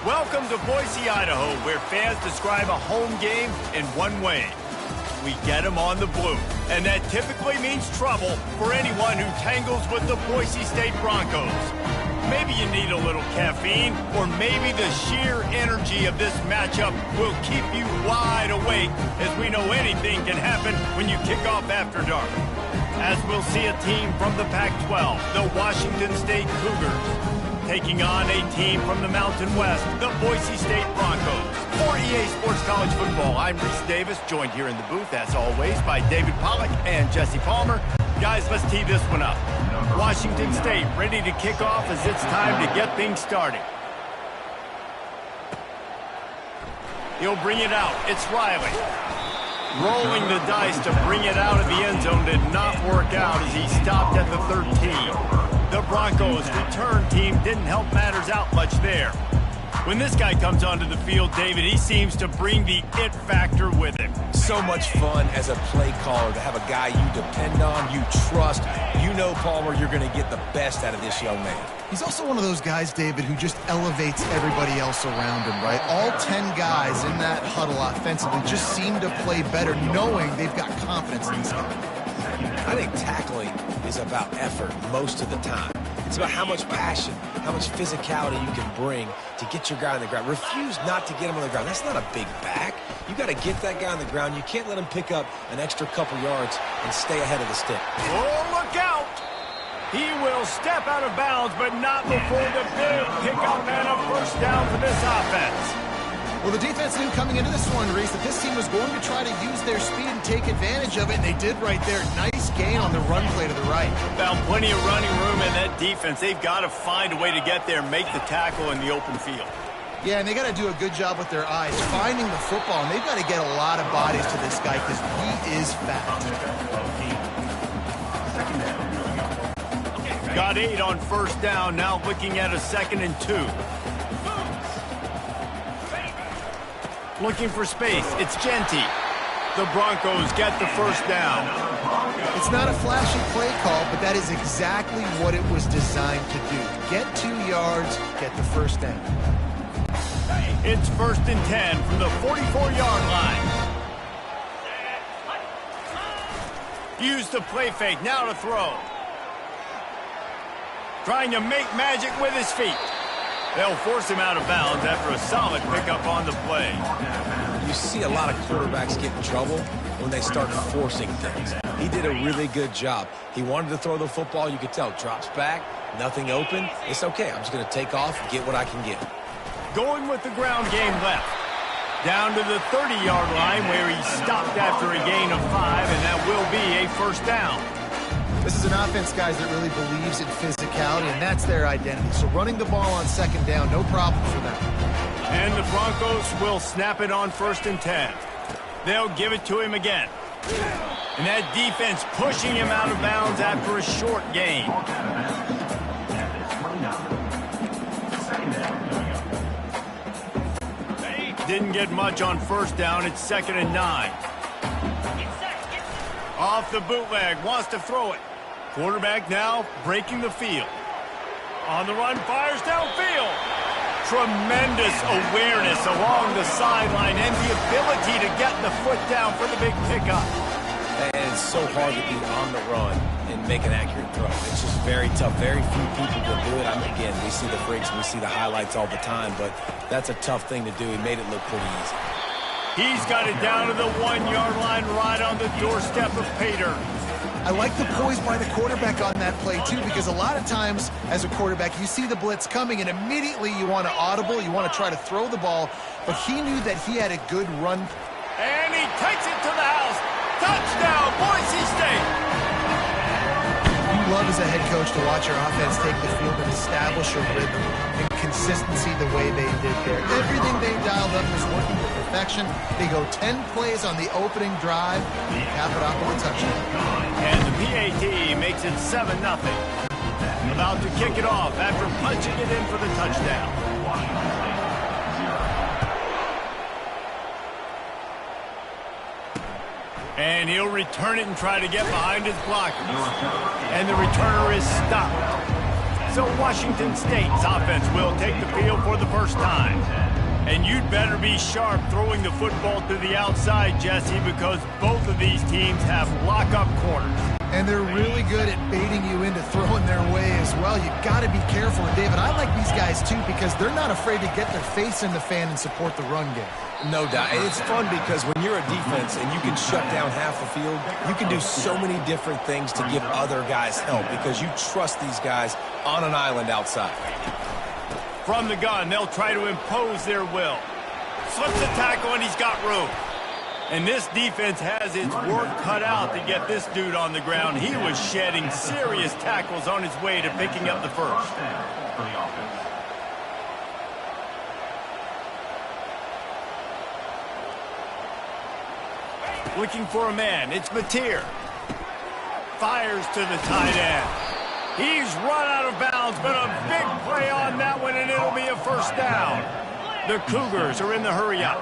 Welcome to Boise, Idaho, where fans describe a home game in one way. We get them on the blue, and that typically means trouble for anyone who tangles with the Boise State Broncos. Maybe you need a little caffeine, or maybe the sheer energy of this matchup will keep you wide awake, as we know anything can happen when you kick off after dark. As we'll see a team from the Pac-12, the Washington State Cougars, taking on a team from the Mountain West, the Boise State Broncos. For EA Sports College Football, I'm Reese Davis, joined here in the booth, as always, by David Pollack and Jesse Palmer. Guys, let's tee this one up. Washington State ready to kick off as it's time to get things started. He'll bring it out. It's Riley. Rolling the dice to bring it out of the end zone did not work out as he stopped at the 13. The Broncos' return team didn't help matters out much there. When this guy comes onto the field, David, he seems to bring the it factor with him. So much fun as a play caller to have a guy you depend on, you trust. You know, Palmer, you're going to get the best out of this young man. He's also one of those guys, David, who just elevates everybody else around him, right? All 10 guys in that huddle offensively just seem to play better knowing they've got confidence in this guy. I think tackling is about effort most of the time. It's about how much passion, how much physicality you can bring to get your guy on the ground. Refuse not to get him on the ground. That's not a big back. You got to get that guy on the ground. You can't let him pick up an extra couple yards and stay ahead of the stick. Oh, look out! He will step out of bounds, but not before the big pickup and a first down for this offense. Well, the defense knew coming into this one, Reese, that this team was going to try to use their speed and take advantage of it, and they did right there. Nice gain on the run play to the right. Found plenty of running room in that defense. They've got to find a way to get there and make the tackle in the open field. Yeah, and they got to do a good job with their eyes, finding the football, and they've got to get a lot of bodies to this guy because he is fast. Got 8 on first down, now looking at a 2nd and 2. Looking for space, it's Genty. The Broncos get the first down. It's not a flashy play call, but that is exactly what it was designed to do. Get 2 yards, get the first down. It's 1st and 10 from the 44-yard line. Use the play fake, now to throw. Trying to make magic with his feet. They'll force him out of bounds after a solid pickup on the play. You see a lot of quarterbacks get in trouble when they start forcing things. He did a really good job. He wanted to throw the football. You could tell. Drops back, nothing open. It's okay. I'm just going to take off and get what I can get. Going with the ground game left. Down to the 30-yard line where he stopped after a gain of 5, and that will be a first down. This is an offense, guys, that really believes in physicality, and that's their identity. So running the ball on 2nd down, no problem for them. And the Broncos will snap it on 1st and 10. They'll give it to him again. And that defense pushing him out of bounds after a short gain. Didn't get much on first down. It's 2nd and 9. Off the bootleg, wants to throw it. Quarterback now breaking the field. On the run, fires downfield. Tremendous awareness along the sideline and the ability to get the foot down for the big pickup. And it's so hard to be on the run and make an accurate throw. It's just very tough. Very few people can do it. Again, we see the freaks, we see the highlights all the time, but that's a tough thing to do. He made it look pretty easy. He's got it down to the 1-yard line right on the doorstep of Pater. I like the poise by the quarterback on that play, too, because a lot of times as a quarterback, you see the blitz coming, and immediately you want to audible, you want to try to throw the ball, but he knew that he had a good run. And he takes it to the house. Touchdown, Boise State! You love as a head coach to watch your offense take the field and establish a rhythm and consistency the way they did there. Everything they dialed up was working to perfection. They go 10 plays on the opening drive and cap it off with a touchdown. And the PAT makes it 7-0. About to kick it off after punching it in for the touchdown. And he'll return it and try to get behind his blockers. And the returner is stopped. So Washington State's offense will take the field for the first time. And you'd better be sharp throwing the football to the outside, Jesse, because both of these teams have lock-up corners. And they're really good at baiting you into throwing their way as well. You got to be careful. And David, I like these guys too because they're not afraid to get their face in the fan and support the run game. No doubt. It's fun because when you're a defense and you can shut down half the field, you can do so many different things to give other guys help because you trust these guys on an island outside. From the gun, they'll try to impose their will. Slips the tackle and he's got room. And this defense has its work cut out to get this dude on the ground. He was shedding serious tackles on his way to picking up the first. Looking for a man. It's Mateer. Fires to the tight end. He's run out of bounds, but a big play on that one, and it'll be a first down. The Cougars are in the hurry-up.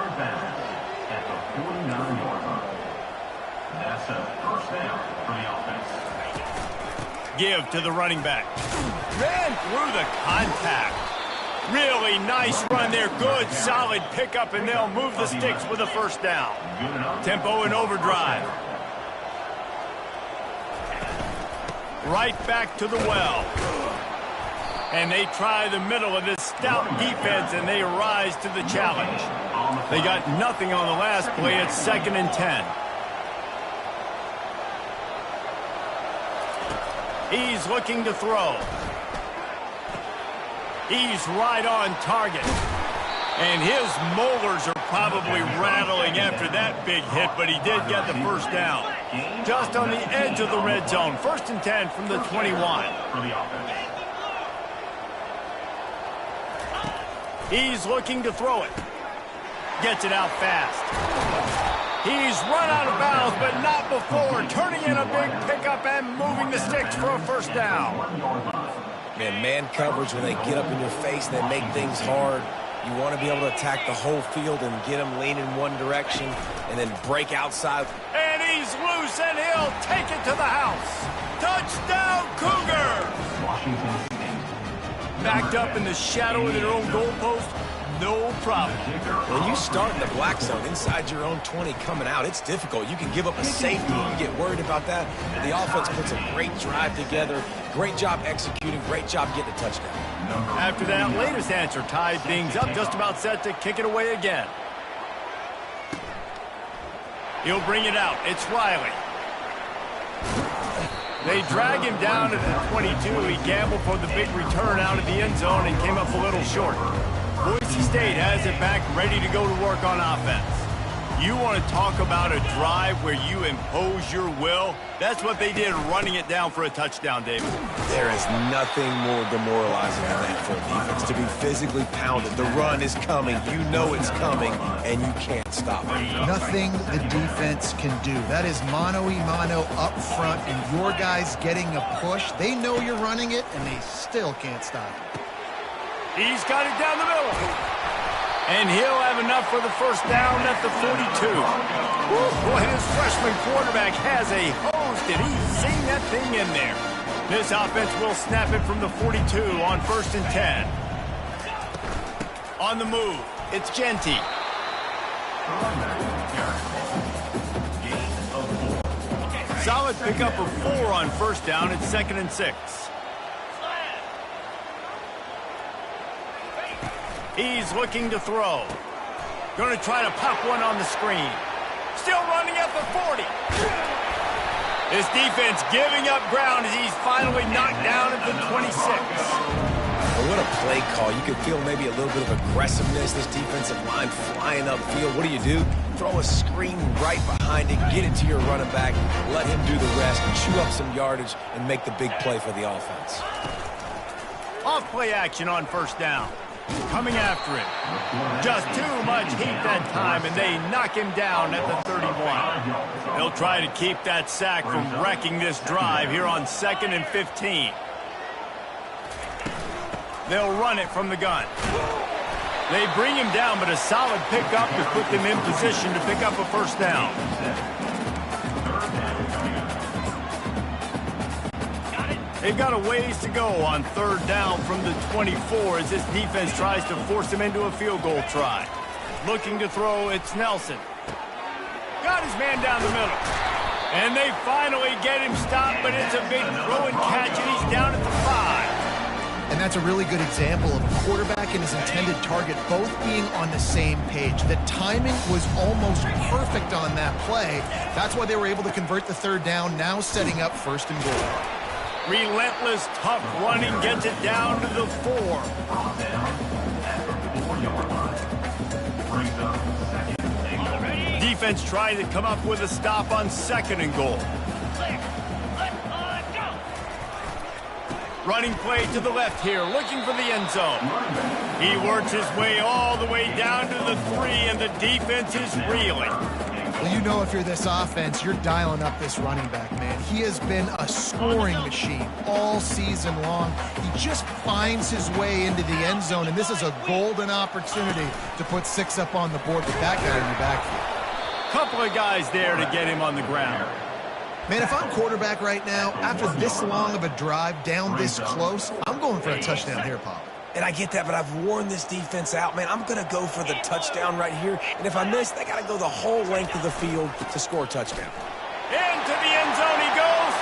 That's a first down for the offense. Give to the running back. Ran through the contact. Really nice run there. Good, solid pickup, and they'll move the sticks with a first down. Tempo and overdrive. Right back to the well. And they try the middle of this stout defense, and they rise to the challenge. They got nothing on the last play. It's 2nd and 10. He's looking to throw. He's right on target. And his molars are probably rattling after that big hit, but he did get the first down. Just on the edge of the red zone. 1st and 10 from the 21. He's looking to throw it. Gets it out fast. He's run out of bounds, but not before. Turning in a big pickup and moving the sticks for a first down. Man coverage, when they get up in your face, they make things hard. You want to be able to attack the whole field and get them leaning one direction and then break outside. And he's loose, and he'll take it to the house. Touchdown, Cougars! Backed up in the shadow of their own goalpost, no problem. When you start in the black zone inside your own 20 coming out, it's difficult. You can give up a safety. You get worried about that. The offense puts a great drive together. Great job executing. Great job getting a touchdown. After that latest answer tied things up, just about set to kick it away again. He'll bring it out. It's Riley. They drag him down to the 22. He gambled for the big return out of the end zone and came up a little short. Boise State has it back, ready to go to work on offense. You want to talk about a drive where you impose your will? That's what they did, running it down for a touchdown, David. There is nothing more demoralizing than that for a defense, to be physically pounded. The run is coming. You know it's coming, and you can't stop it. Nothing the defense can do. That is mano-a-mano up front, and your guys getting a push. They know you're running it, and they still can't stop it. He's got it down the middle. And he'll have enough for the first down at the 42. Boy, this freshman quarterback has a hose. Did he sing that thing in there? This offense will snap it from the 42 on 1st and 10. On the move, it's Genty. Solid pickup of 4 on 1st down. It's 2nd and 6. He's looking to throw. Going to try to pop one on the screen. Still running at the 40. This defense giving up ground as he's finally knocked down at the 26. Well, what a play call. You can feel maybe a little bit of aggressiveness. This defensive line flying upfield. What do? Throw a screen right behind it, get it to your running back, let him do the rest, chew up some yardage, and make the big play for the offense. Off play action on 1st down. Coming after it. Just too much heat that time, and they knock him down at the 31. They'll try to keep that sack from wrecking this drive here on 2nd and 15. They'll run it from the gun. They bring him down, but a solid pickup to put them in position to pick up a first down. They've got a ways to go on third down from the 24 as this defense tries to force them into a field goal try. Looking to throw, it's Nelson. Got his man down the middle. And they finally get him stopped, but it's a big throw and catch, and he's down at the 5. And that's a really good example of a quarterback and his intended target both being on the same page. The timing was almost perfect on that play. That's why they were able to convert the third down, now setting up first and goal. Relentless, tough running gets it down to the 4. Defense trying to come up with a stop on second and goal. Running play to the left here, looking for the end zone. He works his way all the way down to the 3, and the defense is reeling. Well, you know if you're this offense, you're dialing up this running back, man. He has been a scoring machine all season long. He just finds his way into the end zone, and this is a golden opportunity to put 6 up on the board with that guy in the backfield. Couple of guys there to get him on the ground. Man, if I'm quarterback right now, after this long of a drive down this close, I'm going for a touchdown here, Pop. And I get that, but I've worn this defense out, man. I'm going to go for the touchdown right here. And if I miss, they got to go the whole length of the field to score a touchdown. Into the end zone he goes.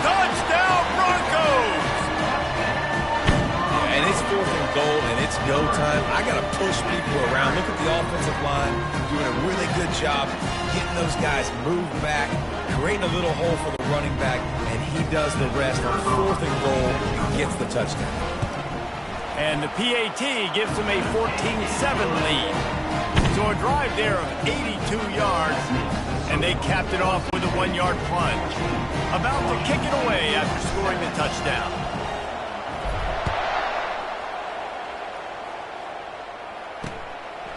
Touchdown, Broncos! And it's 4th and goal, and it's go time. I got to push people around. Look at the offensive line doing a really good job getting those guys moved back, creating a little hole for the running back, and he does the rest on 4th and goal, gets the touchdown. And the PAT gives them a 14-7 lead. So a drive there of 82 yards, and they capped it off with a 1-yard plunge. About to kick it away after scoring the touchdown.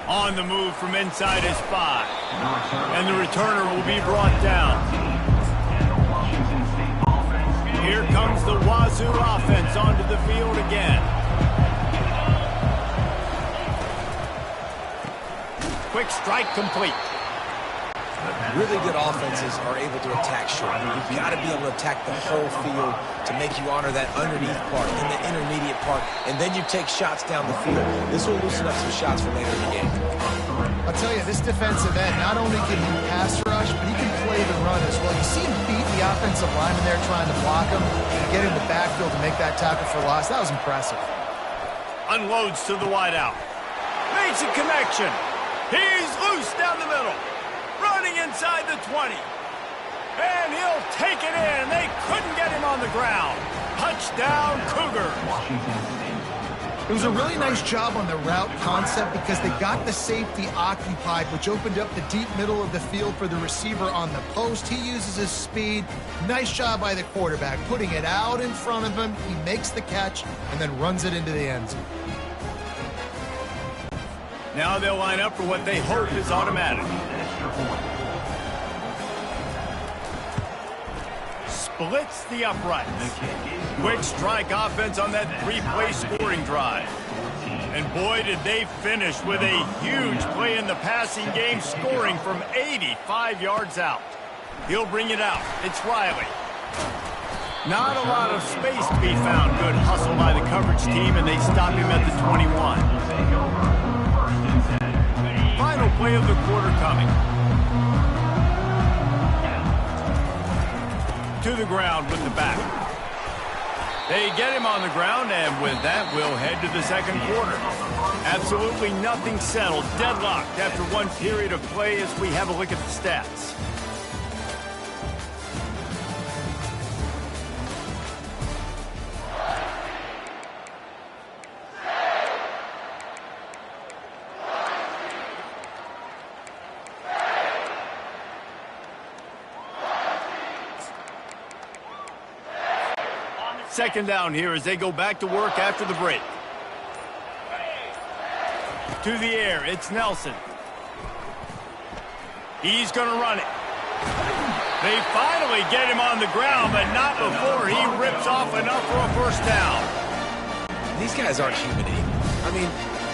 On the move from inside his 5. And the returner will be brought down. Here comes the Wazoo offense onto the field again. Quick strike complete. Really good offenses are able to attack short. You've got to be able to attack the whole field to make you honor that underneath part and the intermediate part, and then you take shots down the field. This will loosen up some shots for later in the game. I'll tell you, this defensive end, not only can he pass rush, but he can play the run as well. You see him beat the offensive lineman there trying to block him and get in the backfield to make that tackle for loss. That was impressive. Unloads to the wideout. Makes a connection. He's loose down the middle. Running inside the 20. And he'll take it in. They couldn't get him on the ground. Touchdown, Cougars. It was a really nice job on the route concept because they got the safety occupied, which opened up the deep middle of the field for the receiver on the post. He uses his speed. Nice job by the quarterback, putting it out in front of him. He makes the catch and then runs it into the end zone. Now they'll line up for what they hope is automatic. Splits the uprights. Quick strike offense on that 3-play scoring drive. And boy, did they finish with a huge play in the passing game, scoring from 85 yards out. He'll bring it out. It's Riley. Not a lot of space to be found. Good hustle by the coverage team, and they stop him at the 21. Final play of the quarter coming. To the ground with the back. They get him on the ground, and with that, we'll head to the second quarter. Absolutely nothing settled. Deadlocked after one period of play as we have a look at the stats. Second down here as they go back to work after the break. To the air, it's Nelson. He's going to run it. They finally get him on the ground, but not before he rips off enough for a first down. These guys aren't human anymore. I mean,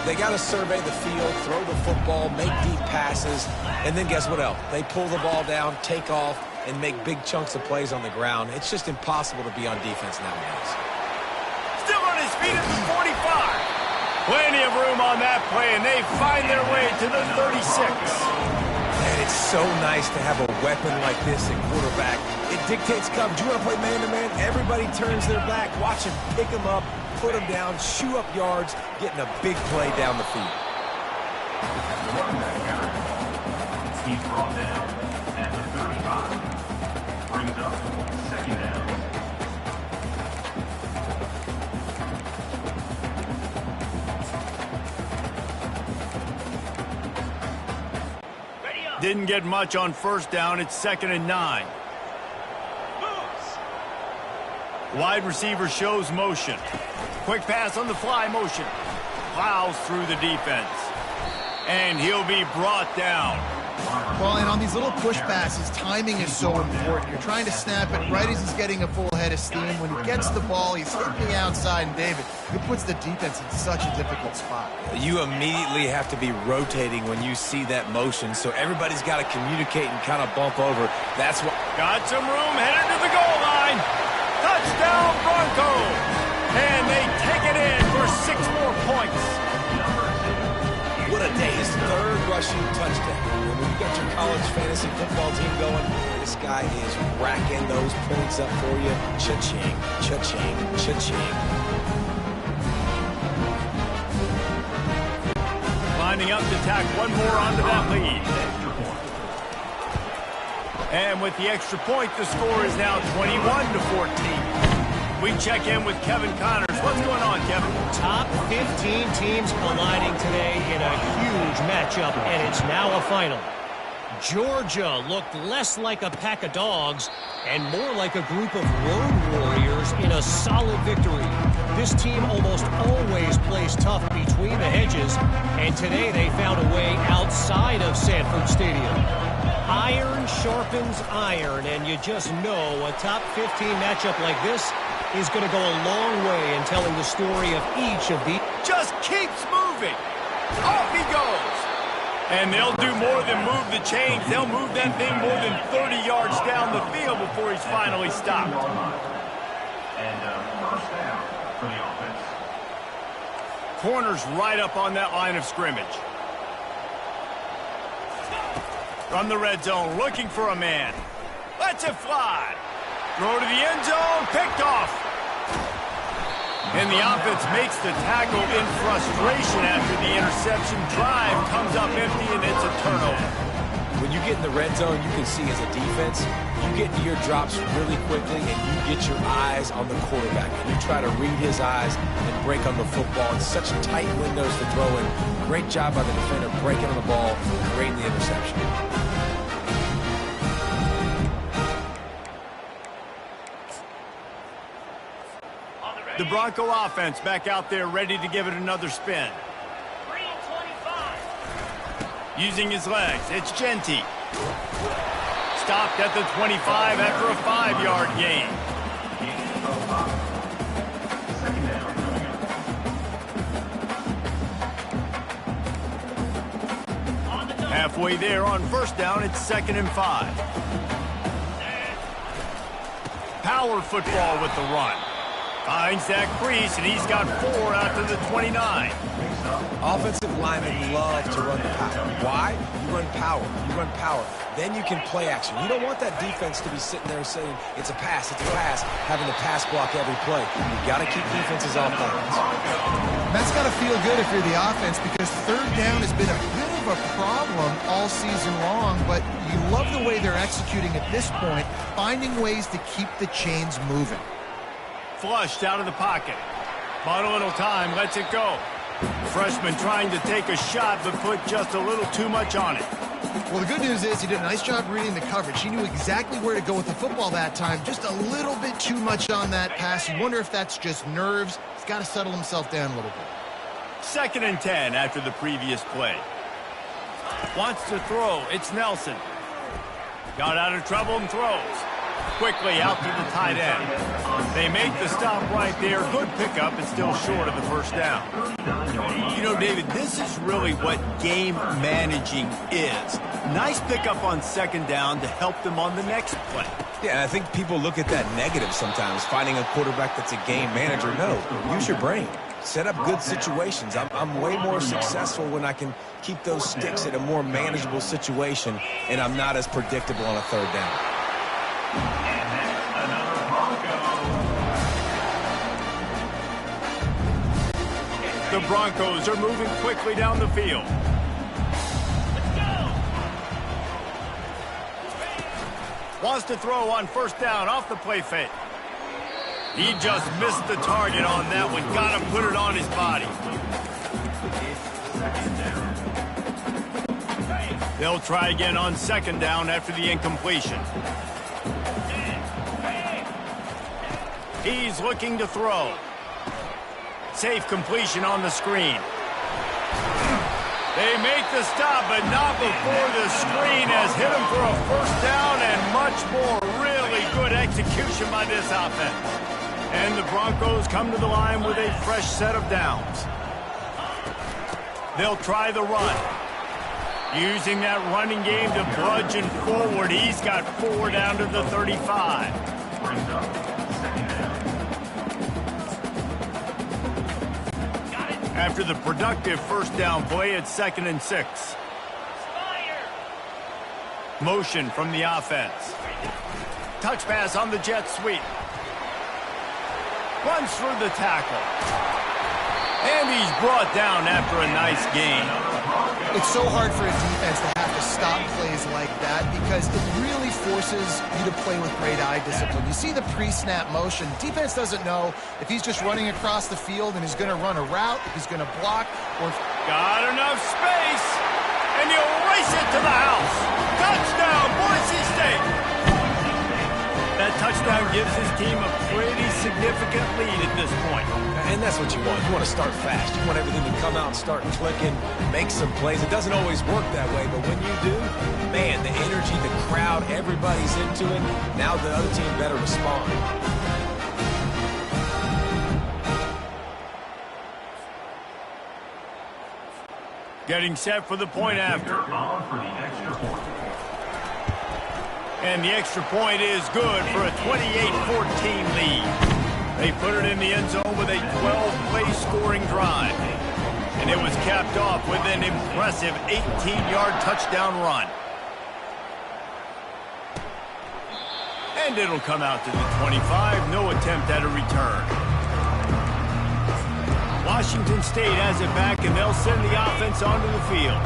they got to survey the field, throw the football, make deep passes, and then guess what else? They pull the ball down, take off, and make big chunks of plays on the ground. It's just impossible to be on defense nowadays. Still on his feet at the 45. Plenty of room on that play, and they find their way to the 36. And it's so nice to have a weapon like this at quarterback. It dictates coverage. You want to play man-to-man? Everybody turns their back. Watch him pick him up, put him down, shoot up yards, getting a big play down the field. He's brought down at the 35. Brings up second down. Didn't get much on first down. It's 2nd and 9. Wide receiver shows motion. Quick pass on the fly motion. Plows through the defense. And he'll be brought down. Well, and on these little push passes, timing is so important. You're trying to snap it right as he's getting a full head of steam. When he gets the ball, he's hitting the outside, and David, it puts the defense in such a difficult spot. You immediately have to be rotating when you see that motion, so everybody's got to communicate and kind of bump over. That's what... Got some room, headed to the goal line. Touchdown, Broncos. And they take it in for 6 more points. What a day. His 3rd rushing touchdown. And when you got your college fantasy football team going, this guy is racking those points up for you. Cha-ching, cha-ching, cha-ching. Lining up to tack one more onto that lead. And with the extra point, the score is now 21-14. We check in with Kevin Connors. What's going on, Kevin? Top 15 teams colliding today in a huge matchup, and it's now a final. Georgia looked less like a pack of dogs and more like a group of road warriors in a solid victory. This team almost always plays tough between the hedges, and today they found a way outside of Sanford Stadium. Iron sharpens iron, and you just know a top 15 matchup like this is going to go a long way in telling the story of each of these. Just keeps moving. Off he goes. And they'll do more than move the chains. They'll move that thing more than 30 yards down the field before he's finally stopped. And first down for the offense. Corner's right up on that line of scrimmage. From the red zone, looking for a man. Lets it fly. Throw to the end zone, picked off. And the offense makes the tackle in frustration after the interception. Drive comes up empty, and it's a turnover. When you get in the red zone, you can see as a defense, you get into your drops really quickly, and you get your eyes on the quarterback. And you try to read his eyes and break on the football. It's such tight windows to throw in. Great job by the defender breaking on the ball, creating the interception. The Bronco offense back out there ready to give it another spin. Using his legs, it's Genty. Stopped at the 25 after a 5-yard gain. Halfway there on first down, it's 2nd and 5. Power football with the run. Finds that crease, and he's got 4 out to the 29. Offensive linemen love to run the power. Why? You run power. You run power. Then you can play action. You don't want that defense to be sitting there saying, it's a pass, having to pass block every play. You've got to keep defenses off balance. That's got to feel good if you're the offense, because 3rd down has been a bit of a problem all season long, but you love the way they're executing at this point, finding ways to keep the chains moving. Flushed out of the pocket. Bought a little time, lets it go. Freshman trying to take a shot, but put just a little too much on it. Well, the good news is he did a nice job reading the coverage. He knew exactly where to go with the football that time. Just a little bit too much on that pass. You wonder if that's just nerves. He's got to settle himself down a little bit. 2nd and 10 after the previous play. Wants to throw. It's Nelson. Got out of trouble and throws. quickly out to the tight end. They make the stop right there. Good pickup, and still short of the first down. You know, David, this is really what game managing is. Nice pickup on second down to help them on the next play. Yeah, and I think people look at that negative sometimes, finding a quarterback that's a game manager. No, use your brain. Set up good situations. I'm way more successful when I can keep those sticks at a more manageable situation, and I'm not as predictable on a third down. The Broncos are moving quickly down the field. Wants to throw on first down off the play fake. He just missed the target on that one. Got to put it on his body. They'll try again on second down after the incompletion. He's looking to throw. Safe completion on the screen. They make the stop, but not before the screen has hit him for a first down and much more. Really good execution by this offense. And the Broncos come to the line with a fresh set of downs. They'll try the run. Using that running game to bludgeon forward. He's got 4 down to the 35. After the productive first down play, it's 2nd and 6. Motion from the offense. Touch pass on the jet sweep. Runs through the tackle. And he's brought down after a nice gain. It's so hard for a defense to have to stop plays like that because it really forces you to play with great eye discipline. You see the pre-snap motion. Defense doesn't know if he's just running across the field and he's going to run a route, if he's going to block, or... Got enough space, and he'll race it to the house. Touchdown, Boise State. That touchdown gives his team a pretty significant lead at this point. And that's what you want. You want to start fast. You want everything to come out and start clicking, make some plays. It doesn't always work that way, but when you do, man, the energy, the crowd, everybody's into it. Now the other team better respond. Getting set for the point after. And the extra point is good for a 28-14 lead. They put it in the end zone with a 12-play scoring drive. And it was capped off with an impressive 18-yard touchdown run. And it'll come out to the 25. No attempt at a return. Washington State has it back, and they'll send the offense onto the field.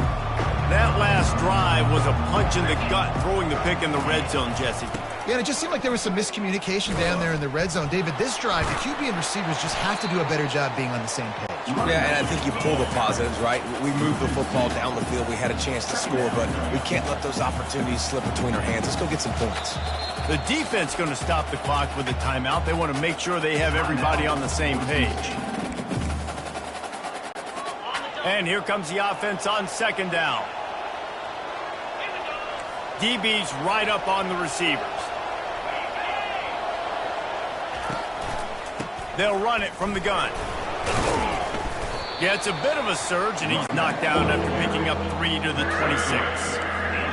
That last drive was a punch in the gut, throwing the pick in the red zone, Jesse. Yeah, and it just seemed like there was some miscommunication down there in the red zone. David, this drive, the QB and receivers just have to do a better job being on the same page. Yeah, and I think you pull the positives, right? We moved the football down the field. We had a chance to score, but we can't let those opportunities slip between our hands. Let's go get some points. The defense going to stop the clock with a timeout. They want to make sure they have everybody on the same page. And here comes the offense on second down. DB's right up on the receivers. They'll run it from the gun. Yeah, it's a bit of a surge, and he's knocked down after picking up 3 to the 26.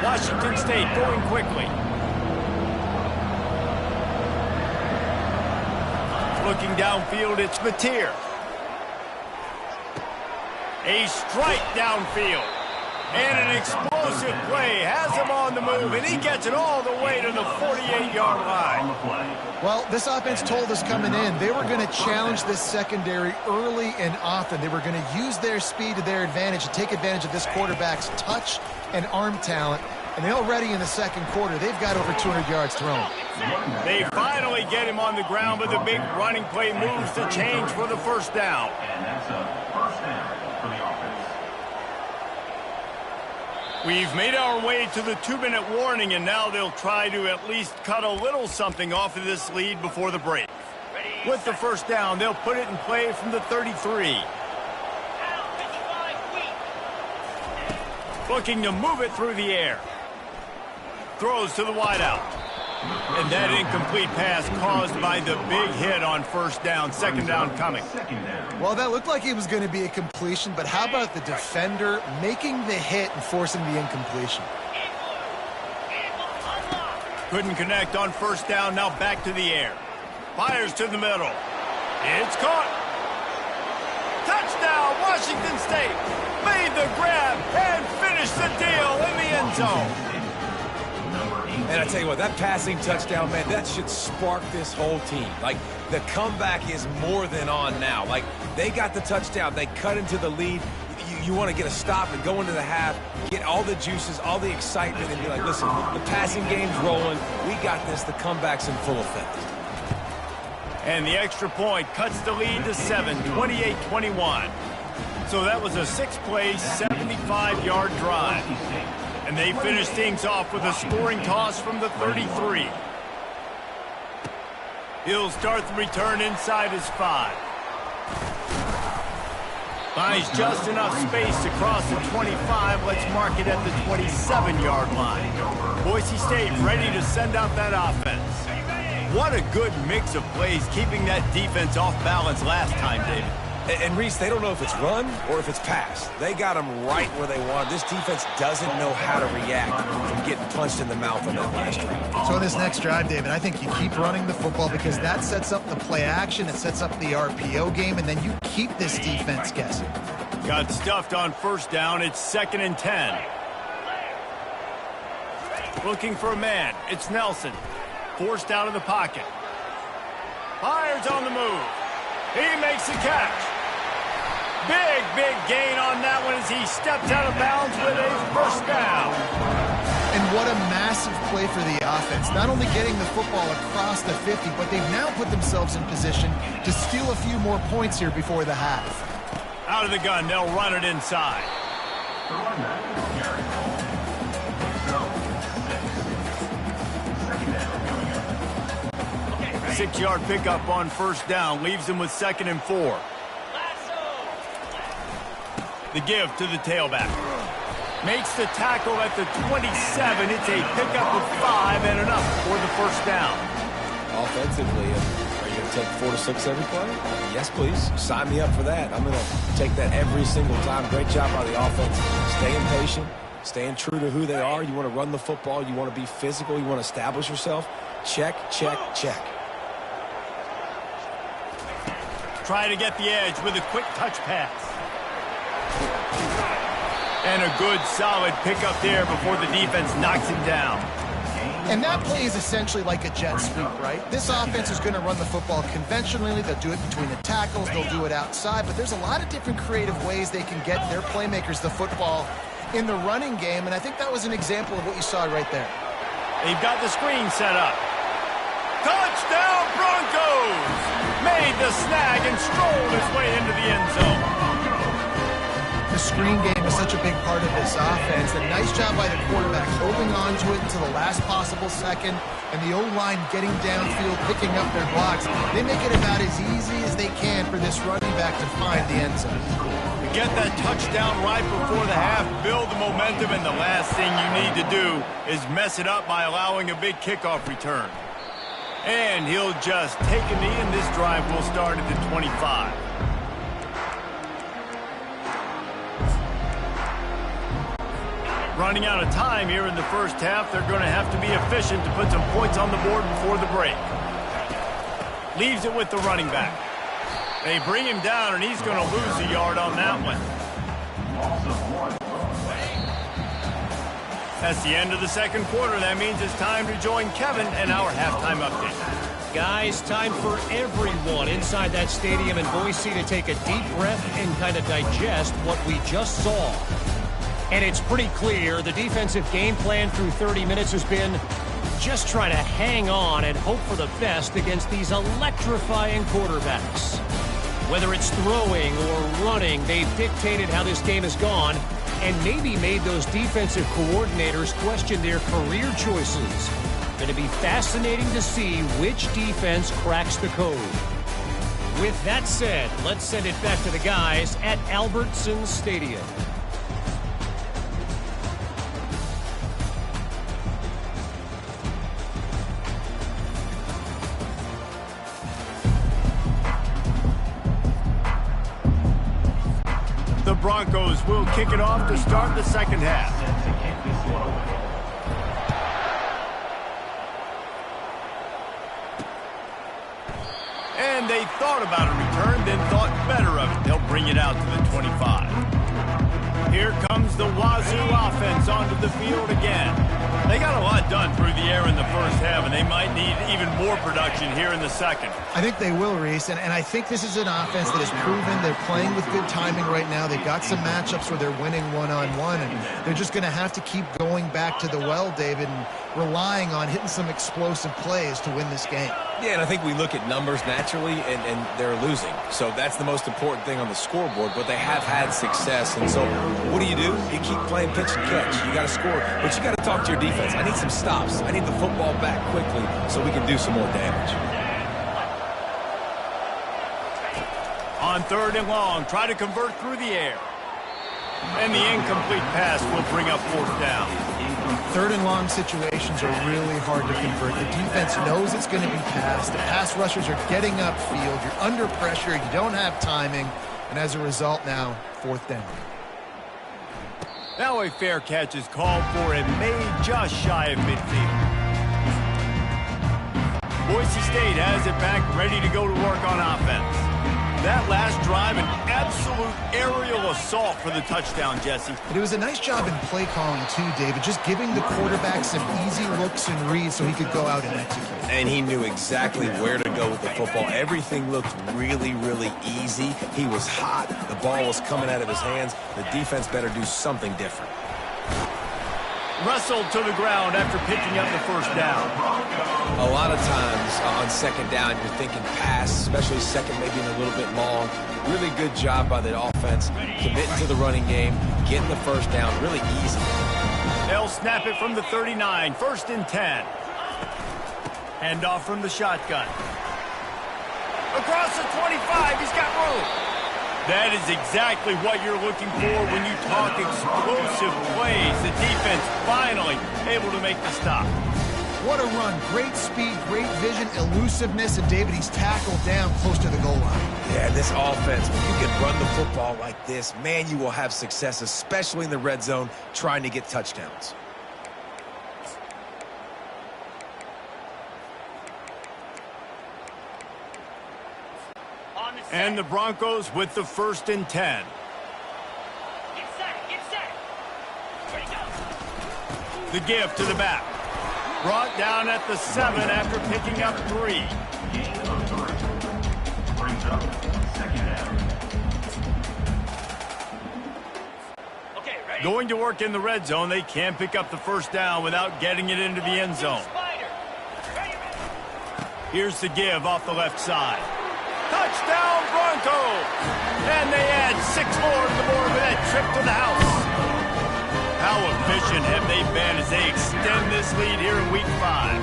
Washington State going quickly. Looking downfield, it's Mateer. A strike downfield. And an explosive play has him on the move, and he gets it all the way to the 48-yard line. Well, this offense told us coming in they were going to challenge this secondary early and often. They were going to use their speed to their advantage and take advantage of this quarterback's touch and arm talent. And already in the second quarter, they've got over 200 yards thrown. They finally get him on the ground, but the big running play moves to change for the first down. And that's a first down for the offense. We've made our way to the 2-minute warning, and now they'll try to at least cut a little something off of this lead before the break. With the first down, they'll put it in play from the 33. Looking to move it through the air. Throws to the wideout. And that incomplete pass caused by the big hit on first down. Second down coming. Well, that looked like it was going to be a completion, but how about the defender making the hit and forcing the incompletion? Couldn't connect on first down. Now back to the air. Fires to the middle. It's caught. Touchdown, Washington State. Made the grab and finished the deal in the end zone. And I tell you what, that passing touchdown, man, that should spark this whole team. Like, the comeback is more than on now. Like, they got the touchdown. They cut into the lead. You want to get a stop and go into the half, get all the juices, all the excitement, and be like, listen, the passing game's rolling. We got this. The comeback's in full effect. And the extra point cuts the lead to 7, 28-21. So that was a 6-play, 75-yard drive. And they finish things off with a scoring toss from the 33. He'll start the return inside his 5. Finds just enough space to cross the 25. Let's mark it at the 27-yard line. Boise State ready to send out that offense. What a good mix of plays, keeping that defense off balance last time, David. And Reese, they don't know if it's run or if it's pass. They got them right where they want. This defense doesn't know how to react from getting punched in the mouth on that last drive. So in this next drive, David, I think you keep running the football because that sets up the play action, it sets up the RPO game, and then you keep this defense guessing. Got stuffed on first down. It's 2nd and 10. Looking for a man. It's Nelson. Forced out of the pocket. Fires on the move. He makes the catch. Big gain on that one as he steps out of bounds with a first down. And what a massive play for the offense. Not only getting the football across the 50, but they've now put themselves in position to steal a few more points here before the half. Out of the gun, they'll run it inside. 6-yard pickup on first down. Leaves him with 2nd and 4. The give to the tailback. Makes the tackle at the 27. It's a pickup of 5 and enough for the first down. Offensively, are you going to take 4 to 6 every play? Yes, please. Sign me up for that. I'm going to take that every single time. Great job by the offense. Staying patient, staying true to who they are. You want to run the football. You want to be physical. You want to establish yourself. Check, check, check. Try to get the edge with a quick touch pass. And a good, solid pickup there before the defense knocks him down. And that play is essentially like a jet sweep, right? This offense is going to run the football conventionally. They'll do it between the tackles. They'll do it outside. But there's a lot of different creative ways they can get their playmakers the football in the running game. And I think that was an example of what you saw right there. They've got the screen set up. Touchdown, Broncos! Made the snag and strolled his way into the end zone. The screen game is such a big part of this offense. A nice job by the quarterback holding on to it until the last possible second, and the O-line getting downfield, picking up their blocks. They make it about as easy as they can for this running back to find the end zone. Get that touchdown right before the half, build the momentum, and the last thing you need to do is mess it up by allowing a big kickoff return. And he'll just take a knee, and this drive will start at the 25. Running out of time here in the first half, they're going to have to be efficient to put some points on the board before the break. Leaves it with the running back. They bring him down, and he's going to lose a yard on that one. That's the end of the second quarter. That means it's time to join Kevin and our halftime update. Guys, time for everyone inside that stadium in Boise to take a deep breath and kind of digest what we just saw. And it's pretty clear the defensive game plan through 30 minutes has been just trying to hang on and hope for the best against these electrifying quarterbacks. Whether it's throwing or running, they've dictated how this game has gone and maybe made those defensive coordinators question their career choices. Going to be fascinating to see which defense cracks the code. With that said, let's send it back to the guys at Albertson Stadium. Broncos will kick it off to start the second half. And they thought about a return, then thought better of it. They'll bring it out to the 25. Here comes the Wazoo offense onto the field again. They got a lot done through the air in the first half, and they might need even more production here in the second. I think they will, Reese, and I think this is an offense that has proven they're playing with good timing right now. They've got some matchups where they're winning one-on-one, and they're just going to have to keep going back to the well, David, and relying on hitting some explosive plays to win this game. Yeah, and I think we look at numbers naturally, and they're losing. So that's the most important thing on the scoreboard, but they have had success. And so what do? You keep playing pitch and catch. You got to score, but you got to talk to your defense. I need some stops. I need the football back quickly so we can do some more damage. On 3rd and long, try to convert through the air. And the incomplete pass will bring up 4th down. 3rd and long situations are really hard to convert. The defense knows it's going to be passed. The pass rushers are getting upfield. You're under pressure. You don't have timing. And as a result now, 4th down. Now a fair catch is called for and made just shy of midfield. Boise State has it back, ready to go to work on offense. That last drive, an absolute aerial assault for the touchdown, Jesse. But it was a nice job in play calling, too, David, just giving the quarterback some easy looks and reads so he could go out and execute. And he knew exactly where to go with the football. Everything looked really, really easy. He was hot. The ball was coming out of his hands. The defense better do something different. Wrestled to the ground after picking up the 1st down. A lot of times on 2nd down, you're thinking pass, especially 2nd, maybe a little bit long. Really good job by the offense, committing to the running game, getting the 1st down, really easy. They'll snap it from the 39, 1st and 10. Hand off from the shotgun. Across the 25, he's got room. That is exactly what you're looking for when you talk explosive plays. The defense finally able to make the stop. What a run. Great speed, great vision, elusiveness, and David, he's tackled down close to the goal line. Yeah, this offense, when you can run the football like this, man, you will have success, especially in the red zone, trying to get touchdowns. And the Broncos with the 1st and 10. Get set. Ready, go. The give to the back. Brought down at the 7 after picking up 3. Gain of 3. Brings up 2nd down. Okay, ready? Going to work in the red zone, they can't pick up the 1st down without getting it into the end zone. Spider. Ready. Here's the give off the left side. Touchdown, Broncos! And they add 6 more to the board with that trip to the house. How efficient have they been as they extend this lead here in Week 5?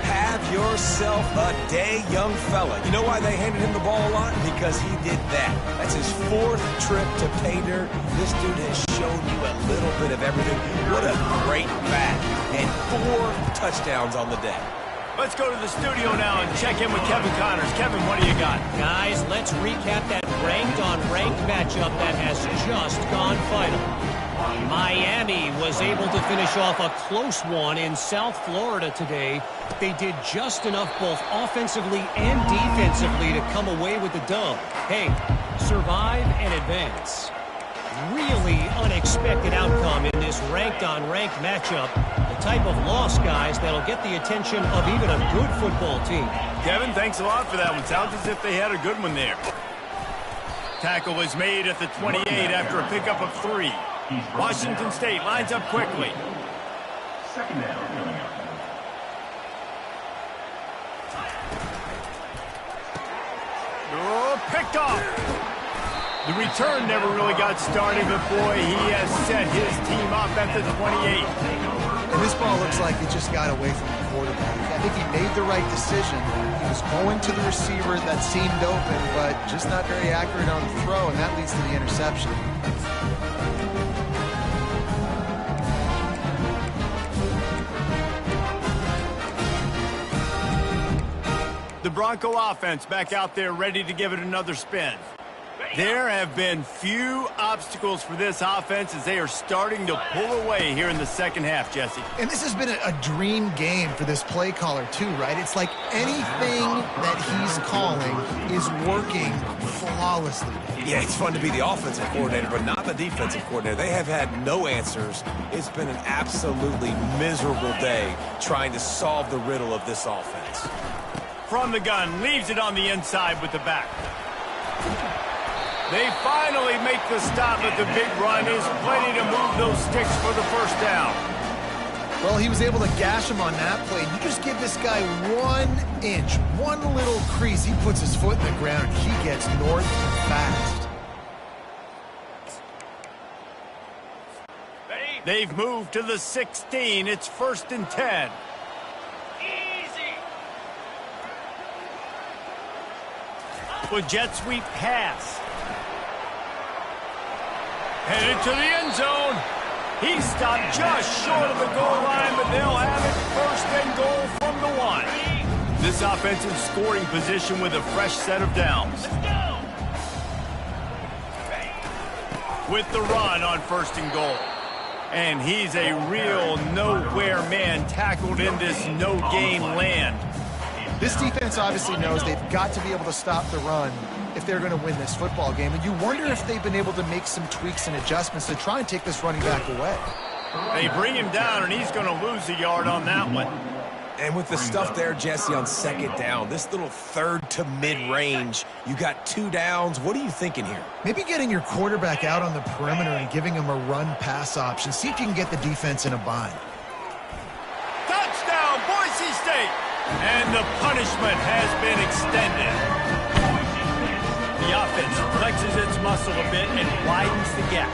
Have yourself a day, young fella. You know why they handed him the ball a lot? Because he did that. That's his 4th trip to pay dirt. This dude has shown you a little bit of everything. What a great back. And 4 touchdowns on the day. Let's go to the studio now and check in with Kevin Connors. Kevin, what do you got? Guys, let's recap that ranked-on-ranked matchup that has just gone final. Miami was able to finish off a close one in South Florida today. They did just enough both offensively and defensively to come away with the dub. Hey, survive and advance. Really unexpected outcome in this ranked-on-ranked matchup. The type of loss, guys, that'll get the attention of even a good football team. Kevin, thanks a lot for that one. Sounds as if they had a good one there. Tackle is made at the 28 after a pickup of 3. Washington State lines up quickly. 2nd down. Oh, picked off. The return never really got started, but boy, he has set his team up at the 28. And this ball looks like it just got away from the quarterback. I think he made the right decision. He was going to the receiver that seemed open, but just not very accurate on the throw, and that leads to the interception. The Bronco offense back out there ready to give it another spin. There have been few obstacles for this offense as they are starting to pull away here in the second half, Jesse. And this has been a dream game for this play caller too, right? It's like anything that he's calling is working flawlessly. Yeah, it's fun to be the offensive coordinator, but not the defensive coordinator. They have had no answers. It's been an absolutely miserable day trying to solve the riddle of this offense. From the gun, leaves it on the inside with the back. They finally make the stop, but the big run is plenty to move those sticks for the first down. Well, he was able to gash him on that play. You just give this guy 1 inch, one little crease. He puts his foot in the ground. He gets north fast. They've moved to the 16. It's 1st and 10. Easy. With jet sweep pass. Headed to the end zone. He stopped just short of the goal line, but they'll have it 1st and goal from the 1. This offensive scoring position with a fresh set of downs. Let's go. With the run on 1st and goal. And he's a real nowhere man tackled in this no-game land. This defense obviously knows they've got to be able to stop the run if they're going to win this football game. And you wonder if they've been able to make some tweaks and adjustments to try and take this running back away. They bring him down, and he's going to lose a yard on that one. And with the stuff there, Jesse, on 2nd down, this little 3rd to mid-range, you got 2 downs. What are you thinking here? Maybe getting your quarterback out on the perimeter and giving him a run-pass option. See if you can get the defense in a bind. Touchdown, Boise State! And the punishment has been extended. The offense flexes its muscle a bit and widens the gap.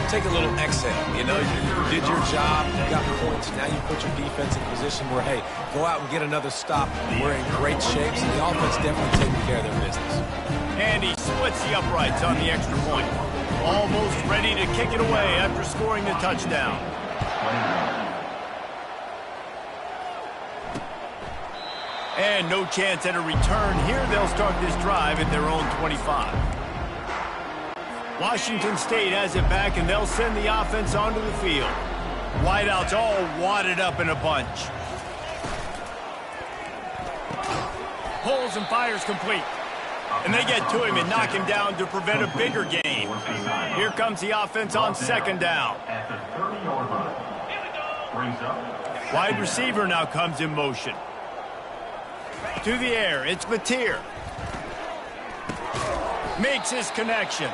Take a little exhale. You know, you did your job, you got points. Now you put your defense in position where, hey, go out and get another stop. We're in great shape, so the offense definitely taking care of their business. And he splits the uprights on the extra point. Almost ready to kick it away after scoring the touchdown. And no chance at a return here. They'll start this drive at their own 25. Washington State has it back, and they'll send the offense onto the field. Wideouts all wadded up in a bunch. Pulls and fires complete. And they get to him and knock him down to prevent a bigger gain. Here comes the offense on 2nd down. At the 30-yard line. Brings up. Wide receiver now comes in motion. To the air, it's Mateer. Makes his connection.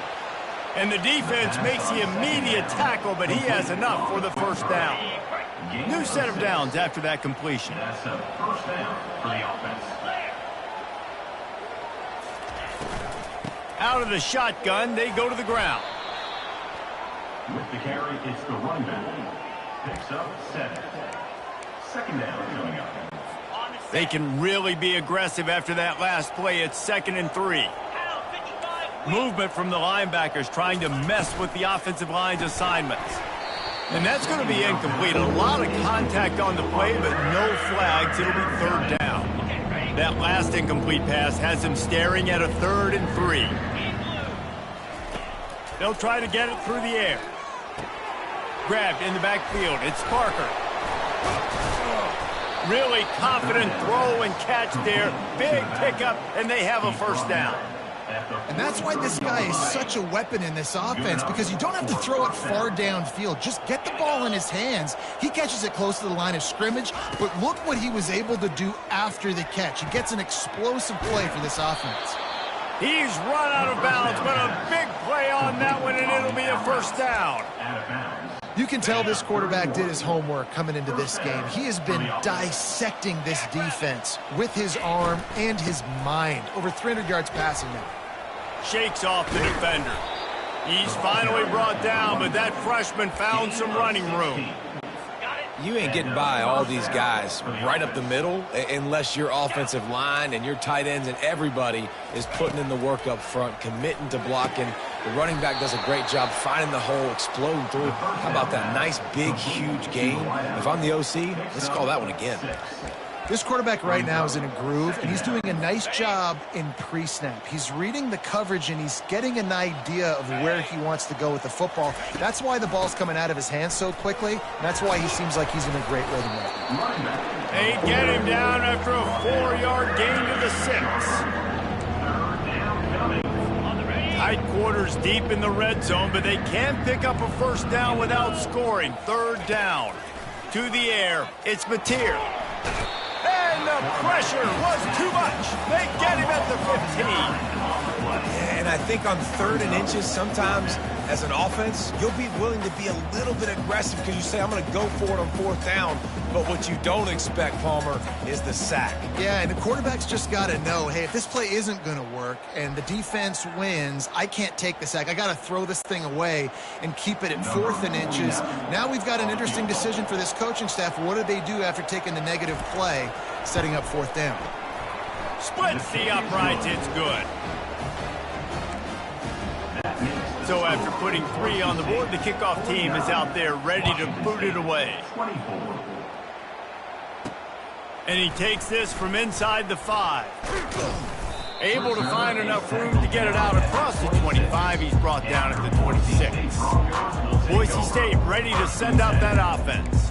And the defense makes the immediate tackle, but he has enough for the 1st down. New set of downs after that completion. That's a 1st down for the offense. Out of the shotgun, they go to the ground. With the carry, it's the running back. Picks up 7. 2nd down coming up. They can really be aggressive after that last play. It's 2nd and 3. Movement from the linebackers trying to mess with the offensive line's assignments. And that's going to be incomplete. A lot of contact on the play, but no flags. It'll be 3rd down. That last incomplete pass has him staring at a 3rd and 3. They'll try to get it through the air. Grabbed in the backfield. It's Parker. Really confident throw and catch there. Big pickup, and they have a 1st down. And that's why this guy is such a weapon in this offense, because you don't have to throw it far downfield. Just get the ball in his hands. He catches it close to the line of scrimmage, but look what he was able to do after the catch. He gets an explosive play for this offense. He's run out of bounds, but a big play on that one, and it'll be a 1st down. You can tell this quarterback did his homework coming into this game. He has been dissecting this defense with his arm and his mind. Over 300 yards passing now. Shakes off the defender. He's finally brought down, but that freshman found some running room. You ain't getting by all these guys right up the middle unless your offensive line and your tight ends and everybody is putting in the work up front, committing to blocking. The running back does a great job finding the hole, exploding through. How about that nice, big, huge gain? If I'm the OC, let's call that one again. This quarterback right now is in a groove, and he's doing a nice job in pre-snap. He's reading the coverage, and he's getting an idea of where he wants to go with the football. That's why the ball's coming out of his hands so quickly, and that's why he seems like he's in a great rhythm right now. They get him down after a 4-yard gain to the 6. Tight quarters deep in the red zone, but they can pick up a first down without scoring. 3rd down. To the air, it's Mateer. And the pressure was too much. They get him at the 15. And I think on 3rd and inches, sometimes as an offense, you'll be willing to be a little bit aggressive because you say, I'm going to go for it on 4th down. But what you don't expect, Palmer, is the sack. Yeah, and the quarterback's just got to know, hey, if this play isn't going to work and the defense wins, I can't take the sack. I got to throw this thing away and keep it at 4th and inches. Now we've got an interesting decision for this coaching staff. What do they do after taking the negative play, setting up 4th down? Splits the uprights, it's good. So after putting 3 on the board, the kickoff team is out there ready to boot it away. And he takes this from inside the 5. Able to find enough room to get it out across the 25. He's brought down at the 26. Boise State ready to send out that offense.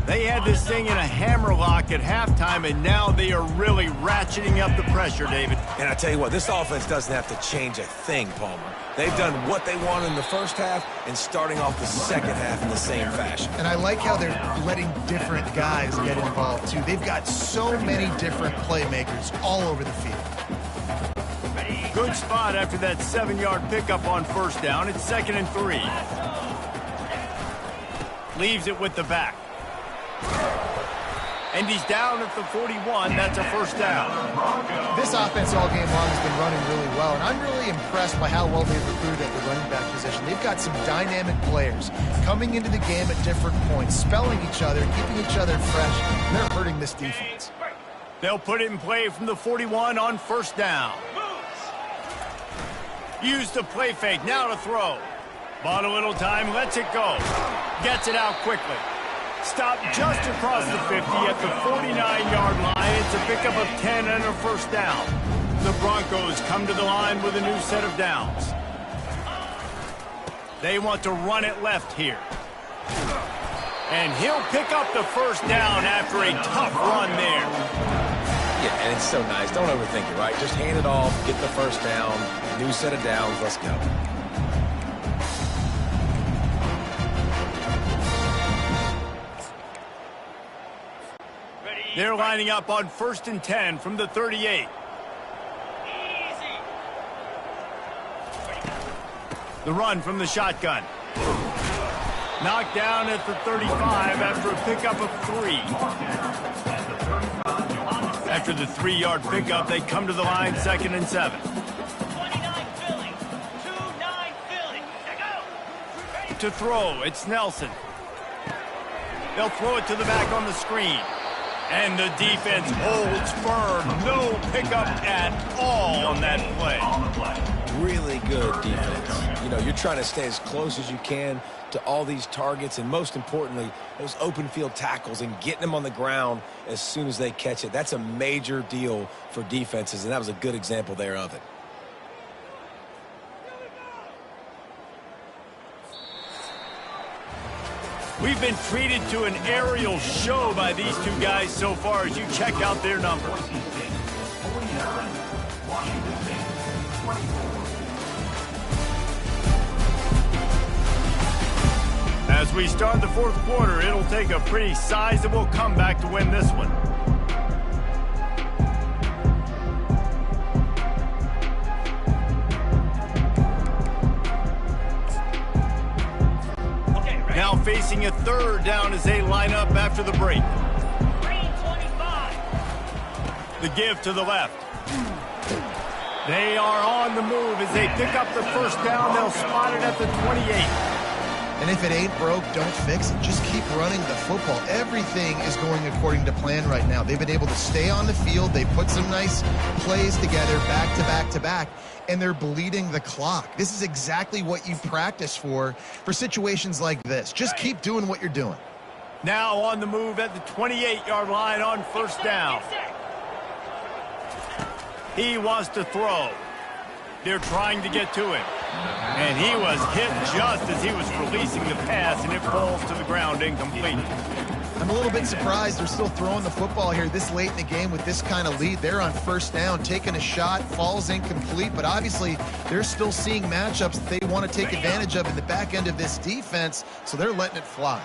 They had this thing in a hammerlock at halftime, and now they are really ratcheting up the pressure, David. And I tell you what, this offense doesn't have to change a thing, Palmer. They've done what they want in the first half and starting off the second half in the same fashion. And I like how they're letting different guys get involved, too. They've got so many different playmakers all over the field. Good spot after that 7-yard pickup on 1st down. It's 2nd and 3. Leaves it with the back. And he's down at the 41. That's a 1st down. This offense all game long has been running really well, and I'm really impressed by how well they've recruited at the running back position. They've got some dynamic players coming into the game at different points, spelling each other, keeping each other fresh, and they're hurting this defense. They'll put it in play from the 41 on 1st down. Use the play fake, now to throw. Bought a little time, lets it go. Gets it out quickly. Stopped just across the 50 at the 49-yard line. It's a pickup of 10 and a 1st down. The Broncos come to the line with a new set of downs. They want to run it left here. And he'll pick up the 1st down after a tough run there. Yeah, and it's so nice. Don't overthink it, right? Just hand it off, get the 1st down, new set of downs, let's go. They're lining up on 1st and 10 from the 38. The run from the shotgun. Knocked down at the 35 after a pickup of 3. After the 3-yard pickup, they come to the line 2nd and 7. 29 Philly. 2-9 Philly. Go. To throw, it's Nelson. They'll throw it to the back on the screen. And the defense holds firm. No pickup at all on that play. Really good defense. You know, you're trying to stay as close as you can to all these targets, and most importantly, those open field tackles and getting them on the ground as soon as they catch it. That's a major deal for defenses, and that was a good example there of it. We've been treated to an aerial show by these two guys so far as you check out their numbers. As we start the 4th quarter, it'll take a pretty sizable comeback to win this one. Now facing a 3rd down as they line up after the break. Green 25. The give to the left. They are on the move as they pick up the 1st down. They'll spot it at the 28. And if it ain't broke, don't fix it. Just keep running the football. Everything is going according to plan right now. They've been able to stay on the field. They put some nice plays together back to back to back, and they're bleeding the clock. This is exactly what you practice for situations like this. Just keep doing what you're doing. Now on the move at the 28-yard line on first down. He wants to throw. They're trying to get to him. And he was hit just as he was releasing the pass, and it falls to the ground incomplete. I'm a little bit surprised they're still throwing the football here this late in the game with this kind of lead. They're on first down, taking a shot, falls incomplete, but obviously they're still seeing matchups that they want to take advantage of in the back end of this defense, so they're letting it fly.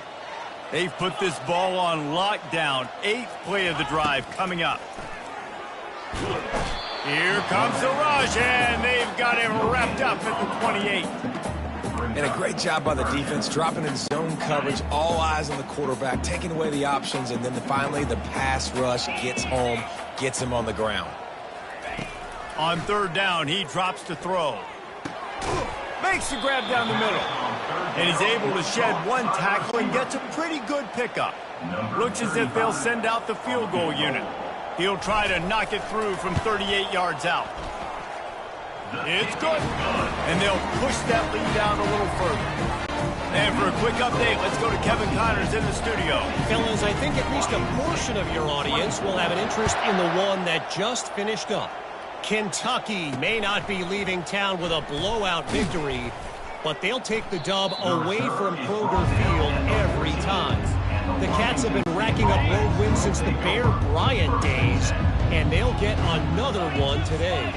They've put this ball on lockdown. 8th play of the drive coming up. Here comes the rush, and they've got him wrapped up at the 28. And a great job by the defense, dropping in zone coverage, all eyes on the quarterback, taking away the options, and then finally the pass rush gets home, gets him on the ground. On third down, he drops to throw. Makes the grab down the middle. And he's able to shed one tackle and gets a pretty good pickup. Looks as if they'll send out the field goal unit. He'll try to knock it through from 38 yards out. It's good. And they'll push that lead down a little further. And for a quick update, let's go to Kevin Connors in the studio. Fellas, I think at least a portion of your audience will have an interest in the one that just finished up. Kentucky may not be leaving town with a blowout victory, but they'll take the dub away from Kroger Field every time. The Cats have been racking up road wins since the Bear Bryant days, and they'll get another one today.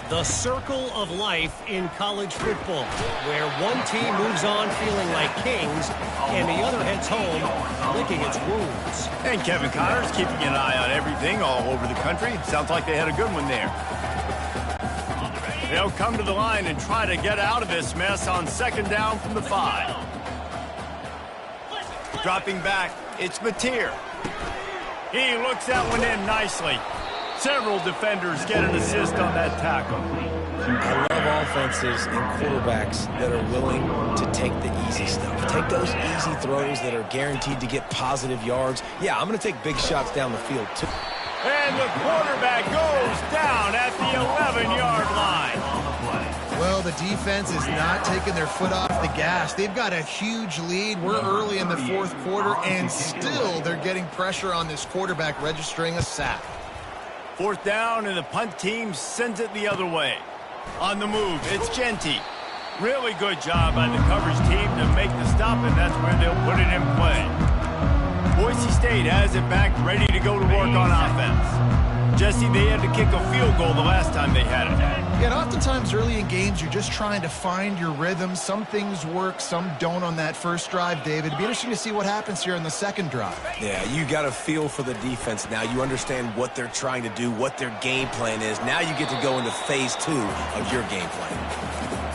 The circle of life in college football, where one team moves on feeling like kings, and the other heads home licking its wounds. And Kevin Connors keeping an eye on everything all over the country. Sounds like they had a good one there. They'll come to the line and try to get out of this mess on second down from the 5. Dropping back, it's Mateer. He looks that one in nicely. Several defenders get an assist on that tackle. I love offenses and quarterbacks that are willing to take the easy stuff. Take those easy throws that are guaranteed to get positive yards. Yeah, I'm going to take big shots down the field, too. And the quarterback goes down at the 11-yard line. Well, the defense is not taking their foot off the gas. They've got a huge lead. We're early in the fourth quarter, and still they're getting pressure on this quarterback, registering a sack. Fourth down, and the punt team sends it the other way. On the move, it's Genty. Really good job by the coverage team to make the stop, and that's where they'll put it in play. Boise State has it back, ready to go to work on offense. Jesse, they had to kick a field goal the last time they had it. Yeah, and oftentimes early in games, you're just trying to find your rhythm. Some things work, some don't on that first drive, David. It'd be interesting to see what happens here in the second drive. Yeah, you got a feel for the defense now. You understand what they're trying to do, what their game plan is. Now you get to go into phase 2 of your game plan.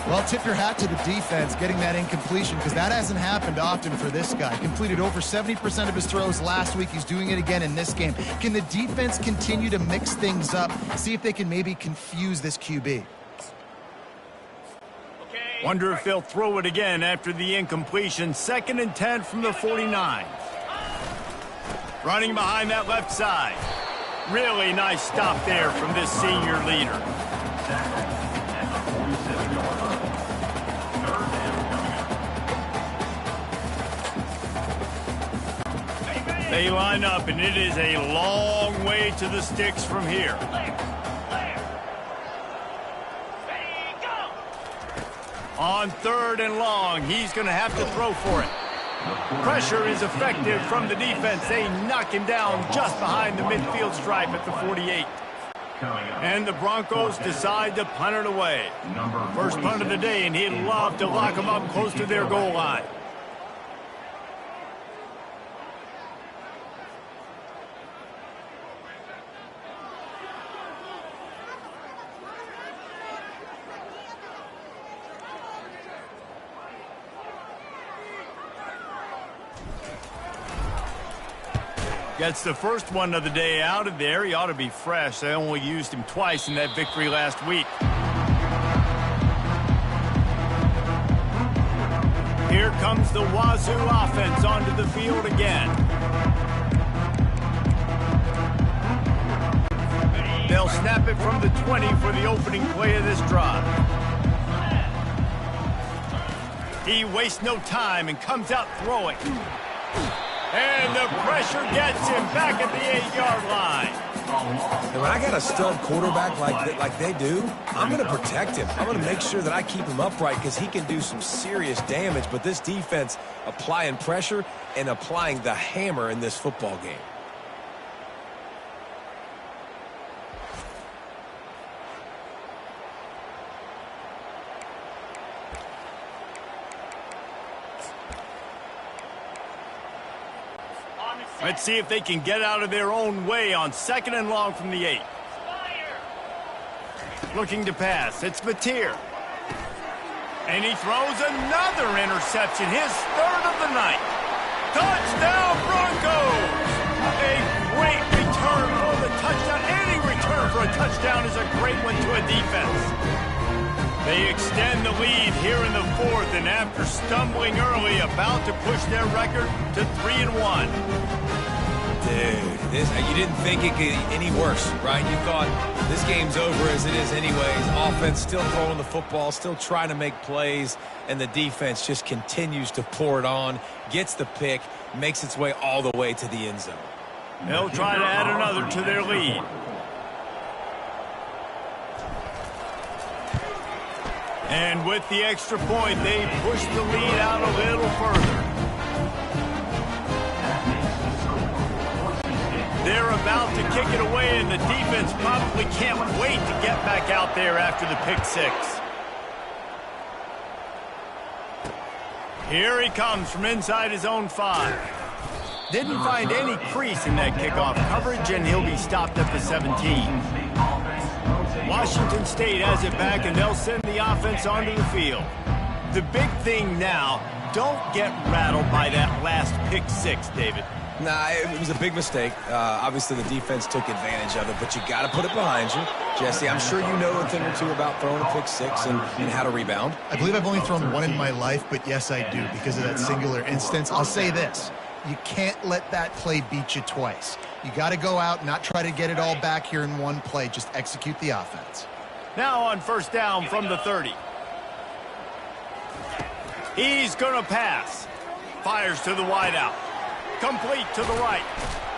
Well, tip your hat to the defense getting that incompletion, because that hasn't happened often for this guy. Completed over 70% of his throws last week. He's doing it again in this game. Can the defense continue to mix things up, see if they can maybe confuse this QB? Wonder if they'll throw it again after the incompletion. 2nd and 10 from the 49. Running behind that left side. Really nice stop there from this senior leader. They line up, and it is a long way to the sticks from here. On 3rd and long, he's going to have to throw for it. Pressure is effective from the defense. They knock him down just behind the midfield stripe at the 48. And the Broncos decide to punt it away. First punt of the day, and he'd love to lock them up close to their goal line. Gets the first one of the day out of there. He ought to be fresh. They only used him twice in that victory last week. Here comes the Wazoo offense onto the field again. They'll snap it from the 20 for the opening play of this drive. He wastes no time and comes out throwing. And the pressure gets him back at the 8-yard line. And when I got a stud quarterback like they do, I'm going to protect him. I'm going to make sure that I keep him upright because he can do some serious damage. But this defense applying pressure and applying the hammer in this football game. Let's see if they can get out of their own way on 2nd and long from the 8. Looking to pass. It's Mateer. And he throws another interception. His 3rd of the night. Touchdown, Broncos! A great return for the touchdown. Any return for a touchdown is a great one to a defense. They extend the lead here in the 4th, and after stumbling early, about to push their record to 3-1. Dude, you didn't think it could get any worse, right? You thought this game's over as it is anyways. Offense still throwing the football, still trying to make plays, and the defense just continues to pour it on, gets the pick, makes its way all the way to the end zone. They'll try to add another to their lead. And with the extra point, they push the lead out a little further. They're about to kick it away, and the defense probably can't wait to get back out there after the pick 6. Here he comes from inside his own 5. Didn't find any crease in that kickoff coverage, and he'll be stopped at the 17. Washington State has it back, and they'll send the offense onto the field. The big thing now, don't get rattled by that last pick 6, David. Nah, it was a big mistake. Obviously, the defense took advantage of it, but you got to put it behind you. Jesse, I'm sure you know a thing or two about throwing a pick 6 and how to rebound. I believe I've only thrown one in my life, but yes, I do because of that singular instance. I'll say this. You can't let that play beat you twice. You got to go out, not try to get it all back here in one play. Just execute the offense. Now on 1st down from the 30. He's going to pass. Fires to the wideout. Complete to the right.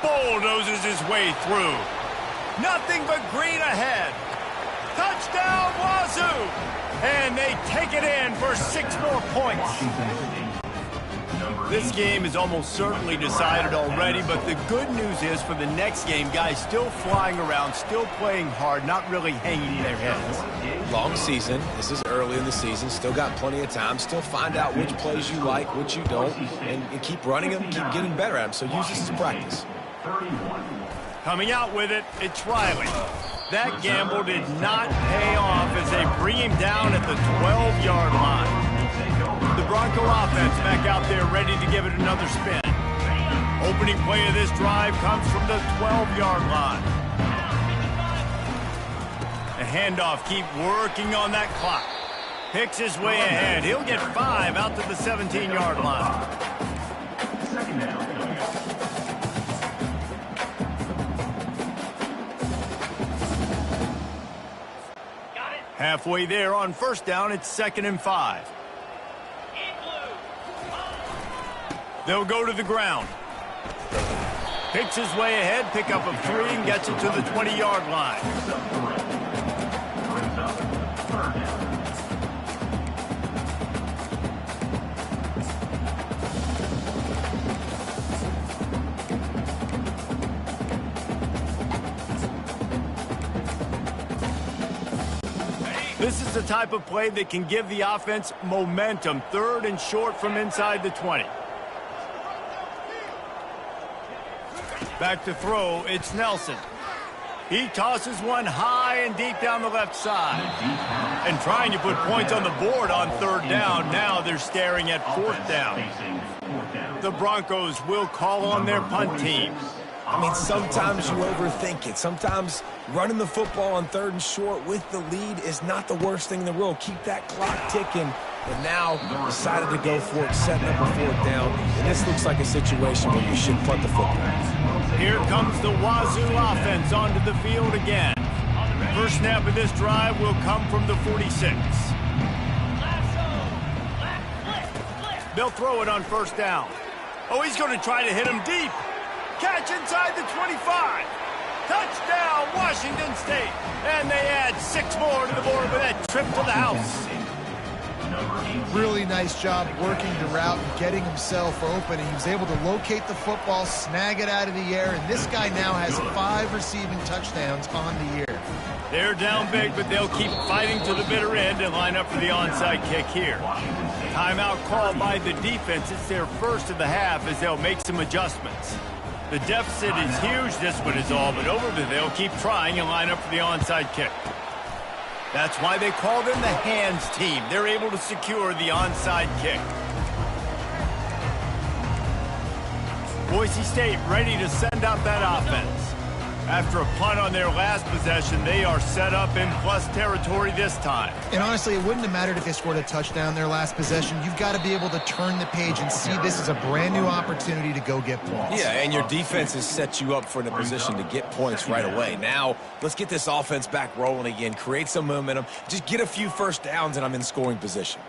Bulldozes his way through. Nothing but green ahead. Touchdown, Wazoo! And they take it in for 6 more points. This game is almost certainly decided already, but the good news is for the next game, guys still flying around, still playing hard, not really hanging their heads. Long season. This is early in the season. Still got plenty of time. Still find out which plays you like, which you don't, and keep running them, keep getting better at them. So use this as practice. Coming out with it, it's Riley. That gamble did not pay off as they bring him down at the 12-yard line. The Bronco offense back out there ready to give it another spin. Opening play of this drive comes from the 12-yard line. The handoff, keep working on that clock. Picks his way ahead. He'll get 5 out to the 17-yard line. Halfway there on 1st down, it's 2nd and 5. They'll go to the ground. Picks his way ahead, pickup of 3, and gets it to the 20-yard line. This is the type of play that can give the offense momentum. 3rd and short from inside the 20. Back to throw, it's Nelson. He tosses one high and deep down the left side. And trying to put points on the board on 3rd down. Now they're staring at 4th down. The Broncos will call on their punt team. I mean, sometimes you overthink it. Sometimes running the football on 3rd and short with the lead is not the worst thing in the world. Keep that clock ticking. But now decided to go for it, setting up a 4th down. And this looks like a situation where you should punt the football. Here comes the Wazoo offense onto the field again. First snap of this drive will come from the 46. They'll throw it on 1st down. Oh, he's going to try to hit him deep. Catch inside the 25. Touchdown, Washington State. And they add 6 more to the board with that trip to the house. Really nice job working the route and getting himself open. He was able to locate the football, snag it out of the air, and this guy now has 5 receiving touchdowns on the year. They're down big, but they'll keep fighting to the bitter end and line up for the onside kick here. Timeout called by the defense. It's their first of the half as they'll make some adjustments. The deficit is huge. This one is all but over, but they'll keep trying and line up for the onside kick. That's why they call them the hands team. They're able to secure the onside kick. Boise State ready to send out that offense. After a punt on their last possession, they are set up in plus territory this time. And honestly, it wouldn't have mattered if they scored a touchdown their last possession. You've got to be able to turn the page and see this as a brand new opportunity to go get points. Yeah, and your defense has set you up for a position to get points right away. Now, let's get this offense back rolling again, create some momentum, just get a few first downs, and I'm in scoring position.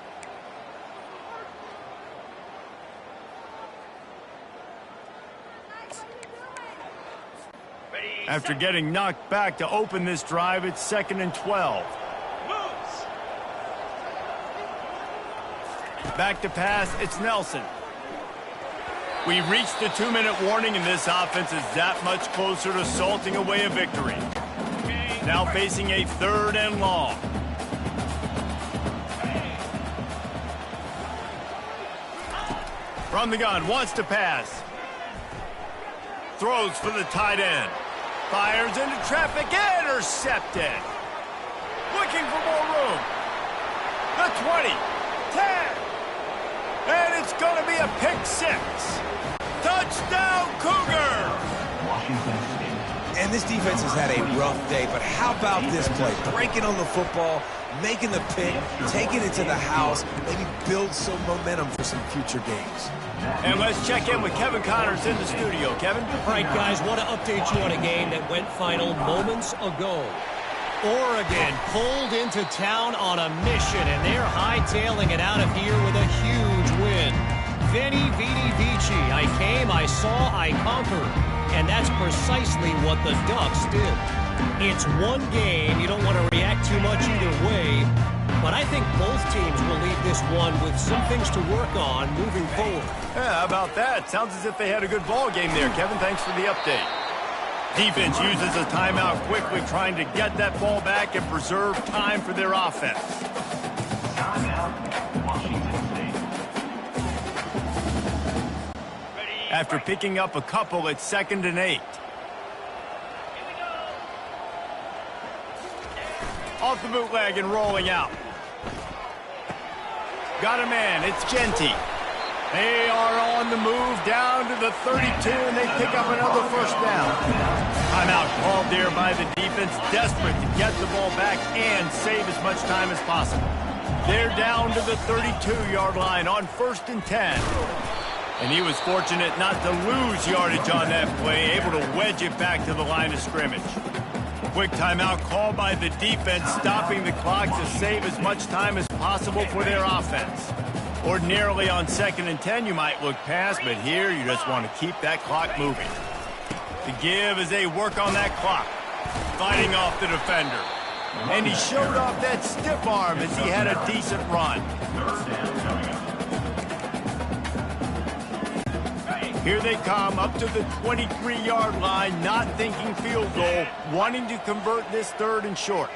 After getting knocked back to open this drive, it's 2nd and 12. Moves. Back to pass, it's Nelson. We've reached the 2-minute warning, and this offense is that much closer to salting away a victory. Now facing a 3rd and long. From the gun, wants to pass. Throws for the tight end. Fires into traffic, intercepted. Looking for more room. The 20, 10. And it's going to be a pick 6. Touchdown, Cougar! And this defense has had a rough day, but how about this play? Breaking on the football, making the pick, taking it to the house, maybe build some momentum for some future games. And let's check in with Kevin Connors in the studio. Kevin? All right, guys, want to update you on a game that went final moments ago. Oregon pulled into town on a mission, and they're hightailing it out of here with a huge win. Veni, Vidi, Vici. I came, I saw, I conquered. And that's precisely what the Ducks did. It's one game. You don't want to react too much either way. But I think both teams will leave this one with some things to work on moving forward. Yeah, how about that? Sounds as if they had a good ball game there, Kevin. Thanks for the update. Defense uses a timeout quickly, trying to get that ball back and preserve time for their offense. After picking up a couple, it's 2nd and 8. Off the bootleg and rolling out. Got a man, it's Genty. They are on the move down to the 32, and they pick up another first down. Timeout called there by the defense, desperate to get the ball back and save as much time as possible. They're down to the 32-yard line on 1st and 10. And he was fortunate not to lose yardage on that play, able to wedge it back to the line of scrimmage. Quick timeout called by the defense, stopping the clock to save as much time as possible for their offense. Ordinarily on 2nd and 10, you might look past, but here you just want to keep that clock moving. The give as they work on that clock, fighting off the defender. And he showed off that stiff arm as he had a decent run. Here they come up to the 23-yard line, not thinking field goal, wanting to convert this 3rd and short.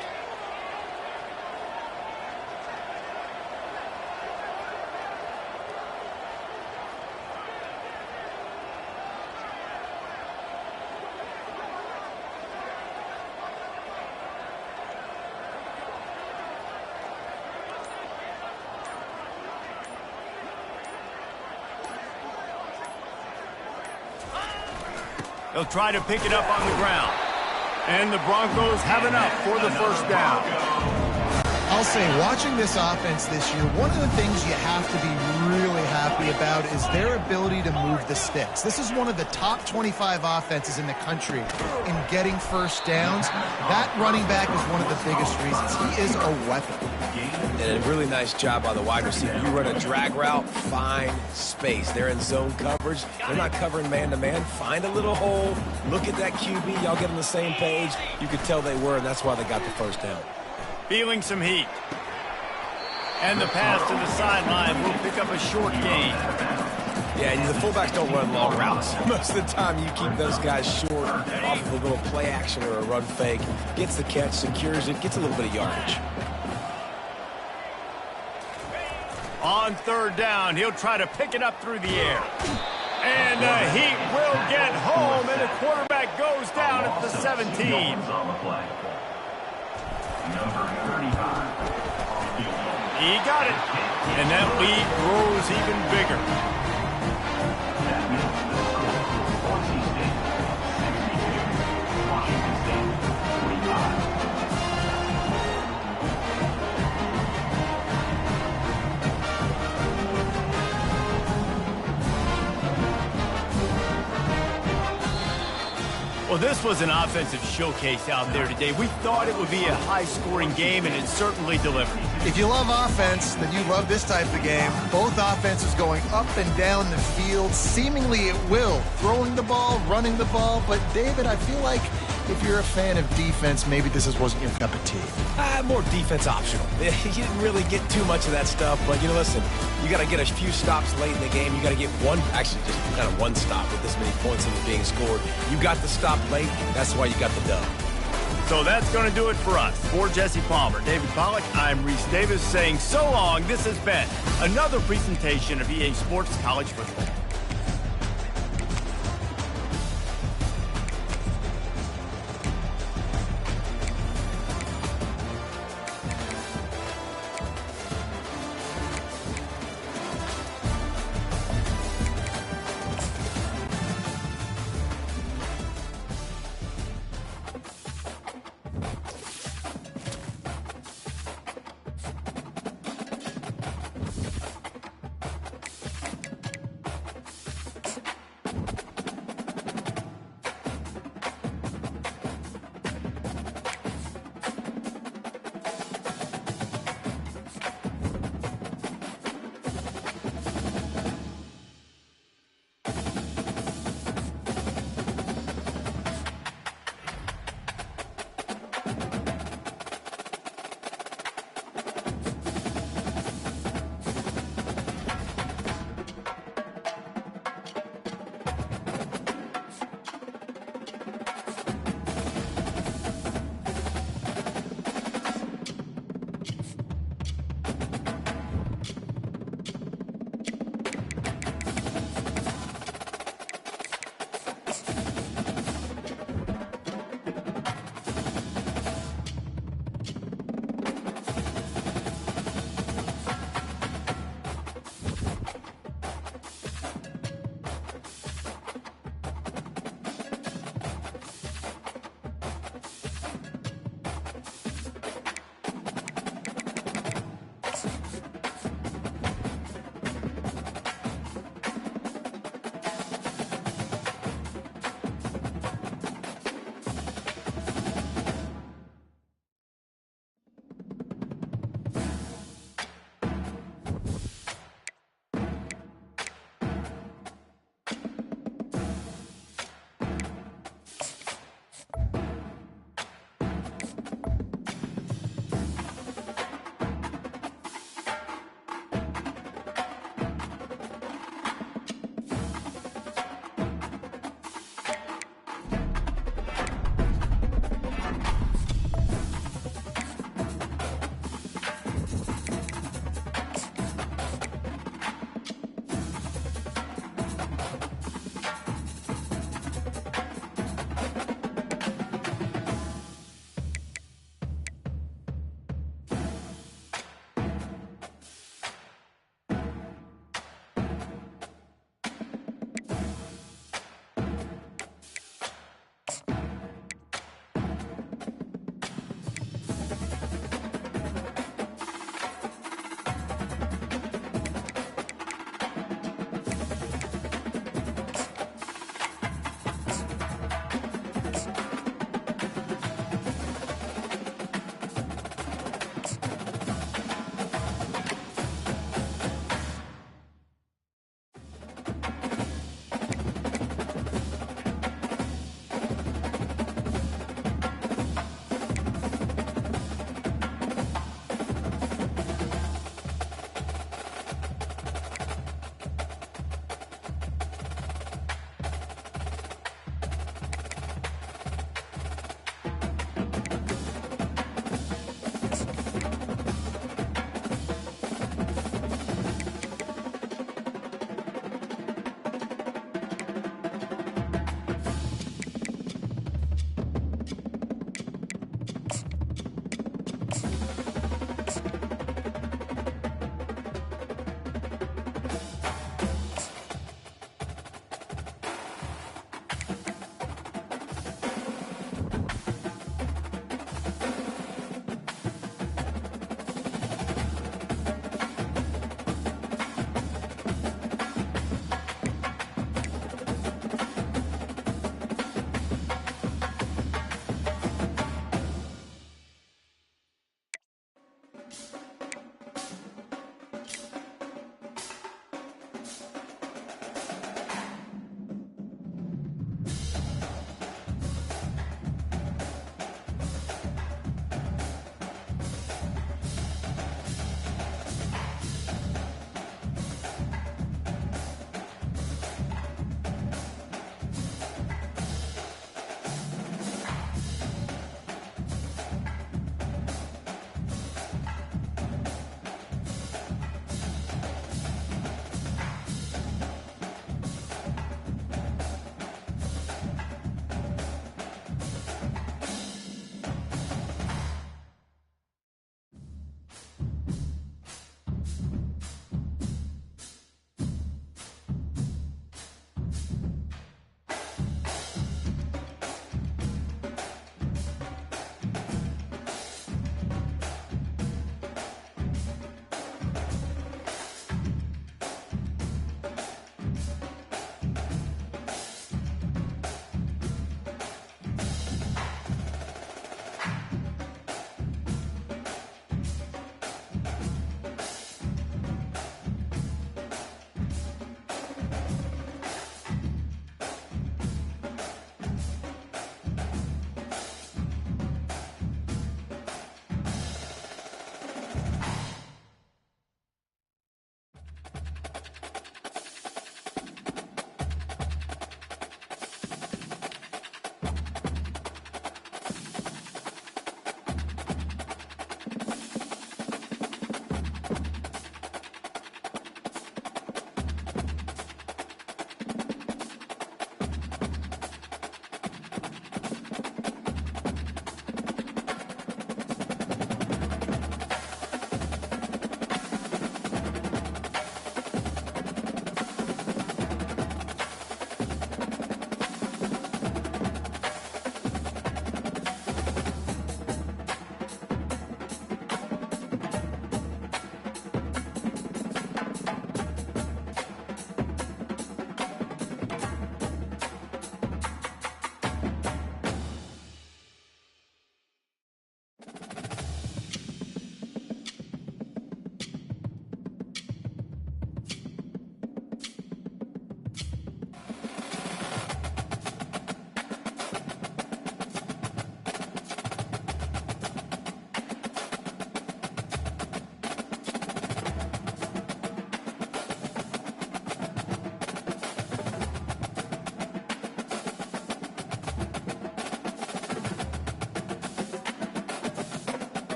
They'll try to pick it up on the ground. And the Broncos have enough for the first down. I'll say, watching this offense this year, one of the things you have to be really happy about is their ability to move the sticks. This is one of the top 25 offenses in the country in getting first downs. That running back is one of the biggest reasons. He is a weapon. And a really nice job by the wide receiver. You run a drag route, find space. They're in zone coverage. They're not covering man-to-man. Find a little hole. Look at that QB. Y'all get on the same page. You could tell they were, and that's why they got the first down. Feeling some heat. And the pass to the sideline will pick up a short gain. Yeah, and the fullbacks don't run long routes. Most of the time, you keep those guys short off of a little play action or a run fake. Gets the catch, secures it, gets a little bit of yardage. On third down, he'll try to pick it up through the air. And the heat will get home, and the quarterback goes down at the 17. He got it, and that lead grows even bigger. Well, this was an offensive showcase out there today. We thought it would be a high-scoring game, and it certainly delivered. If you love offense, then you love this type of game. Both offenses going up and down the field, seemingly at will. Throwing the ball, running the ball. But, David, I feel like if you're a fan of defense, maybe this wasn't your cup of tea. More defense optional. You didn't really get too much of that stuff. But, listen, you got to get a few stops late in the game. You got to get actually just kind of one stop with this many points that are being scored. You got the stop late. That's why you got the dub. So that's going to do it for us. For Jesse Palmer, David Pollack, I'm Reese Davis saying so long. This has been another presentation of EA Sports College Football.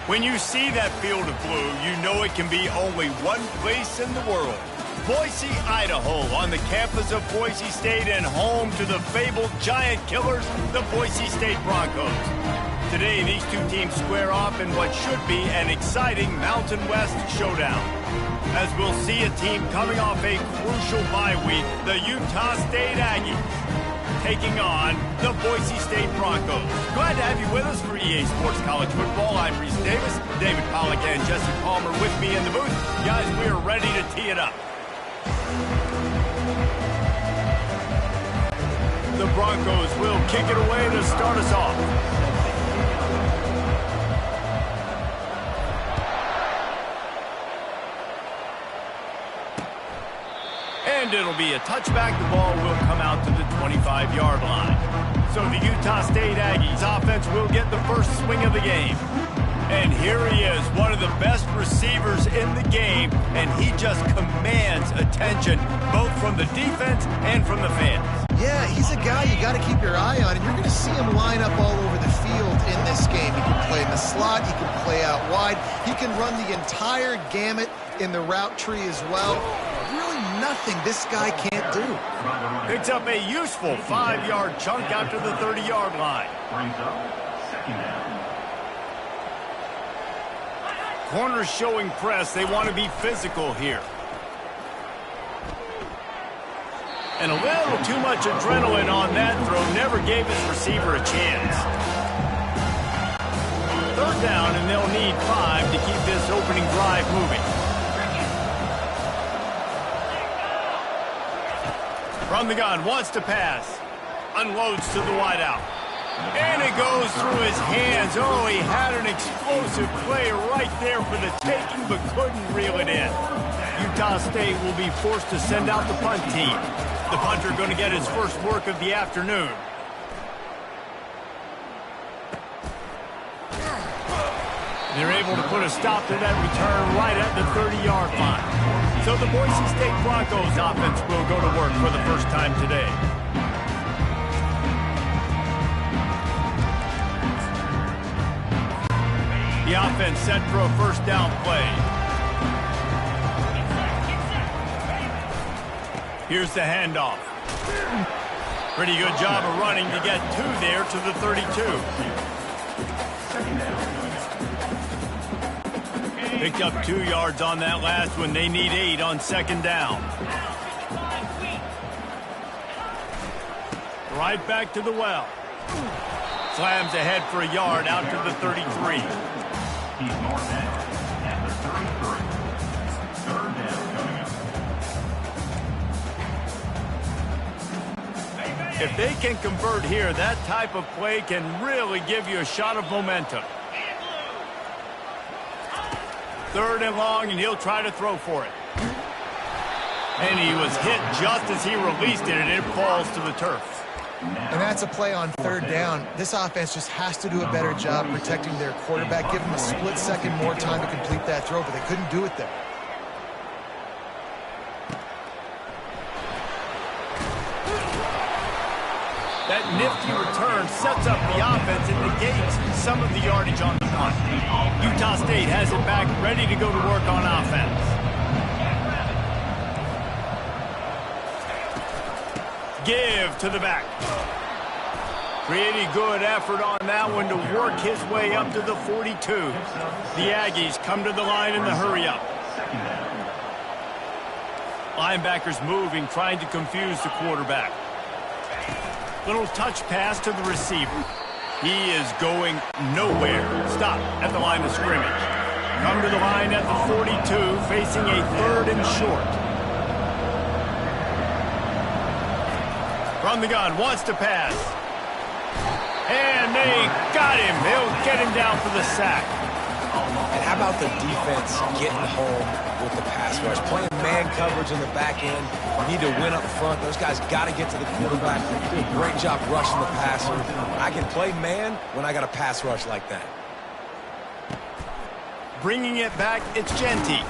When you see that field of blue, you know it can be only one place in the world. Boise, Idaho, on the campus of Boise State and home to the fabled giant killers, the Boise State Broncos. Today, these two teams square off in what should be an exciting Mountain West showdown. As we'll see a team coming off a crucial bye week, the Utah State Aggies, taking on the Boise State Broncos. Glad to have you with us for EA Sports College Football. I'm Reese Davis, David Pollack and Jesse Palmer with me in the booth. Guys, we are ready to tee it up. The Broncos will kick it away to start us off. And it'll be a touchback. The ball will come out to the 25-yard line. So the Utah State Aggies offense will get the first swing of the game. And here he is, one of the best receivers in the game, and he just commands attention both from the defense and from the fans. Yeah, he's a guy you got to keep your eye on, and you're going to see him line up all over the field in this game. He can play in the slot, he can play out wide, he can run the entire gamut in the route tree as well. Really nothing this guy can't do. Picks up a useful 5-yard chunk out to the 30-yard line. Brings up second down. Corners showing press. They want to be physical here. And a little too much adrenaline on that throw. Never gave his receiver a chance. Third down, and they'll need 5 to keep this opening drive moving. From the gun, wants to pass. Unloads to the wideout. And it goes through his hands. Oh, he had an explosive play right there for the taking, but couldn't reel it in. Utah State will be forced to send out the punt team. The punter going to get his first work of the afternoon. They're able to put a stop to that return right at the 30-yard line. So the Boise State Broncos offense will go to work for the first time today. The offense set for a first down play. Here's the handoff. Pretty good job of running to get 2 there to the 32. Picked up 2 yards on that last one. They need 8 on second down. Right back to the well. Slams ahead for a yard out to the 33. He's more down at the 33. Third down coming up. If they can convert here, that type of play can really give you a shot of momentum. Third and long, and he'll try to throw for it. And he was hit just as he released it, and it falls to the turf. And that's a play on third down. This offense just has to do a better job protecting their quarterback, give him a split second more time to complete that throw, but they couldn't do it there. That nifty return sets up the offense and negates some of the yardage on the punt. Utah State has it back, ready to go to work on offense. Give to the back. Pretty good effort on that one to work his way up to the 42. The Aggies come to the line in the hurry-up. Linebackers moving, trying to confuse the quarterback. Little touch pass to the receiver. He is going nowhere. Stop at the line of scrimmage. Come to the line at the 42, facing a third and short. From the gun, wants to pass. And they got him. They'll get him down for the sack. And how about the defense getting home with the pass rush? Playing man coverage in the back end. You need to win up front. Those guys got to get to the quarterback. Do a great job rushing the passer. I can play man when I got a pass rush like that. Bringing it back, it's Genty.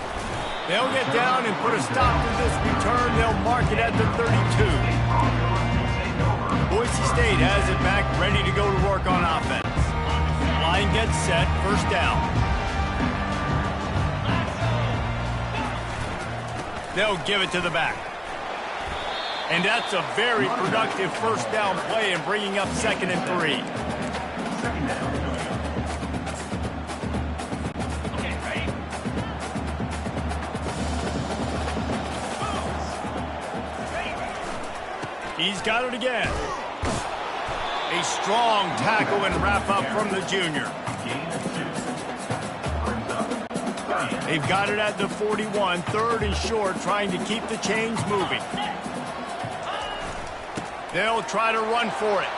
They'll get down and put a stop to this return. They'll mark it at the 32. Boise State has it back, ready to go to work on offense. Line gets set, first down. They'll give it to the back. And that's a very productive first down play and bringing up 2nd and 3. Second down. Okay, ready? He's got it again. A strong tackle and wrap up from the junior. They've got it at the 41, 3rd and short, trying to keep the chains moving. They'll try to run for it.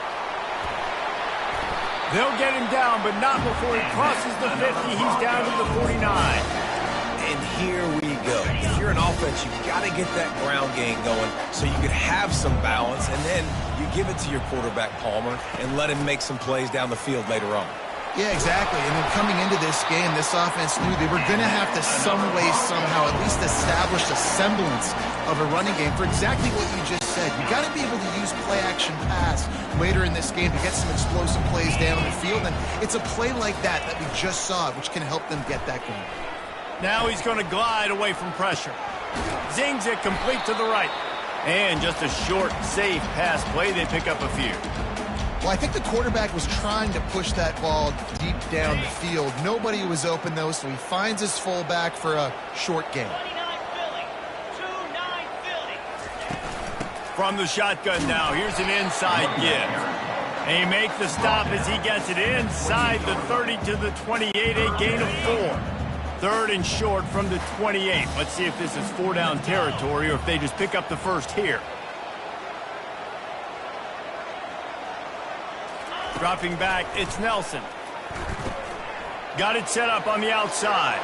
They'll get him down, but not before he crosses the 50. He's down to the 49. And here we go. If you're an offense, you've got to get that ground game going so you can have some balance, and then you give it to your quarterback, Palmer, and let him make some plays down the field later on. Yeah, exactly. And then coming into this game, this offense knew they were going to have to some way, somehow, at least establish a semblance of a running game for exactly what you just said. You got to be able to use play-action pass later in this game to get some explosive plays down the field. And it's a play like that we just saw, which can help them get that going. Now he's going to glide away from pressure. Zings it complete to the right. And just a short, safe pass play. They pick up a few. Well, I think the quarterback was trying to push that ball deep down the field. Nobody was open, though, so he finds his fullback for a short gain. 29 Philly. 2-9 Philly. From the shotgun now, here's an inside give. And he makes the stop as he gets it inside the 30 to the 28, a gain of 4. 3rd and short from the 28. Let's see if this is 4-down territory or if they just pick up the first here. Dropping back, it's Nelson. Got it set up on the outside.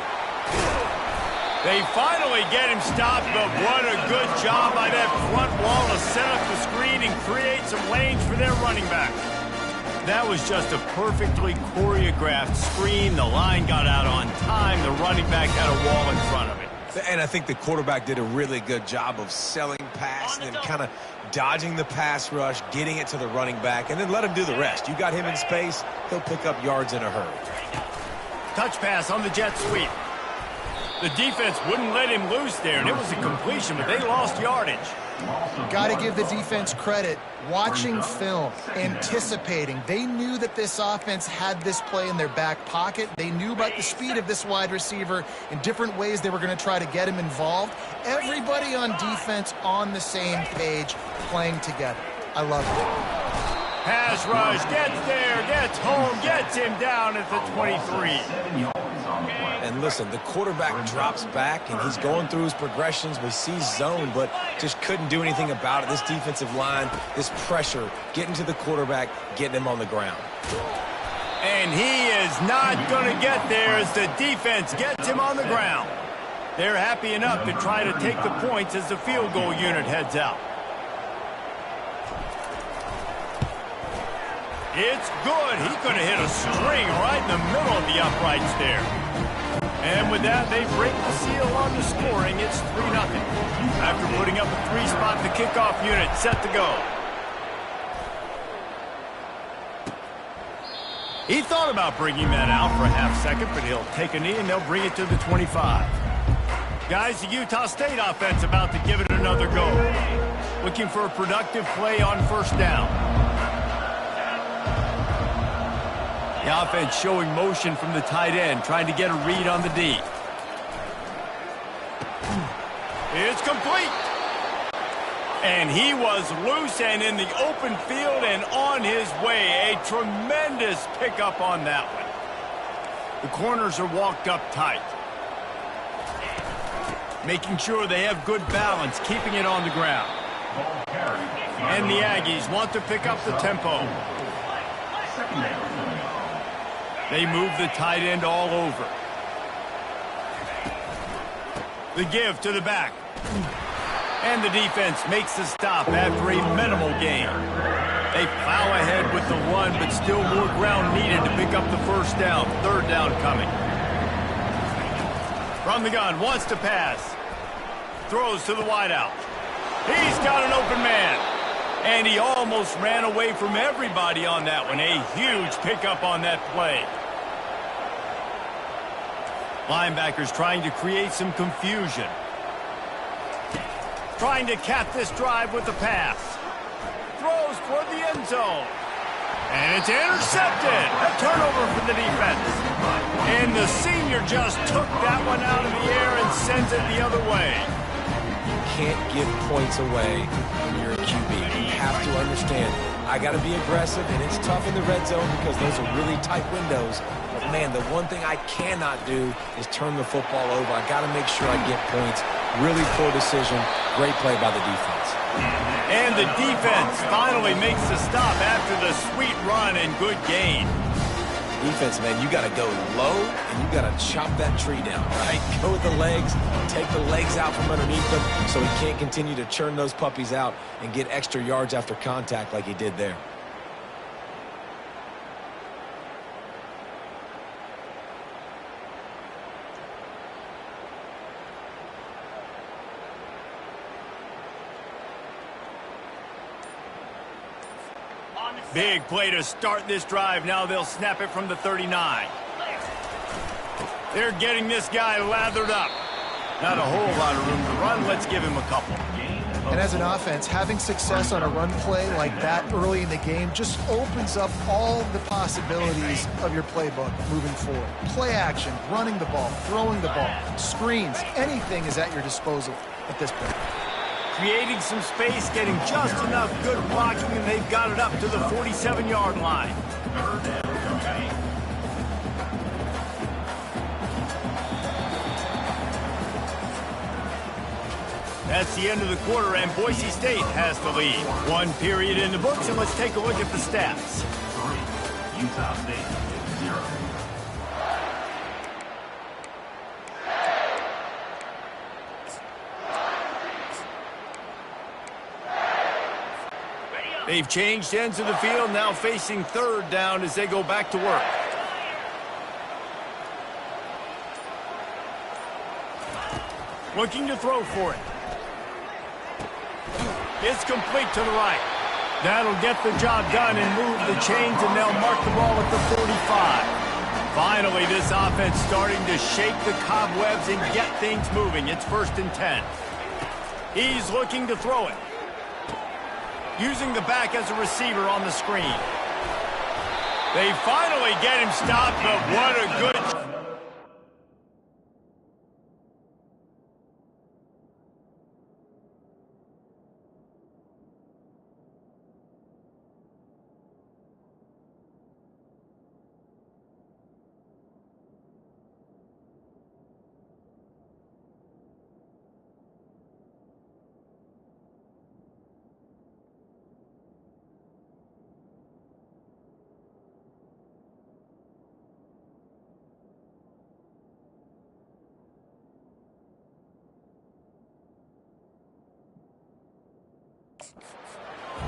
They finally get him stopped, but what a good job by that front wall to set up the screen and create some lanes for their running back. That was just a perfectly choreographed screen. The line got out on time. The running back had a wall in front of it. And I think the quarterback did a really good job of selling pass and then kind of dodging the pass rush, getting it to the running back, and then let him do the rest. You got him in space, he'll pick up yards in a hurry. Touch pass on the jet sweep. The defense wouldn't let him loose there, and it was a completion, but they lost yardage. Got to give the defense credit. Watching film, anticipating. They knew that this offense had this play in their back pocket. They knew about the speed of this wide receiver in different ways they were going to try to get him involved. Everybody on defense on the same page, playing together. I love it. Pass rush, gets there, gets home, gets him down at the 23. And listen, the quarterback drops back, and he's going through his progressions. We see zone, but just couldn't do anything about it. This defensive line, this pressure, getting to the quarterback, getting him on the ground. And he is not going to get there as the defense gets him on the ground. They're happy enough to try to take the points as the field goal unit heads out. It's good. He could have hit a string right in the middle of the uprights there. And with that, they break the seal on the scoring. It's 3-0. After putting up a 3-spot, the kickoff unit set to go. He thought about bringing that out for a half second, but he'll take a knee and they'll bring it to the 25. Guys, the Utah State offense about to give it another go. Looking for a productive play on first down. The offense showing motion from the tight end, trying to get a read on the D. It's complete. And he was loose and in the open field and on his way. A tremendous pickup on that one. The corners are walked up tight. Making sure they have good balance, keeping it on the ground. And the Aggies want to pick up the tempo. They move the tight end all over. The give to the back. And the defense makes the stop after a minimal gain. They plow ahead with the run, but still more ground needed to pick up the first down. 3rd down coming. From the gun, wants to pass. Throws to the wideout. He's got an open man. And he almost ran away from everybody on that one. A huge pickup on that play. Linebackers trying to create some confusion. trying to cap this drive with the pass. Throws toward the end zone. And it's intercepted. A turnover for the defense. And the senior just took that one out of the air and sends it the other way. You can't give points away when you're a QB. You have to understand, I got to be aggressive, and it's tough in the red zone because those are really tight windows. But, man, the one thing I cannot do is turn the football over. I got to make sure I get points. Really poor decision. Great play by the defense. And the defense finally makes the stop after the sweet run and good gain. Defense, man, you got to go low, and you got to chop that tree down, right? Go with the legs, take the legs out from underneath them so he can't continue to churn those puppies out and get extra yards after contact like he did there. Big play to start this drive. Now they'll snap it from the 39. They're getting this guy lathered up. Not a whole lot of room to run. Let's give him a couple. And as an offense, having success on a run play like that early in the game just opens up all the possibilities of your playbook moving forward. Play action, running the ball, throwing the ball, screens, anything is at your disposal at this point. Creating some space, getting just enough good blocking, and they've got it up to the 47-yard line. That's the end of the quarter, and Boise State has the lead. One period in the books, and let's take a look at the stats. 3. Utah State 0. They've changed ends of the field, now facing third down as they go back to work. Looking to throw for it. It's complete to the right. That'll get the job done and move the chains, and they'll mark the ball at the 45. Finally, this offense starting to shake the cobwebs and get things moving. It's 1st and 10. He's looking to throw it. Using the back as a receiver on the screen. They finally get him stopped, but what a good...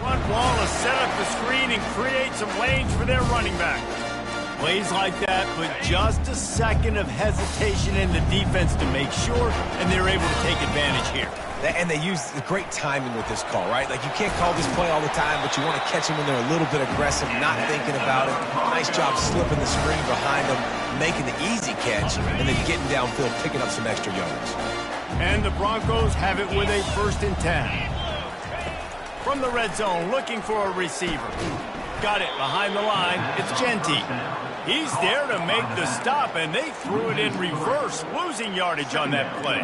Front wall to set up the screen and create some lanes for their running back. Plays like that, but just a second of hesitation in the defense to make sure, and they're able to take advantage here. And they use the great timing with this call, right? Like, you can't call this play all the time, but you want to catch them when they're a little bit aggressive, not thinking about it. Nice job slipping the screen behind them, making the easy catch, and then getting downfield, picking up some extra yards. And the Broncos have it with a 1st and 10. From the red zone, looking for a receiver. Got it behind the line. It's Genty. He's there to make the stop, and they threw it in reverse, losing yardage on that play.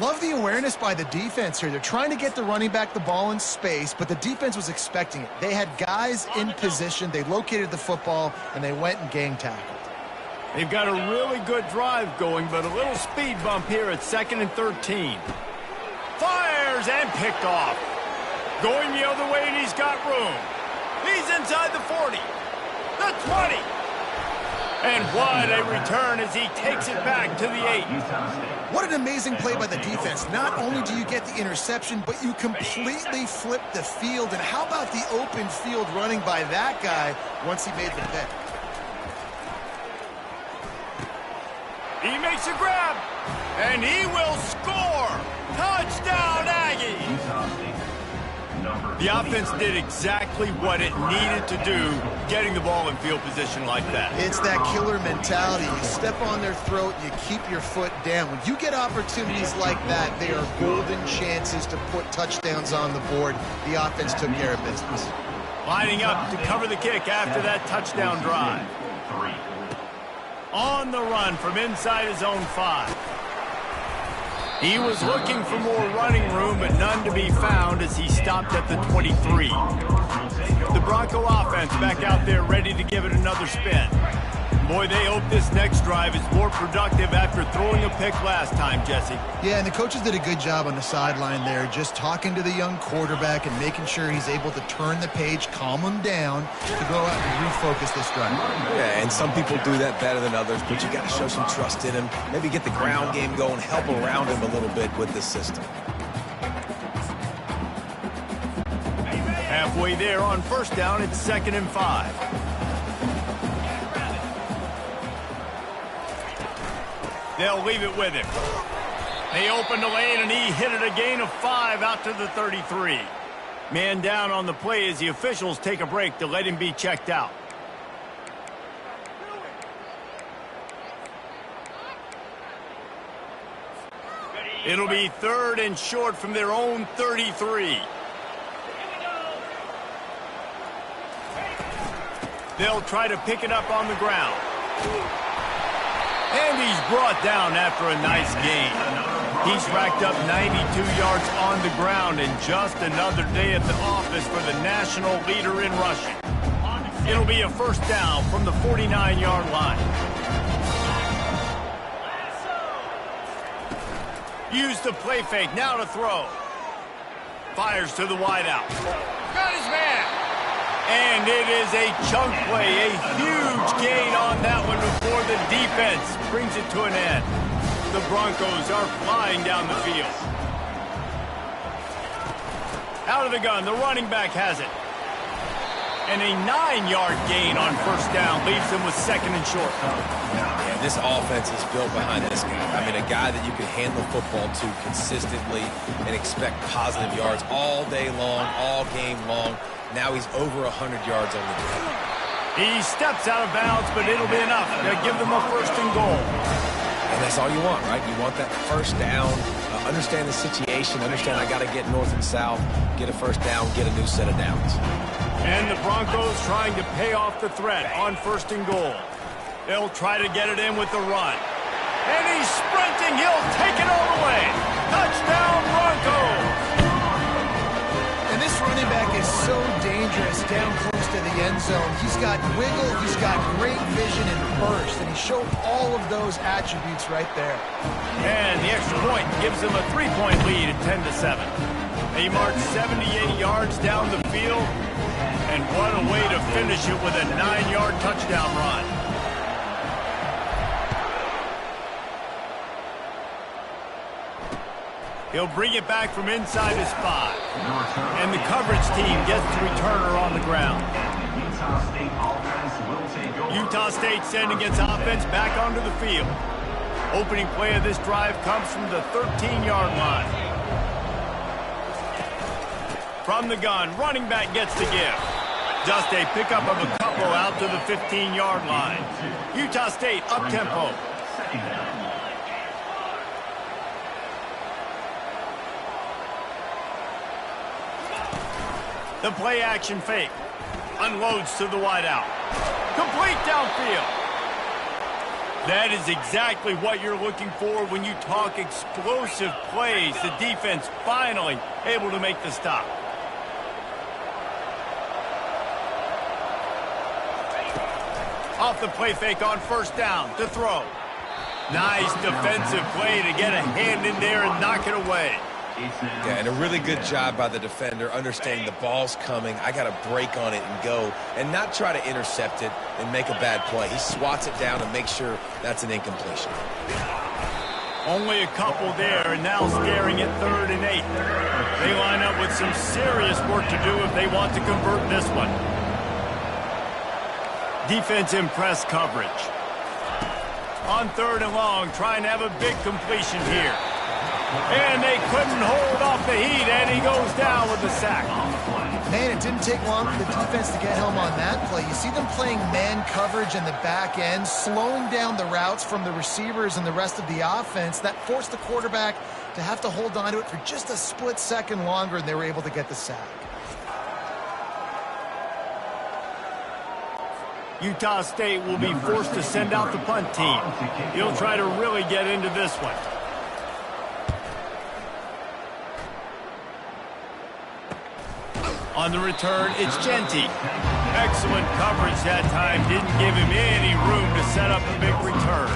Love the awareness by the defense here. They're trying to get the running back the ball in space, but the defense was expecting it. They had guys in position. They located the football, and they went and gang tackled. They've got a really good drive going, but a little speed bump here at 2nd and 13. Fires and picked off. Going the other way, and he's got room. He's inside the 40, the 20. And what a return as he takes it back to the 8. What an amazing play by the defense. Not only do you get the interception, but you completely flip the field. And how about the open field running by that guy once he made the pick? He makes a grab, and he will score. Touchdown, Aggies. The The offense did exactly what it needed to do, getting the ball in field position like that. It's that killer mentality. You step on their throat, you keep your foot down. When you get opportunities like that, they are golden chances to put touchdowns on the board. The offense took care of business. Lining up to cover the kick after that touchdown drive. On the run from inside his own 5. He was looking for more running room, but none to be found as he stopped at the 23. The Bronco offense back out there ready to give it another spin. Boy, they hope this next drive is more productive after throwing a pick last time, Jesse. Yeah, and the coaches did a good job on the sideline there, just talking to the young quarterback and making sure he's able to turn the page, calm him down to go out and refocus this drive. Yeah, and some people do that better than others, but you got to show some trust in him. Maybe get the ground game going, help around him a little bit with this system. Halfway there on first down, it's 2nd and 5. They'll leave it with him. They open the lane, and he hit it a gain of 5 out to the 33. Man down on the play as the officials take a break to let him be checked out. It'll be 3rd and short from their own 33. They'll try to pick it up on the ground. And he's brought down after a nice gain. He's racked up 92 yards on the ground in just another day at the office for the national leader in rushing. It'll be a first down from the 49-yard line. Use the play fake, now to throw. Fires to the wideout. Got his man. And it is a chunk play, a huge gain on that one before the defense brings it to an end. The Broncos are flying down the field. Out of the gun, the running back has it. And a 9-yard gain on first down leaves them with 2nd and short. Yeah, this offense is built behind this guy. I mean, a guy that you can hand the football to consistently and expect positive yards all day long, all game long. Now he's over 100 yards on the day. He steps out of bounds, but it'll be enough to give them a 1st and goal. And that's all you want, right? You want that first down, understand the situation, understand I got to get north and south, get a first down, get a new set of downs. And the Broncos trying to pay off the threat on 1st and goal. They'll try to get it in with the run. And he's sprinting. He'll take it all the way. Touchdown, Broncos! And this running back is so dangerous down close to the end zone. He's got wiggle, he's got great vision and burst, and he showed all of those attributes right there. And the extra point gives them a 3-point lead at 10-7. They march 78 yards down the field, and what a way to finish it with a 9-yard touchdown run. He'll bring it back from inside his 5. And the coverage team gets the returner on the ground. Utah State sending its offense back onto the field. Opening play of this drive comes from the 13-yard line. From the gun, running back gets the give. Just a pickup of a couple out to the 15-yard line. Utah State up-tempo. The play action fake. Unloads to the wideout. Complete downfield. That is exactly what you're looking for when you talk explosive plays. The defense finally able to make the stop. Off the play fake on first down to throw. Nice defensive play to get a hand in there and knock it away. Yeah, and a really good job by the defender, understanding the ball's coming. I got to break on it and go, and not try to intercept it and make a bad play. He swats it down and makes sure that's an incompletion. Only a couple there, and now staring at 3rd and 8. They line up with some serious work to do if they want to convert this one. Defense in press coverage. On 3rd and long, trying to have a big completion here. And they couldn't hold off the heat, and he goes down with the sack. Man, it didn't take long for the defense to get home on that play. You see them playing man coverage in the back end, slowing down the routes from the receivers and the rest of the offense. That forced the quarterback to have to hold on to it for just a split second longer, and they were able to get the sack. Utah State will be forced to send out the punt team. He'll try to really get into this one. On the return, it's Genty. Excellent coverage that time. Didn't give him any room to set up a big return.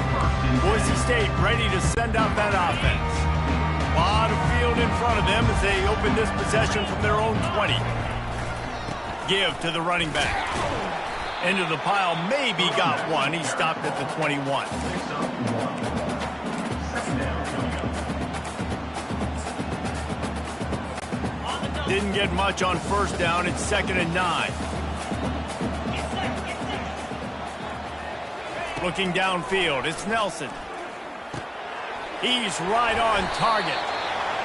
Boise State ready to send out that offense. A lot of field in front of them as they open this possession from their own 20. Give to the running back. Into the pile, maybe got one. He stopped at the 21. Didn't get much on first down. It's 2nd and 9. Looking downfield, it's Nelson. He's right on target.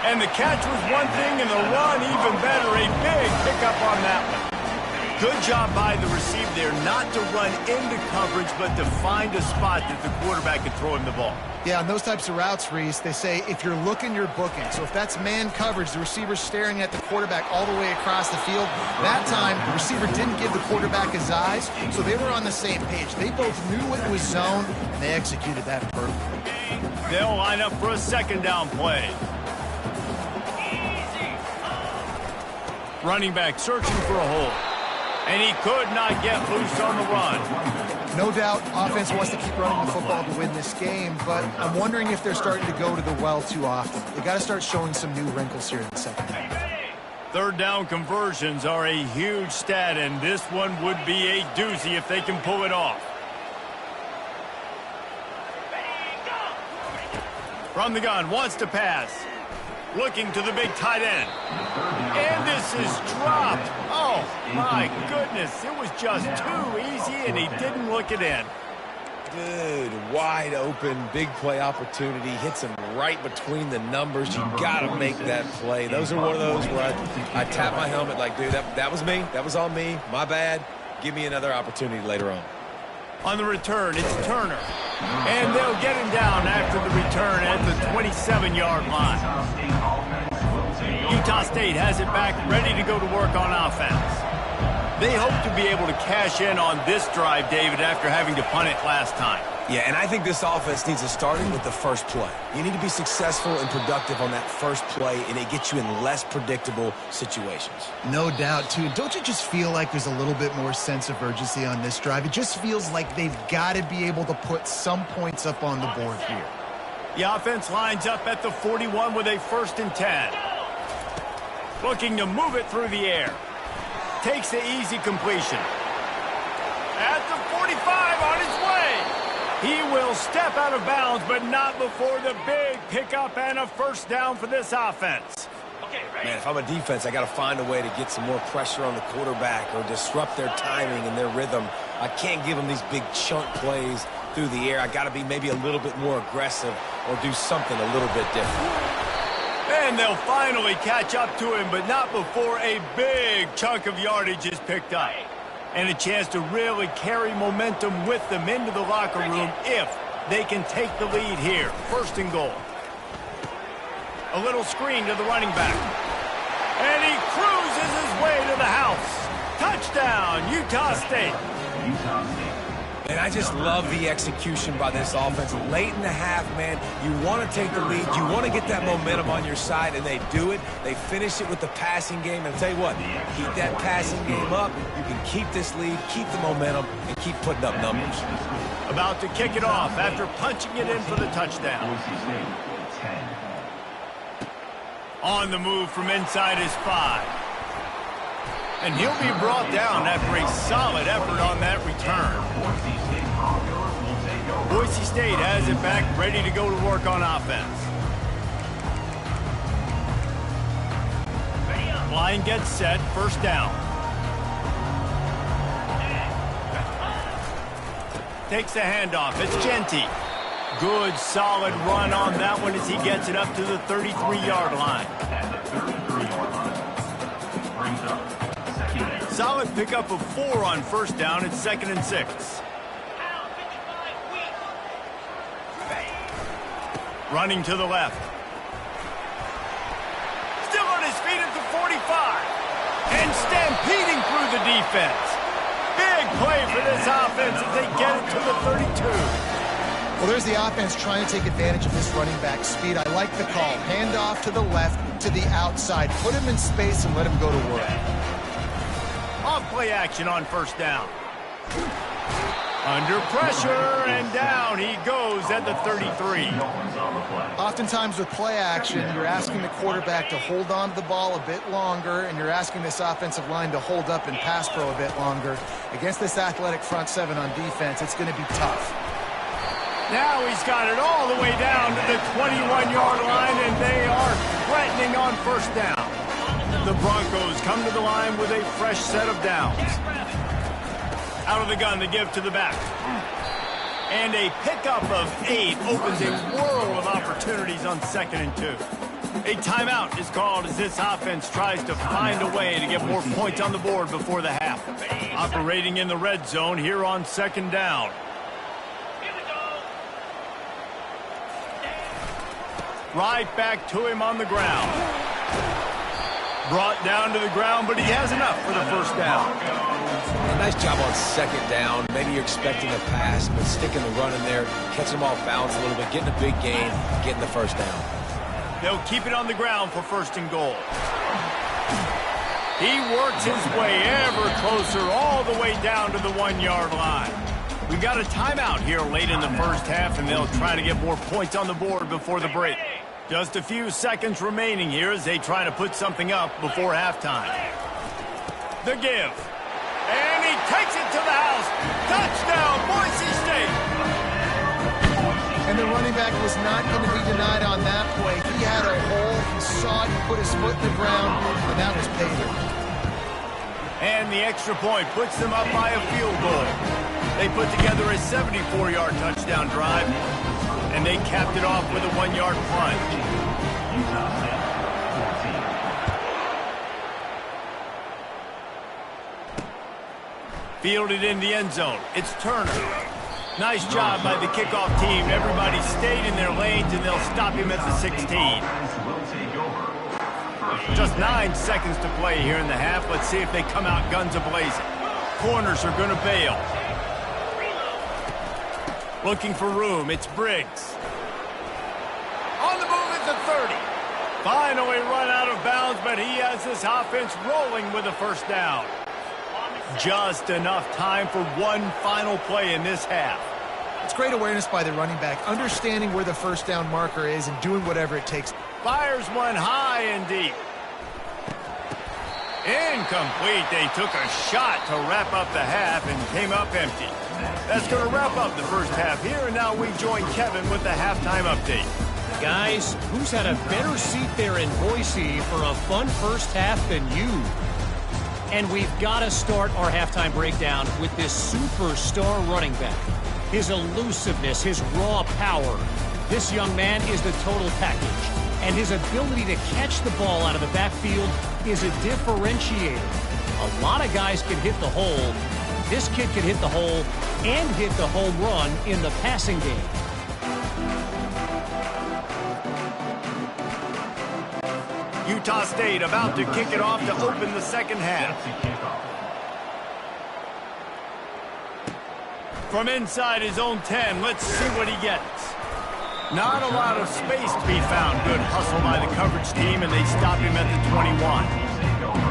And the catch was one thing, and the run even better. A big pickup on that one. Good job by the receiver there, not to run into coverage, but to find a spot that the quarterback could throw him the ball. Yeah, on those types of routes, Reese, they say if you're looking, you're booking. So if that's man coverage, the receiver's staring at the quarterback all the way across the field. That time, the receiver didn't give the quarterback his eyes, so they were on the same page. They both knew it was zone, and they executed that perfectly. They'll line up for a 2nd down play. Running back searching for a hole. And he could not get loose on the run. No doubt, offense wants to keep running the football to win this game, but I'm wondering if they're starting to go to the well too often. They got to start showing some new wrinkles here in the second half. 3rd down conversions are a huge stat, and this one would be a doozy if they can pull it off. From the gun, wants to pass. Looking to the big tight end. And this is dropped. Oh, my goodness. It was just too easy, and he didn't look it in. Dude, wide open, big play opportunity. Hits him right between the numbers. You got to make that play. Those are one of those where I tap my helmet like, dude, that was me. That was on me. My bad. Give me another opportunity later on. On the return, it's Turner. And they'll get him down after the return at the 27-yard line. Utah State has it back, ready to go to work on offense. They hope to be able to cash in on this drive, David, after having to punt it last time. Yeah, and I think this offense needs to start with the first play. You need to be successful and productive on that first play, and it gets you in less predictable situations. No doubt, too. Don't you just feel like there's a little bit more sense of urgency on this drive? It just feels like they've got to be able to put some points up on the board here. The offense lines up at the 41 with a 1st and 10. Looking to move it through the air. Takes the easy completion. At the 45, on his way. He will step out of bounds, but not before the big pickup and a 1st down for this offense. Man, if I'm a defense, I got to find a way to get some more pressure on the quarterback or disrupt their timing and their rhythm. I can't give them these big chunk plays through the air. I got to be maybe a little bit more aggressive or do something a little bit different. And they'll finally catch up to him, but not before a big chunk of yardage is picked up. And a chance to really carry momentum with them into the locker room if they can take the lead here. 1st and goal. A little screen to the running back. And he cruises his way to the house. Touchdown, Utah State. And I just love the execution by this offense. Late in the half, man, you want to take the lead. You want to get that momentum on your side, and they do it. They finish it with the passing game. And I'll tell you what, keep that passing game up. You can keep this lead, keep the momentum, and keep putting up numbers. About to kick it off after punching it in for the touchdown. On the move from inside his 5. And he'll be brought down after a solid effort on that return. Boise State has it back, ready to go to work on offense. Line gets set, 1st down. Takes the handoff, it's Genty. Good, solid run on that one as he gets it up to the 33-yard line. Solid pickup of 4 on first down. It's 2nd and 6. Out, 55 weak. Running to the left. Still on his feet at the 45. And stampeding through the defense. Big play for this offense as they get it to the 32. Well, there's the offense trying to take advantage of this running back speed. I like the call. Hand off to the left, to the outside. Put him in space and let him go to work. Off play action on first down. Under pressure, and down he goes at the 33. Oftentimes with play action, you're asking the quarterback to hold on to the ball a bit longer, and you're asking this offensive line to hold up in pass pro a bit longer. Against this athletic front seven on defense, it's going to be tough. Now he's got it all the way down to the 21-yard line, and they are threatening on first down. The Broncos come to the line with a fresh set of downs. Out of the gun to give to the back. And a pickup of 8 opens a world of opportunities on 2nd and 2. A timeout is called as this offense tries to find a way to get more points on the board before the half. Operating in the red zone here on 2nd down. Right back to him on the ground. Brought down to the ground, but he has enough for the first down. A nice job on 2nd down. Maybe you're expecting a pass, but sticking the run in there, catching them off balance a little bit, getting a big gain, getting the first down. They'll keep it on the ground for 1st and goal. He works his way ever closer all the way down to the 1-yard line. We've got a timeout here late in the first half, and they'll try to get more points on the board before the break. Just a few seconds remaining here as they try to put something up before halftime. The give. And he takes it to the house. Touchdown, Boise State. And the running back was not going to be denied on that play. He had a hole. He saw it. He put his foot in the ground, and that was payment. And the extra point puts them up by a field goal. They put together a 74-yard touchdown drive, and they capped it off with a 1-yard punt. Fielded in the end zone. It's Turner. Nice job by the kickoff team. Everybody stayed in their lanes, and they'll stop him at the 16. Just 9 seconds to play here in the half. Let's see if they come out guns a-blazing. Corners are going to bail. Looking for room. It's Briggs. On the move at the 30. Finally run out of bounds, but he has this offense rolling with a first down. Just enough time for one final play in this half. It's great awareness by the running back, understanding where the first down marker is and doing whatever it takes. Fires one high and deep. Incomplete. They took a shot to wrap up the half and came up empty. That's going to wrap up the first half here, and now we join Kevin with the halftime update. Guys, who's had a better seat there in Boise for a fun first half than you? And we've got to start our halftime breakdown with this superstar running back. His elusiveness, his raw power. This young man is the total package. And his ability to catch the ball out of the backfield is a differentiator. A lot of guys can hit the hole. This kid can hit the hole and hit the home run in the passing game. Utah State about to kick it off to open the second half. From inside his own 10, let's see what he gets. Not a lot of space to be found. Good hustle by the coverage team, and they stop him at the 21.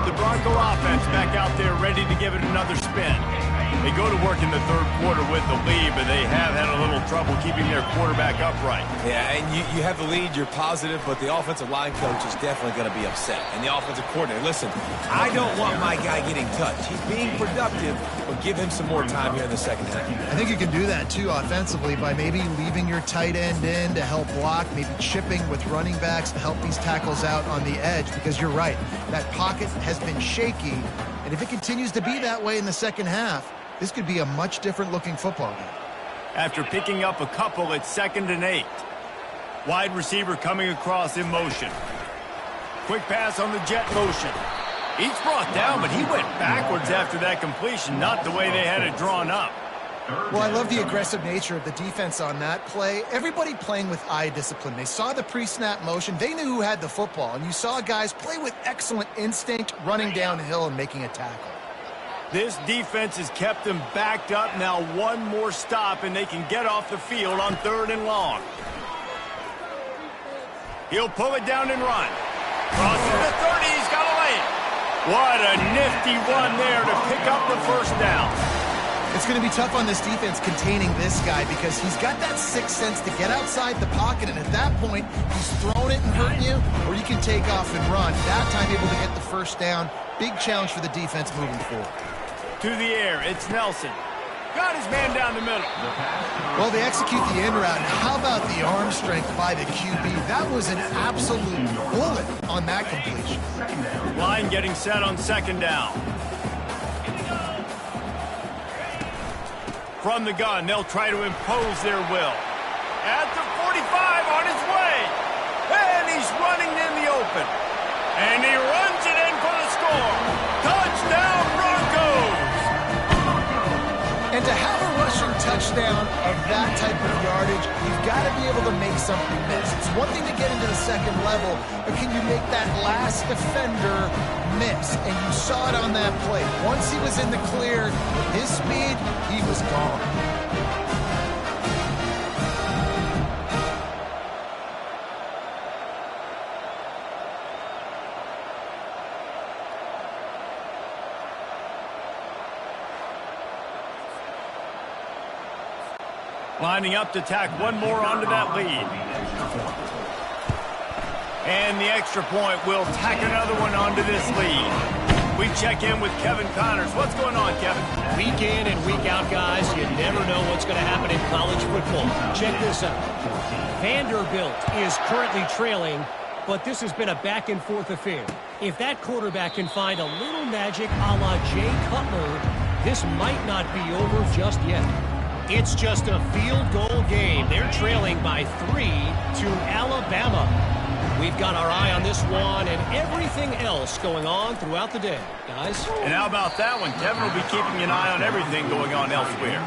The Bronco offense back out there ready to give it another spin. They go to work in the third quarter with the lead, but they have had a little trouble keeping their quarterback upright. Yeah, and you have the lead, you're positive, but the offensive line coach is definitely going to be upset. And the offensive coordinator, listen, I don't want my guy getting touched. He's being productive, but give him some more time here in the second half. I think you can do that, too, offensively, by maybe leaving your tight end in to help block, maybe chipping with running backs to help these tackles out on the edge, because you're right, that pocket has been shaky, and if it continues to be that way in the second half, this could be a much different-looking football game. After picking up a couple, it's 2nd and 8. Wide receiver coming across in motion. Quick pass on the jet motion. He's brought down, but he went backwards after that completion, not the way they had it drawn up. Well, I love the aggressive nature of the defense on that play. Everybody playing with eye discipline. They saw the pre-snap motion. They knew who had the football. And you saw guys play with excellent instinct, running downhill and making a tackle. This defense has kept them backed up. Now one more stop, and they can get off the field on 3rd and long. He'll pull it down and run. Crosses the 30. He's got a lane. What a nifty run there to pick up the first down. It's going to be tough on this defense containing this guy because he's got that sixth sense to get outside the pocket, and at that point, he's throwing it and hurting you, or you can take off and run. That time able to get the first down. Big challenge for the defense moving forward. To the air, it's Nelson. Got his man down the middle. Well, they execute the in route. How about the arm strength by the QB? That was an absolute bullet on that completion. Line getting set on 2nd down. From the gun, they'll try to impose their will. At the 45, on his way. And he's running in the open. And he runs it in for the score. Touchdown, Broncos! And to have a rushing touchdown of that type of yardage, you've got to be able to make something miss. It's one thing to get into the 2nd level, but can you make that last defender miss? And you saw it on that play. Once he was in the clear, with his speed, he was gone. Lining up to tack one more onto that lead. And the extra point will tack another one onto this lead. We check in with Kevin Connors. What's going on, Kevin? Week in and week out, guys, you never know what's going to happen in college football. Check this out. Vanderbilt is currently trailing, but this has been a back-and-forth affair. If that quarterback can find a little magic a la Jay Cutler, this might not be over just yet. It's just a field goal game. They're trailing by 3 to Alabama. We've got our eye on this one and everything else going on throughout the day, guys. And how about that one? Kevin will be keeping an eye on everything going on elsewhere.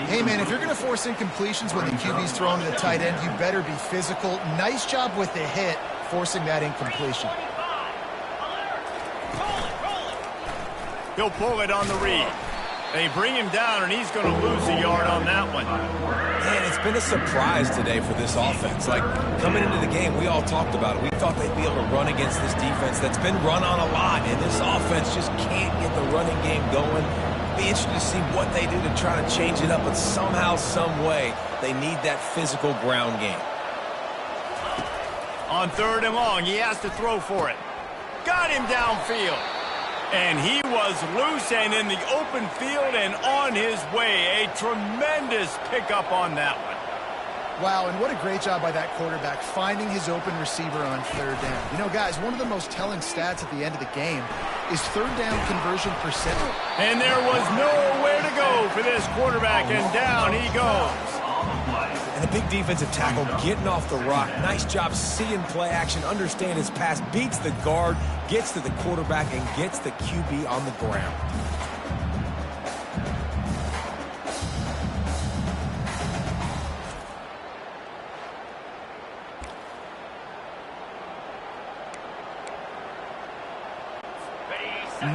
Hey, man, if you're going to force incompletions when the QB's throwing to the tight end, you better be physical. Nice job with the hit, forcing that incompletion. He'll pull it on the read. They bring him down, and he's going to lose a yard on that one. Man, it's been a surprise today for this offense. Like, coming into the game, we all talked about it. We thought they'd be able to run against this defense that's been run on a lot, and this offense just can't get the running game going. Be interested to see what they do to try to change it up, but somehow, some way, they need that physical ground game. On 3rd and long, he has to throw for it. Got him downfield. And he was loose and in the open field and on his way. A tremendous pickup on that one. Wow, and what a great job by that quarterback, finding his open receiver on 3rd down. You know, guys, one of the most telling stats at the end of the game is 3rd down conversion percent. And there was nowhere to go for this quarterback, and down he goes. And the big defensive tackle getting off the rock. Nice job seeing play action, understand his pass, beats the guard, gets to the quarterback, and gets the QB on the ground.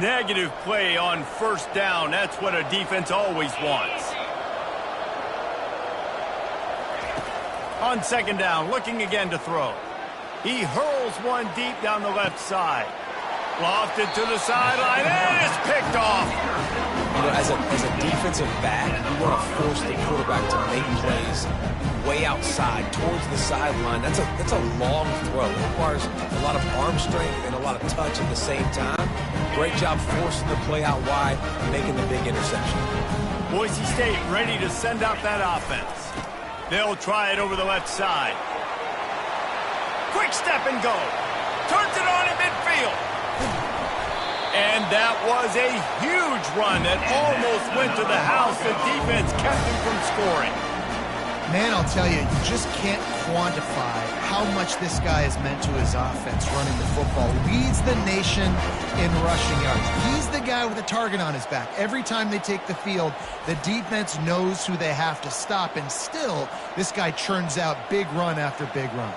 Negative play on 1st down. That's what a defense always wants. On 2nd down, looking again to throw. He hurls one deep down the left side. Lofted to the sideline, and it's picked off. You know, as a defensive back, you want to force the quarterback to make plays way outside, towards the sideline. That's a long throw. It requires a lot of arm strength and a lot of touch at the same time. Great job forcing the play out wide, making the big interception. Boise State ready to send out that offense. They'll try it over the left side. Quick step and go. Turns it on in midfield. And that was a huge run that almost went to the house. The defense kept him from scoring. Man, I'll tell you, you just can't quantify how much this guy has meant to his offense running the football. Leads the nation in rushing yards. He's the guy with a target on his back. Every time they take the field, the defense knows who they have to stop, and still, this guy churns out big run after big run.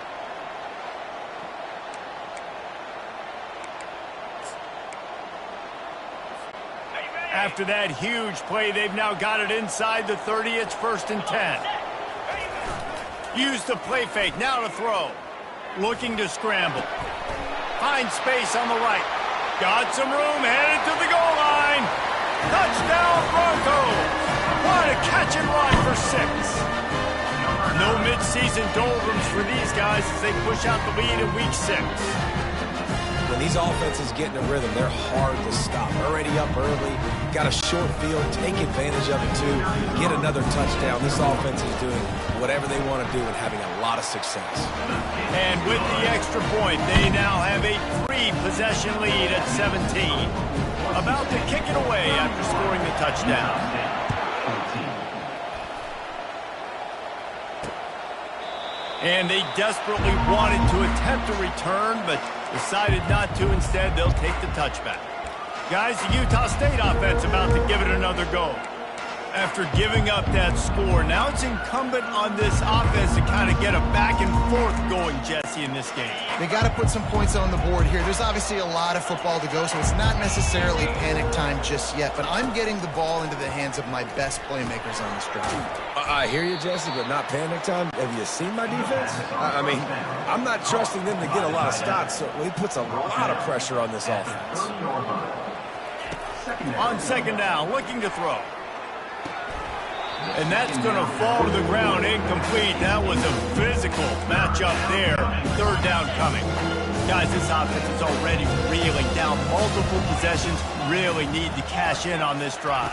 After that huge play, they've now got it inside the 30. It's 1st and 10. Use the play fake, now to throw. Looking to scramble. Finds space on the right. Got some room, headed to the goal line. Touchdown Broncos. What a catch and run for 6. No midseason doldrums for these guys as they push out the lead in week 6. When these offenses get in a rhythm, they're hard to stop. Already up early, got a short field, take advantage of it too, get another touchdown. This offense is doing whatever they want to do and having a lot of success. And with the extra point, they now have a 3-possession lead at 17. About to kick it away after scoring the touchdown. And they desperately wanted to attempt a return, but decided not to. Instead, they'll take the touchback. Guys, the Utah State offense about to give it another go. After giving up that score, now it's incumbent on this offense to kind of get a back and forth going, Jesse, in this game. They got to put some points on the board here. There's obviously a lot of football to go, so it's not necessarily panic time just yet, but I'm getting the ball into the hands of my best playmakers on this drive. I hear you, Jesse, but not panic time. Have you seen my defense? I mean, I'm not trusting them to get a lot of stops, so he puts a lot of pressure on this offense. On 2nd down, looking to throw. And that's going to fall to the ground incomplete. That was a physical matchup there. 3rd down coming. Guys, this offense is already reeling down. Multiple possessions, really need to cash in on this drive.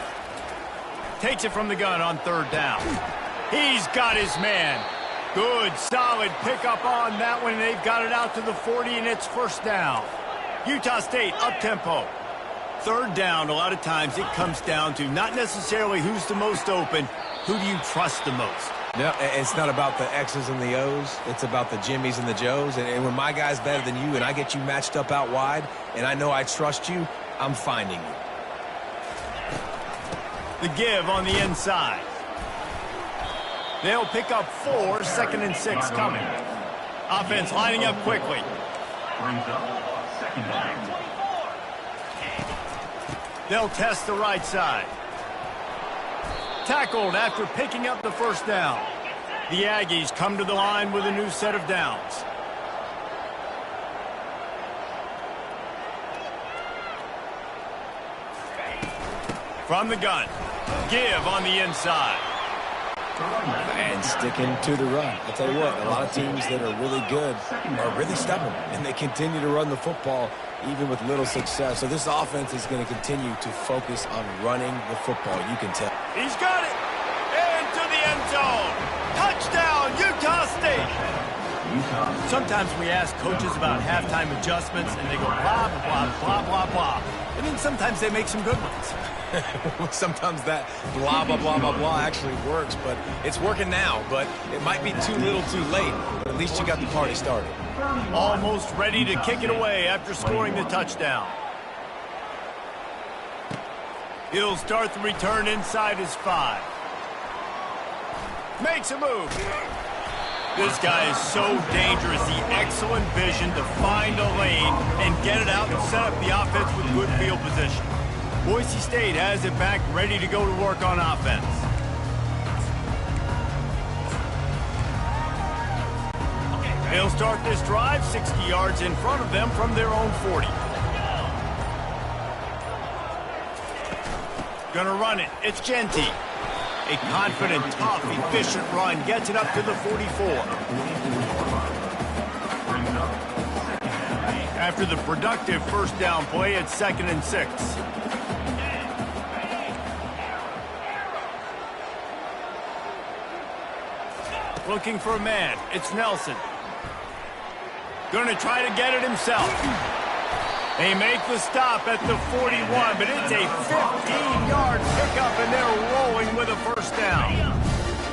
Takes it from the gun on 3rd down. He's got his man. Good, solid pickup on that one. They've got it out to the 40, and it's 1st down. Utah State up-tempo. 3rd down, a lot of times it comes down to not necessarily who's the most open, who do you trust the most? No, it's not about the X's and the O's. It's about the Jimmies and the Joes. And when my guy's better than you and I get you matched up out wide and I know I trust you, I'm finding you. The give on the inside. They'll pick up 4, 2nd and 6 coming. Offense lining up quickly. Brings up 2nd down. They'll test the right side. Tackled after picking up the 1st down. The Aggies come to the line with a new set of downs. From the gun. Give on the inside. And sticking to the run. I'll tell you what, a lot of teams that are really good are really stubborn, and they continue to run the football even with little success. So this offense is going to continue to focus on running the football. You can tell. He's got it. Into the end zone. Touchdown, Utah State. Sometimes we ask coaches about halftime adjustments, and they go blah, blah, blah, blah, blah. And then sometimes they make some good ones. Sometimes that blah, blah, blah, blah, blah actually works, but it's working now. But it might be too little too late, but at least you got the party started. Almost ready to kick it away after scoring the touchdown. He'll start the return inside his 5. Makes a move. This guy is so dangerous. The excellent vision to find a lane and get it out and set up the offense with good field position. Boise State has it back, ready to go to work on offense. They'll start this drive 60 yards in front of them from their own 40. Gonna run it. It's Genty. A confident, tough, efficient run gets it up to the 44. After the productive 1st down play, it's 2nd and 6. Looking for a man. It's Nelson. Gonna try to get it himself. They make the stop at the 41, but it's a 15-yard pickup, and they're rolling with a 1st down.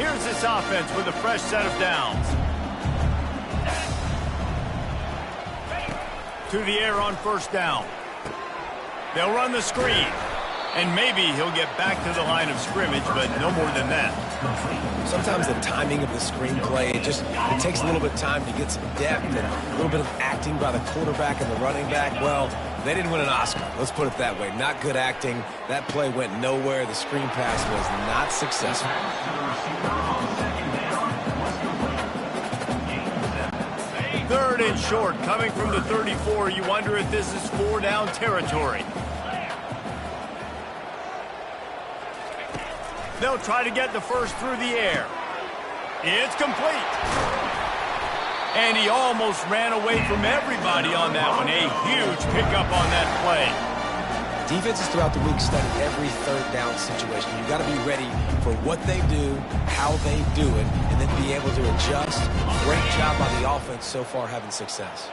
Here's this offense with a fresh set of downs. To the air on first down. They'll run the screen. And maybe he'll get back to the line of scrimmage, but no more than that. Sometimes the timing of the screenplay, it takes a little bit of time to get some depth and a little bit of acting by the quarterback and the running back. Well, they didn't win an Oscar. Let's put it that way. Not good acting. That play went nowhere. The screen pass was not successful. Third and short, coming from the 34. You wonder if this is 4-down territory. They'll try to get the first through the air. It's complete. And he almost ran away from everybody on that one. A huge pickup on that play. Defenses throughout the week study every third down situation. You've got to be ready for what they do, how they do it, and then be able to adjust. Great job by the offense so far having success.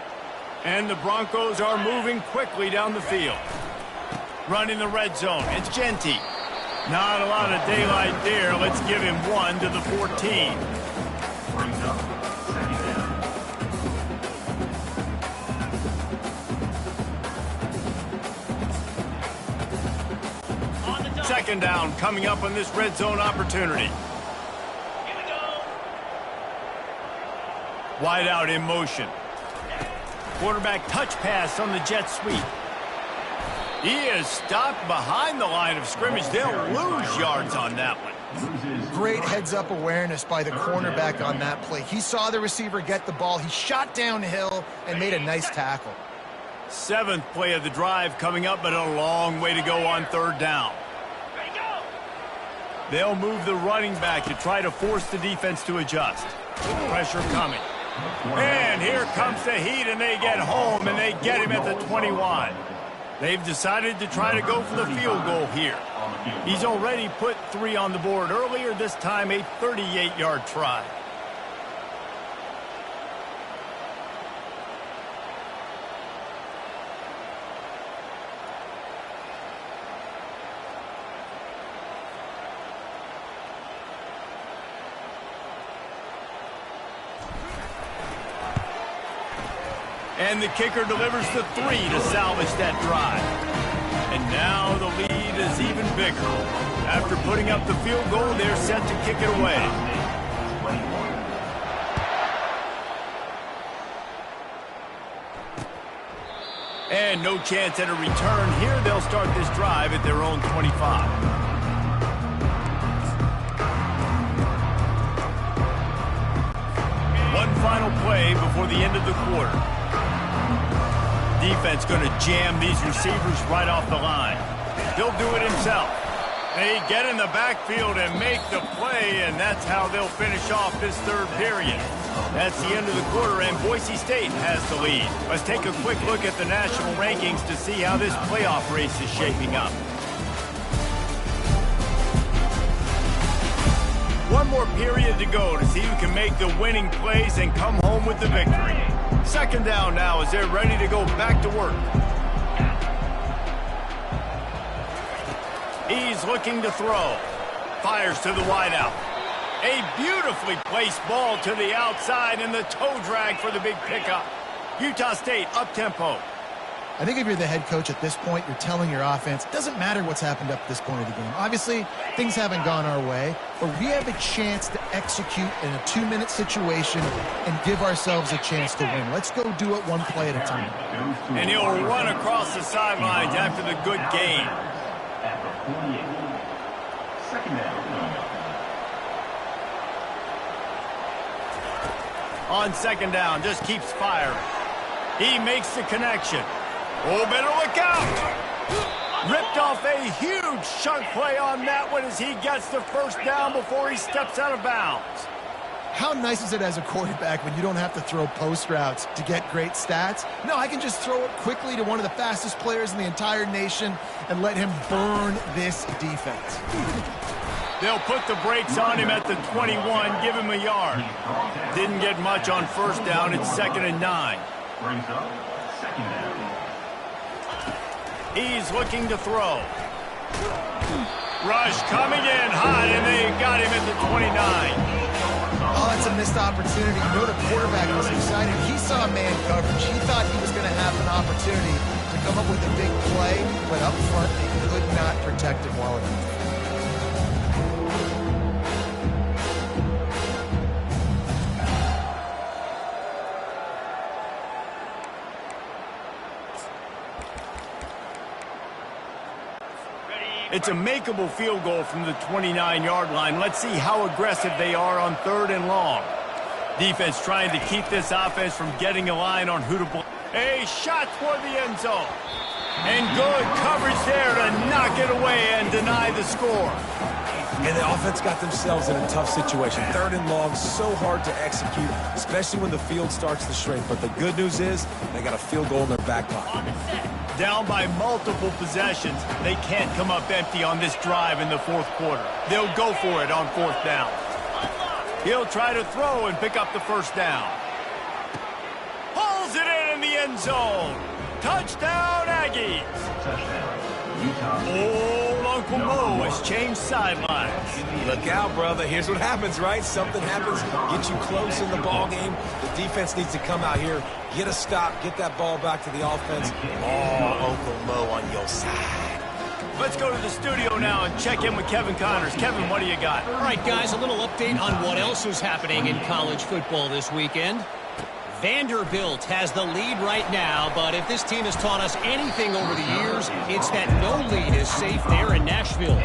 And the Broncos are moving quickly down the field. Running the red zone. It's Genty. Not a lot of daylight there. Let's give him 1 to the 14. Brings up second down. Second down coming up on this red zone opportunity. Here we go. Wide out in motion. Quarterback touch pass on the jet sweep. He is stopped behind the line of scrimmage. They'll lose yards on that one. Great heads-up awareness by the cornerback on that play. He saw the receiver get the ball. He shot downhill and made a nice tackle. 7th play of the drive coming up, but a long way to go on third down. Ready, go. They'll move the running back to try to force the defense to adjust. Pressure coming. And here comes the heat, and they get home, and they get him at the 21. They've decided to try to go for the field goal here. He's already put 3 on the board earlier, this time a 38-yard try. And the kicker delivers the 3 to salvage that drive. And now the lead is even bigger. After putting up the field goal, they're set to kick it away. And no chance at a return here. They'll start this drive at their own 25. One final play before the end of the quarter. Defense going to jam these receivers right off the line. He'll do it himself. They get in the backfield and make the play, and that's how they'll finish off this third period. That's the end of the quarter, and Boise State has the lead. Let's take a quick look at the national rankings to see how this playoff race is shaping up. One more period to go to see who can make the winning plays and come home with the victory. Second down now as they're ready to go back to work. He's looking to throw. Fires to the wideout. A beautifully placed ball to the outside and the toe drag for the big pickup. Utah State up-tempo. I think if you're the head coach at this point, you're telling your offense, it doesn't matter what's happened up to this point of the game. Obviously, things haven't gone our way, but we have a chance to execute in a 2-minute situation and give ourselves a chance to win. Let's go do it one play at a time. And he'll run across the sidelines after the good game. At the 48. Second down. On second down, just keeps firing. He makes the connection. Oh, better look out! Ripped off a huge chunk play on that one as he gets the first down before he steps out of bounds. How nice is it as a quarterback when you don't have to throw post routes to get great stats? No, I can just throw it quickly to one of the fastest players in the entire nation and let him burn this defense. They'll put the brakes on him at the 21, give him a yard. Didn't get much on first down. It's 2nd and 9. Brings up second down. He's looking to throw. Rush coming in hot, and they got him at the 29. Oh, that's a missed opportunity. You know the quarterback was excited. He saw man coverage. He thought he was going to have an opportunity to come up with a big play, but up front, they could not protect him well enough. It's a makeable field goal from the 29-yard line. Let's see how aggressive they are on 3rd and long. Defense trying to keep this offense from getting a line on who to block. A shot for the end zone. And good coverage there to knock it away and deny the score. And the offense got themselves in a tough situation. 3rd and long, so hard to execute, especially when the field starts to shrink. But the good news is they got a field goal in their back pocket. Down by multiple possessions, they can't come up empty on this drive in the 4th quarter. They'll go for it on 4th down. He'll try to throw and pick up the 1st down. Pulls it in the end zone. Touchdown, Aggies. Old Uncle Mo has changed sidelines. Look out, brother. Here's what happens, right? Something happens, get you close in the ball game. The defense needs to come out here, get a stop, get that ball back to the offense. Oh, Uncle Mo on your side. Let's go to the studio now and check in with Kevin Connors. Kevin, what do you got? All right, guys, a little update on what else is happening in college football this weekend. Vanderbilt has the lead right now, but if this team has taught us anything over the years, it's that no lead is safe there in Nashville.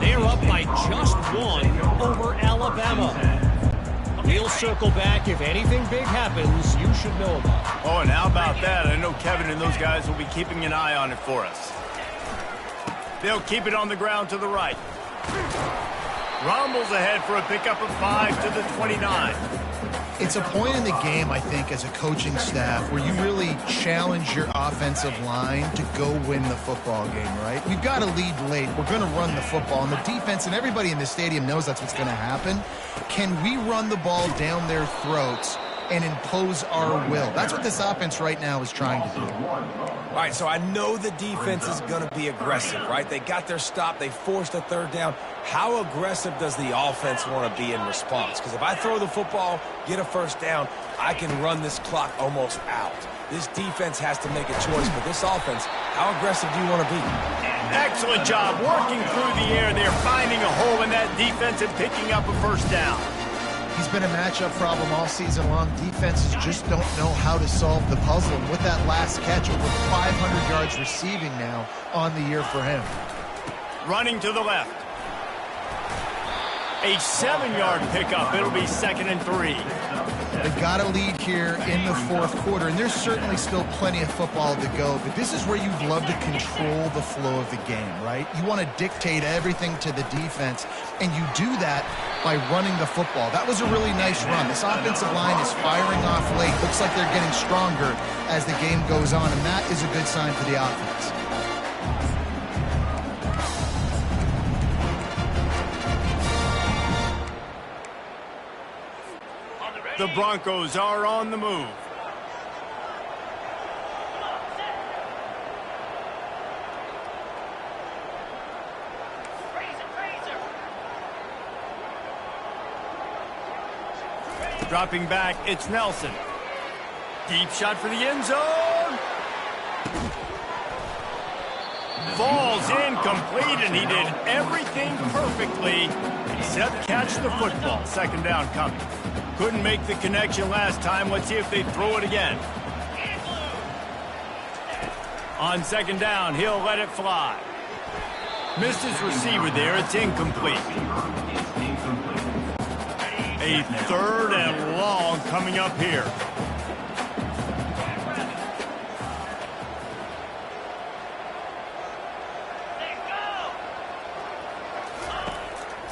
They're up by just 1 over Alabama. We'll circle back. If anything big happens, you should know about it. Oh, and how about that? I know Kevin and those guys will be keeping an eye on it for us. They'll keep it on the ground to the right. Rumbles ahead for a pickup of 5 to the 29. It's a point in the game, I think, as a coaching staff where you really challenge your offensive line to go win the football game, right? We've got a lead late. We're going to run the football. And the defense and everybody in the stadium knows that's what's going to happen. Can we run the ball down their throats and impose our will? That's what this offense right now is trying to do. All right, so I know the defense is going to be aggressive, right? They got their stop. They forced a 3rd down. How aggressive does the offense want to be in response? Because if I throw the football, get a 1st down, I can run this clock almost out. This defense has to make a choice, but this offense, how aggressive do you want to be? Excellent job working through the air there, finding a hole in that defense and picking up a 1st down. He's been a matchup problem all season long. Defenses just don't know how to solve the puzzle. And with that last catch, over 500 yards receiving now on the year for him. Running to the left. A 7-yard pickup. It'll be 2nd and 3. They've got a lead here in the 4th quarter, and there's certainly still plenty of football to go, but this is where you'd love to control the flow of the game, right? You want to dictate everything to the defense, and you do that by running the football. That was a really nice run. This offensive line is firing off late. Looks like they're getting stronger as the game goes on, and that is a good sign for the offense. The Broncos are on the move. Dropping back, it's Nelson. Deep shot for the end zone. Falls incomplete, and he did everything perfectly except catch the football. 2nd down coming. Couldn't make the connection last time. Let's see if they throw it again. On 2nd down, he'll let it fly. Missed his receiver there. It's incomplete. A 3rd and long coming up here.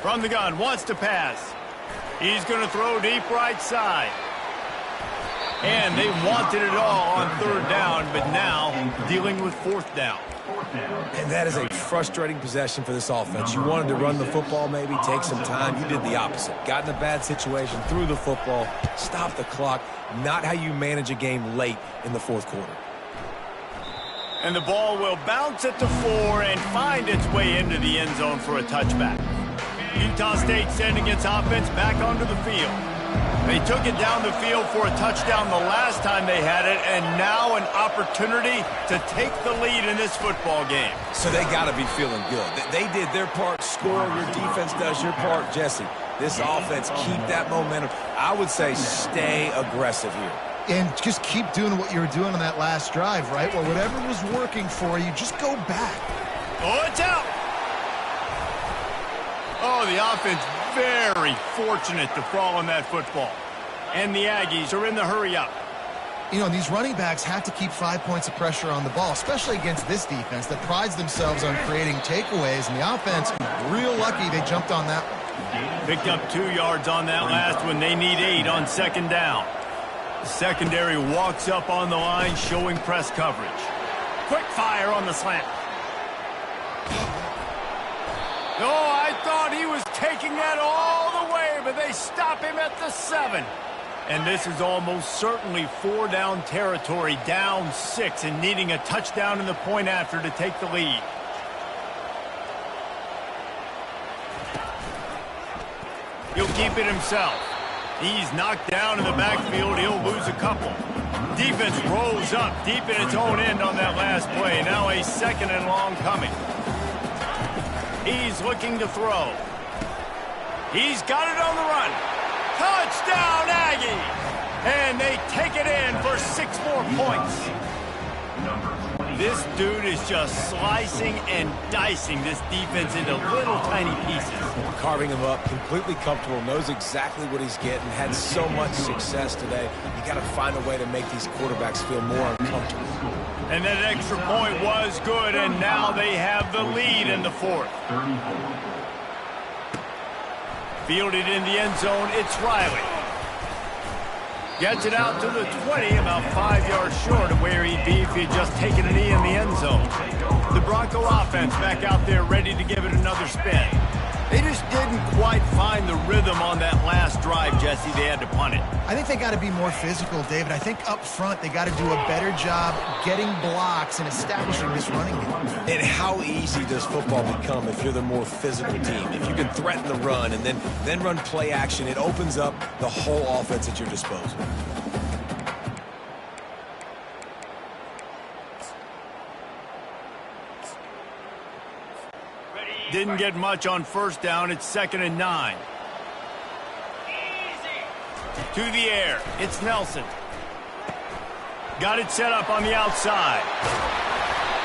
From the gun, wants to pass. He's going to throw deep right side. And they wanted it all on 3rd down, but now dealing with 4th down. And that is a frustrating possession for this offense. You wanted to run the football, maybe take some time. You did the opposite. Got in a bad situation, threw the football, stopped the clock. Not how you manage a game late in the 4th quarter. And the ball will bounce at the 4 and find its way into the end zone for a touchback. Utah State sending its offense back onto the field. They took it down the field for a touchdown the last time they had it, and now an opportunity to take the lead in this football game. So they got to be feeling good. They did their part, score. Your defense does your part, Jesse. This offense, keep that momentum. I would say stay aggressive here. And just keep doing what you were doing on that last drive, right? Well, whatever was working for you, just go back. Oh, it's out. Oh, the offense very fortunate to fall on that football. And the Aggies are in the hurry-up. You know, these running backs have to keep 5 points of pressure on the ball, especially against this defense that prides themselves on creating takeaways. And the offense, real lucky they jumped on that one. Picked up 2 yards on that last one. They need 8 on second down. The secondary walks up on the line, showing press coverage. Quick fire on the slant. Oh, I thought he was taking that all the way, but they stop him at the 7. And this is almost certainly 4-down territory, down 6, and needing a touchdown in the point after to take the lead. He'll keep it himself. He's knocked down in the backfield. He'll lose a couple. Defense rolls up deep in its own end on that last play. Now a 2nd and long coming. He's looking to throw. He's got it on the run. Touchdown, Aggie! And they take it in for 6 more points. This dude is just slicing and dicing this defense into little tiny pieces. Carving him up, completely comfortable, knows exactly what he's getting, had so much success today. You got to find a way to make these quarterbacks feel more uncomfortable. And that extra point was good, and now they have the lead in the 4th. Fielded in the end zone, it's Riley. Gets it out to the 20, about 5 yards short of where he'd be if he had just taken a knee in the end zone. The Bronco offense back out there ready to give it another spin. They just didn't quite find the rhythm on that last drive, Jesse. They had to punt it. I think they got to be more physical, David. I think up front they got to do a better job getting blocks and establishing this running game. And how easy does football become if you're the more physical team? If you can threaten the run and then run play action, it opens up the whole offense at your disposal. Didn't get much on first down. It's 2nd and 9. To the air. It's Nelson. Got it set up on the outside.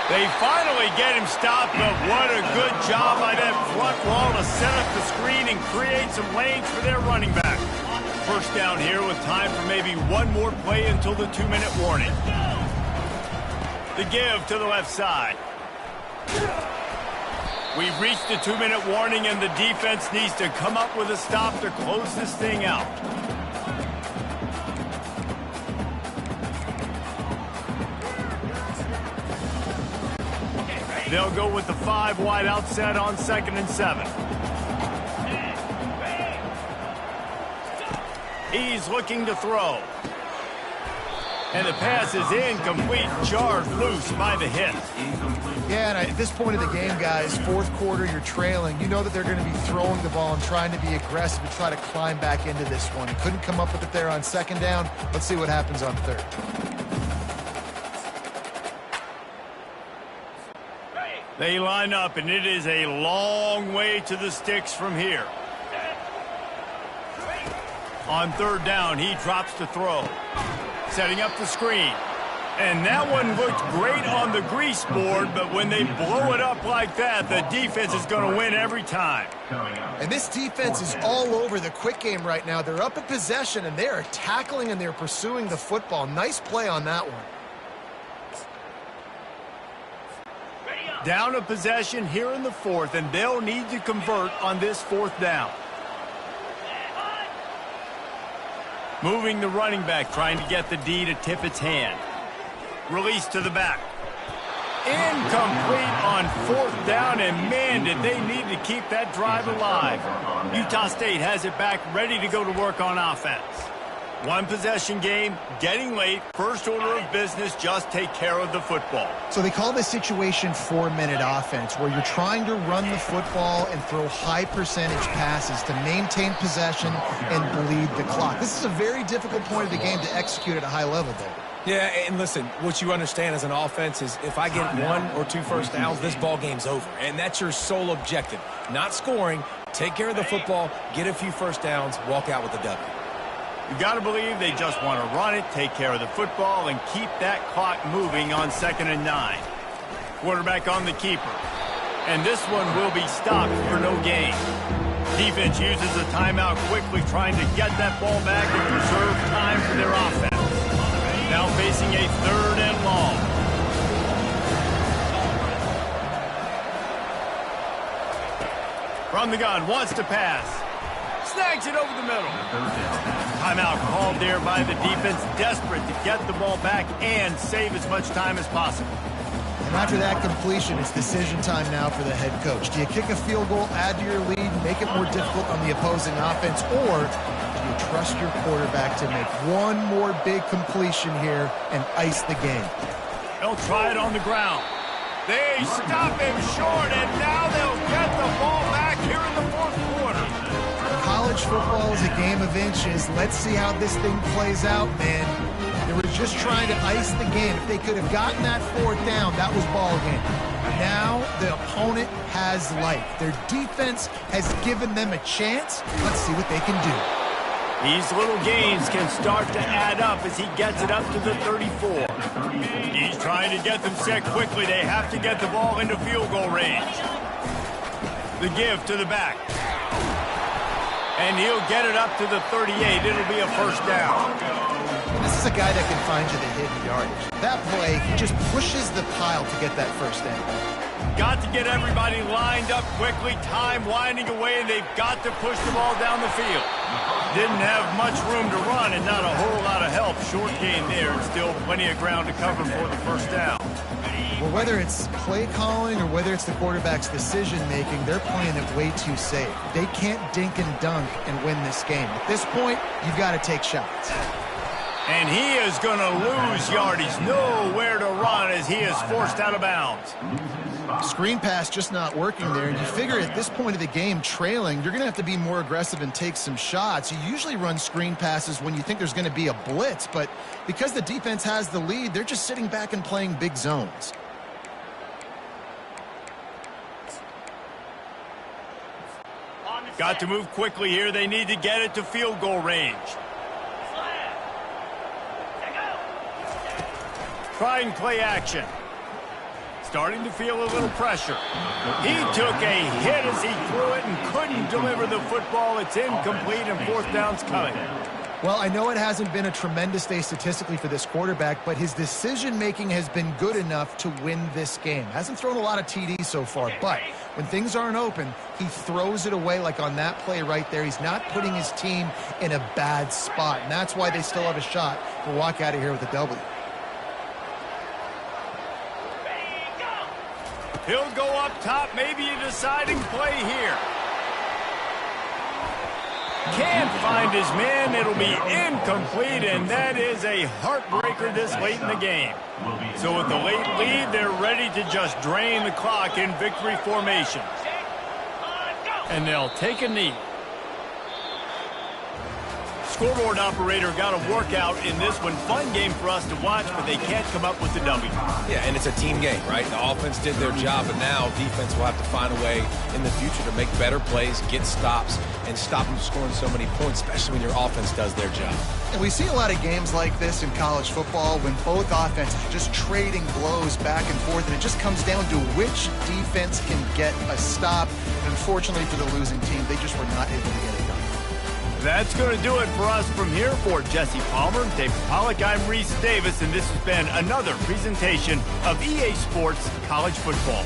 They finally get him stopped, but what a good job by that front wall to set up the screen and create some lanes for their running back. First down here with time for maybe one more play until the 2-minute warning. The give to the left side. We've reached the 2-minute warning, and the defense needs to come up with a stop to close this thing out. They'll go with the 5 wide outset on 2nd and 7. He's looking to throw. And the pass is incomplete, jarred loose by the hit. Yeah, and at this point of the game, guys, 4th quarter, you're trailing. You know that they're going to be throwing the ball and trying to be aggressive and try to climb back into this one. He couldn't come up with it there on 2nd down. Let's see what happens on 3rd. They line up, and it is a long way to the sticks from here. On 3rd down, he drops to throw. Setting up the screen. And that one looked great on the grease board, but when they blow it up like that, the defense is going to win every time. And this defense is all over the quick game right now. They're up in possession, and they are tackling and they're pursuing the football. Nice play on that one. Down a possession here in the 4th, and they'll need to convert on this 4th down. Moving the running back, trying to get the D to tip its hand. Release to the back. Incomplete on 4th down, and man, did they need to keep that drive alive. Utah State has it back, ready to go to work on offense. One possession game, getting late, first order of business, just take care of the football. So they call this situation 4-minute offense, where you're trying to run the football and throw high percentage passes to maintain possession and bleed the clock. This is a very difficult point of the game to execute at a high level, David. Yeah, and listen, what you understand as an offense is if I get 1 or 2 first downs, this ball game's over. And that's your sole objective. Not scoring, take care of the football, get a few first downs, walk out with a W. You got to believe they just want to run it, take care of the football, and keep that clock moving on 2nd and 9. Quarterback on the keeper. And this one will be stopped for no gain. Defense uses a timeout quickly, trying to get that ball back and preserve time for their offense. Now facing a 3rd and long. From the gun, wants to pass. Snags it over the middle. Timeout called there by the defense, desperate to get the ball back and save as much time as possible. And after that completion, it's decision time now for the head coach. Do you kick a field goal, add to your lead, make it more difficult on the opposing offense, or do you trust your quarterback to make one more big completion here and ice the game? They'll try it on the ground. They stop him short, and now they'll get the ball back here in the 4th quarter. College football is a game of inches. Let's see how this thing plays out, man. They were just trying to ice the game. If they could have gotten that 4th down, that was ball game. Now the opponent has life. Their defense has given them a chance. Let's see what they can do. These little gains can start to add up as he gets it up to the 34. He's trying to get them set quickly. They have to get the ball into field goal range. The give to the back. And he'll get it up to the 38. It'll be a first down. This is a guy that can find you the hidden yardage. That play, he just pushes the pile to get that first down. Got to get everybody lined up quickly. Time winding away, and they've got to push the ball down the field. Didn't have much room to run and not a whole lot of help. Short game there, and still plenty of ground to cover for the first down. Well, whether it's play calling or whether it's the quarterback's decision-making, they're playing it way too safe. They can't dink and dunk and win this game. At this point, you've got to take shots. And he is going to lose yardage. Nowhere to run as he is forced out of bounds. Screen pass just not working there. And you figure at this point of the game, trailing, you're going to have to be more aggressive and take some shots. You usually run screen passes when you think there's going to be a blitz. But because the defense has the lead, they're just sitting back and playing big zones. Got to move quickly here. They need to get it to field goal range. Trying play action. Starting to feel a little pressure. He took a hit as he threw it and couldn't deliver the football. It's incomplete and 4th down's coming. Well, I know it hasn't been a tremendous day statistically for this quarterback, but his decision-making has been good enough to win this game. Hasn't thrown a lot of TDs so far, but when things aren't open, he throws it away like on that play right there. He's not putting his team in a bad spot, and that's why they still have a shot to walk out of here with a W. He'll go up top, maybe a deciding play here. Can't find his man. It'll be incomplete, and that is a heartbreaker this late in the game. So with the late lead, they're ready to just drain the clock in victory formation. And they'll take a knee. Scoreboard operator got a workout in this one. Fun game for us to watch, but they can't come up with the W. Yeah, and it's a team game, right? The offense did their job, but now defense will have to find a way in the future to make better plays, get stops, and stop them scoring so many points, especially when your offense does their job. And we see a lot of games like this in college football when both offenses are just trading blows back and forth, and it just comes down to which defense can get a stop. And unfortunately for the losing team, they just were not able to get it done. That's going to do it for us from here. For Jesse Palmer, David Pollack, I'm Reese Davis, and this has been another presentation of EA Sports College Football.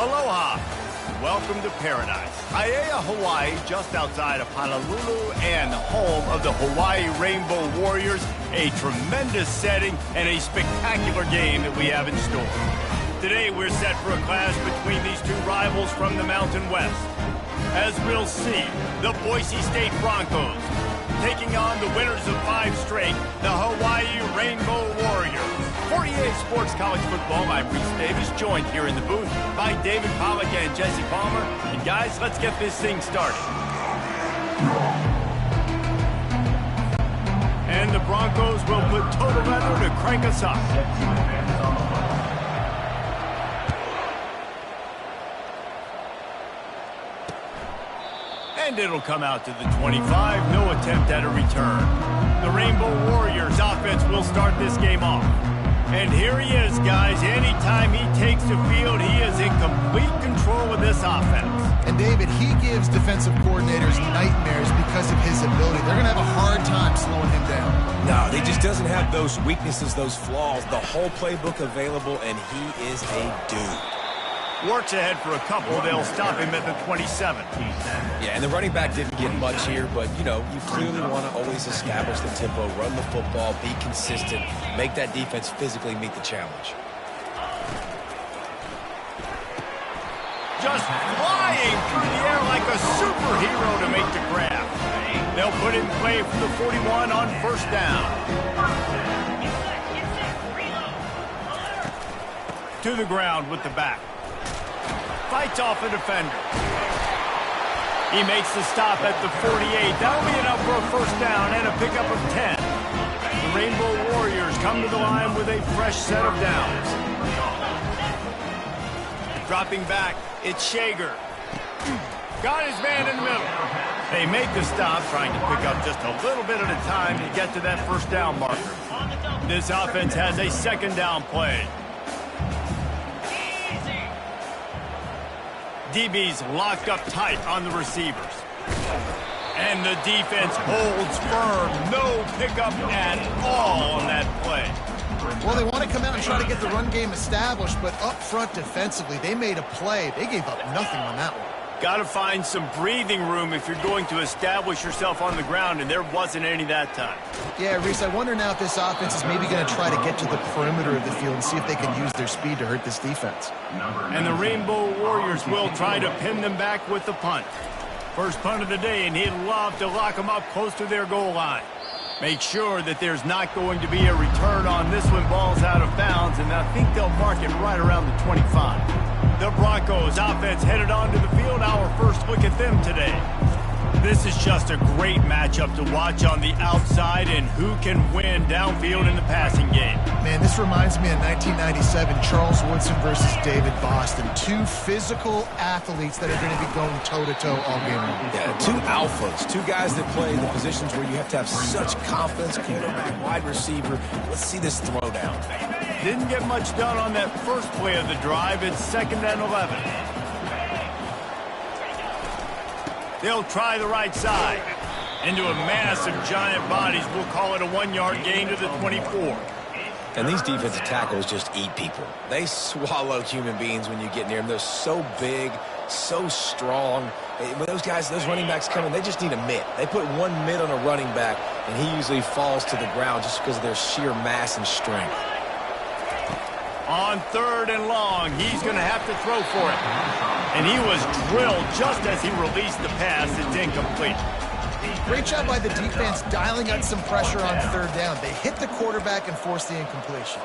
Aloha. Welcome to paradise. Aiea, Hawaii, just outside of Honolulu and the home of the Hawaii Rainbow Warriors. A tremendous setting and a spectacular game that we have in store. Today we're set for a clash between these two rivals from the Mountain West. As we'll see, the Boise State Broncos taking on the winners of 5 straight, the Hawaii Rainbow Warriors. 48 Sports College Football, I'm Reese Davis, joined here in the booth by David Pollack and Jesse Palmer. And guys, let's get this thing started. And the Broncos will put total leather to crank us up. And it'll come out to the 25. No attempt at a return. The Rainbow Warriors offense will start this game off. And here he is, guys. Anytime he takes the field, he is in complete control of this offense. And David, he gives defensive coordinators nightmares because of his ability. They're going to have a hard time slowing him down. No, he just doesn't have those weaknesses, those flaws, the whole playbook available, and he is a dude. Works ahead for a couple. They'll stop him at the 27. Yeah, and the running back didn't get much here, but, you know, you clearly want to always establish the tempo, run the football, be consistent, make that defense physically meet the challenge. Just flying through the air like a superhero to make the grab. They'll put in play from the 41 on first down. To the ground with the back. Fights off a defender. He makes the stop at the 48. That'll be enough for a first down and a pickup of 10. The Rainbow Warriors come to the line with a fresh set of downs. Dropping back, it's Shager. Got his man in the middle. They make the stop, trying to pick up just a little bit at a time to get to that first down marker. This offense has a second down play. DB's locked up tight on the receivers. And the defense holds firm. No pickup at all on that play. Well, they want to come out and try to get the run game established, but up front defensively, they made a play. They gave up nothing on that one. Got to find some breathing room if you're going to establish yourself on the ground, and there wasn't any that time. Yeah, Reese, I wonder now if this offense is maybe going to try to get to the perimeter of the field and see if they can use their speed to hurt this defense. And the Rainbow Warriors will try to pin them back with the punt. First punt of the day, and he'd love to lock them up close to their goal line. Make sure that there's not going to be a return on this when ball's out of bounds, and I think they'll mark it right around the 25. The Broncos offense headed onto the field. Our first look at them today. This is just a great matchup to watch on the outside and who can win downfield in the passing game. Man, this reminds me of 1997, Charles Woodson versus David Boston. 2 physical athletes that are going to be going toe-to-toe all game long. Yeah, 2 alphas, 2 guys that play the positions where you have to have such confidence, quarterback, wide receiver. Let's see this throwdown. Didn't get much done on that first play of the drive. It's 2nd and 11. They'll try the right side. Into a mass of giant bodies. We'll call it a 1-yard gain to the 24. And these defensive tackles just eat people. They swallow human beings when you get near them. They're so big, so strong. When those guys, those running backs come in, they just need a mitt. They put 1 mitt on a running back, and he usually falls to the ground just because of their sheer mass and strength. On 3rd and long, he's going to have to throw for it. And he was drilled just as he released the pass. It's incomplete. Great job by the defense dialing out some pressure on 3rd down. They hit the quarterback and forced the incompletion.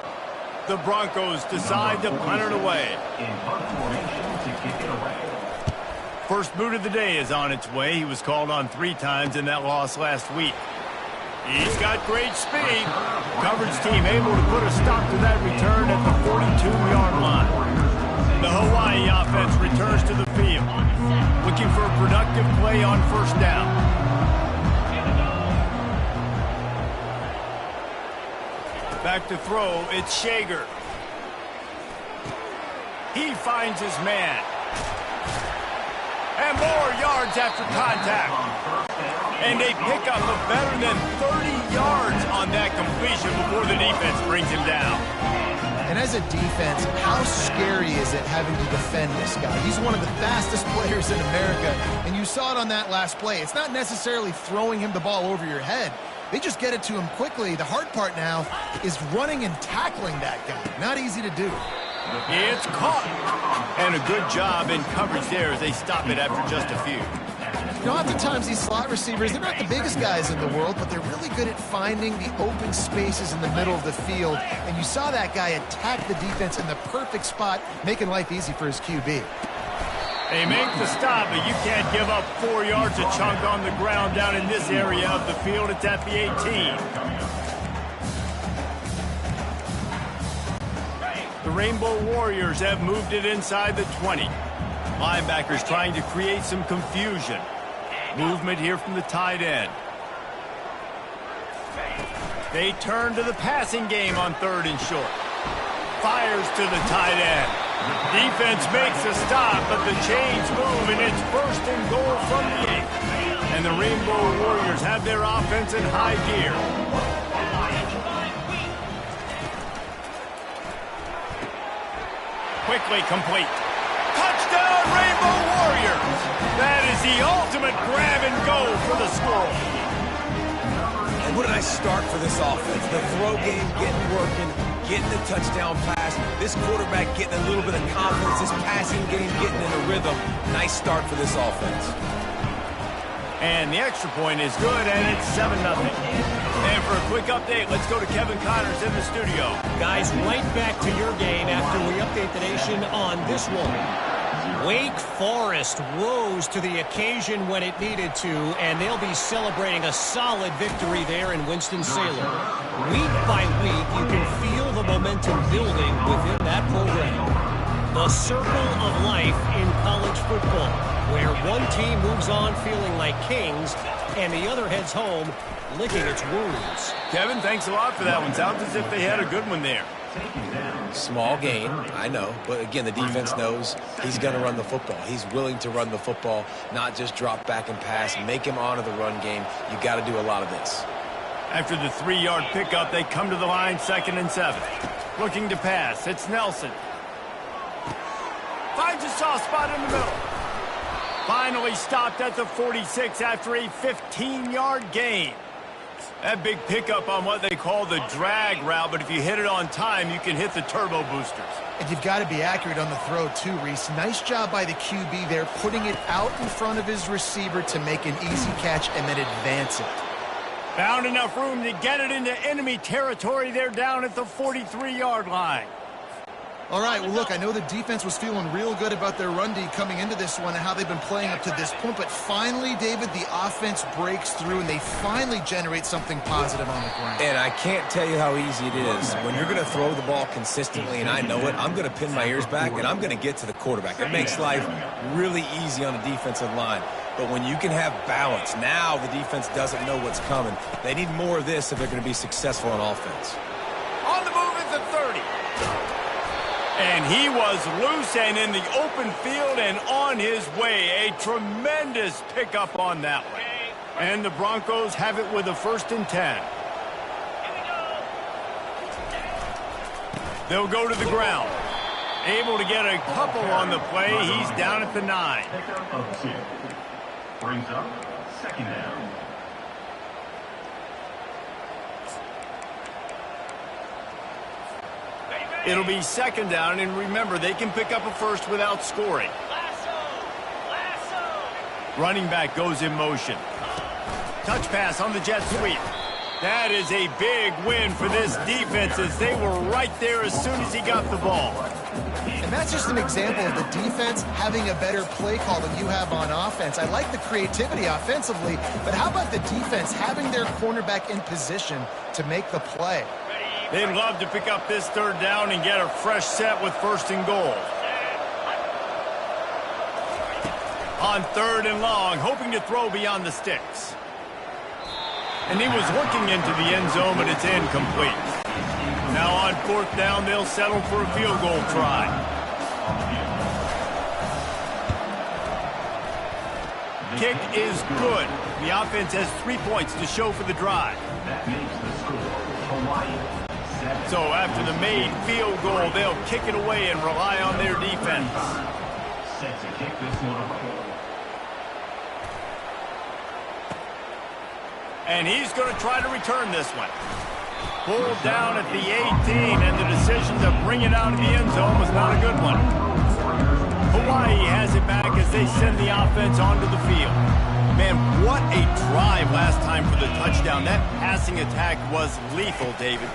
The Broncos decide to punt it away. First boot of the day is on its way. He was called on 3 times in that loss last week. He's got great speed. Coverage team able to put a stop to that return at the 42-yard line. The Hawaii offense returns to the field, looking for a productive play on first down. Back to throw, it's Shager. He finds his man. And more yards after contact. And a pickup of better than 30 yards on that completion before the defense brings him down. And as a defense, how scary is it having to defend this guy? He's one of the fastest players in America, and you saw it on that last play. It's not necessarily throwing him the ball over your head. They just get it to him quickly. The hard part now is running and tackling that guy. Not easy to do. It's caught. And a good job in coverage there as they stop it after just a few. You know, oftentimes these slot receivers, they're not the biggest guys in the world, but they're really good at finding the open spaces in the middle of the field. And you saw that guy attack the defense in the perfect spot, making life easy for his QB. They make the stop, but you can't give up 4 yards a chunk on the ground down in this area of the field. It's at the 18. The Rainbow Warriors have moved it inside the 20. Linebackers trying to create some confusion. Movement here from the tight end. They turn to the passing game on 3rd and short. Fires to the tight end. Defense makes a stop, but the chains move, and it's 1st and goal from the 8. And the Rainbow Warriors have their offense in high gear. Quickly complete. Touchdown, Rainbow Warriors! That is the ultimate grab and go for the score. And what a nice start for this offense. The throw game getting working, getting the touchdown pass. This quarterback getting a little bit of confidence. This passing game getting in a rhythm. Nice start for this offense. And the extra point is good, and it's 7-0. And for a quick update, let's go to Kevin Connors in the studio. Guys, right back to your game after we update the nation on this one. Wake Forest rose to the occasion when it needed to, and they'll be celebrating a solid victory there in Winston-Salem. Week by week, you can feel the momentum building within that program. The circle of life in college football, where one team moves on feeling like kings, and the other heads home licking its wounds. Kevin, thanks a lot for that one. Sounds as if they had a good one there. Small gain, I know. But again, the defense knows he's going to run the football. He's willing to run the football, not just drop back and pass, make him honor the run game. You got to do a lot of this. After the 3-yard pickup, they come to the line 2nd and 7. Looking to pass. It's Nelson. Finds a soft spot in the middle. Finally stopped at the 46 after a 15-yard gain. That big pickup on what they call the drag route, but if you hit it on time, you can hit the turbo boosters. And you've got to be accurate on the throw, too, Reese. Nice job by the QB there, putting it out in front of his receiver to make an easy catch and then advance it. Found enough room to get it into enemy territory there down at the 43-yard line. All right, well, look, I know the defense was feeling real good about their run D coming into this one and how they've been playing up to this point, but finally, David, the offense breaks through and they finally generate something positive on the ground. And I can't tell you how easy it is. When you're going to throw the ball consistently, and I know it, I'm going to pin my ears back and I'm going to get to the quarterback. It makes life really easy on the defensive line. But when you can have balance, now the defense doesn't know what's coming. They need more of this if they're going to be successful on offense. On the move at the 30. And he was loose and in the open field and on his way. A tremendous pickup on that one. And the Broncos have it with a 1st and 10. They'll go to the ground. Able to get a couple on the play. He's down at the 9. Pickup of 2. Brings up 2nd down. It'll be 2nd down, and remember, they can pick up a 1st without scoring. Running back goes in motion. Touch pass on the jet sweep. That is a big win for this defense as they were right there as soon as he got the ball. And that's just an example of the defense having a better play call than you have on offense. I like the creativity offensively, but how about the defense having their cornerback in position to make the play? They'd love to pick up this 3rd down and get a fresh set with 1st and goal. On 3rd and long, hoping to throw beyond the sticks. And he was looking into the end zone, but it's incomplete. Now on 4th down, they'll settle for a field goal try. Kick is good. The offense has 3 points to show for the drive. That makes the score Hawaii 7. So after the made field goal, they'll kick it away and rely on their defense. Set to kick this one away. And he's going to try to return this one. Pulled down at the 18, and the decision to bring it out of the end zone was not a good one. Hawaii has it back as they send the offense onto the field. Man, what a drive last time for the touchdown. That passing attack was lethal, David.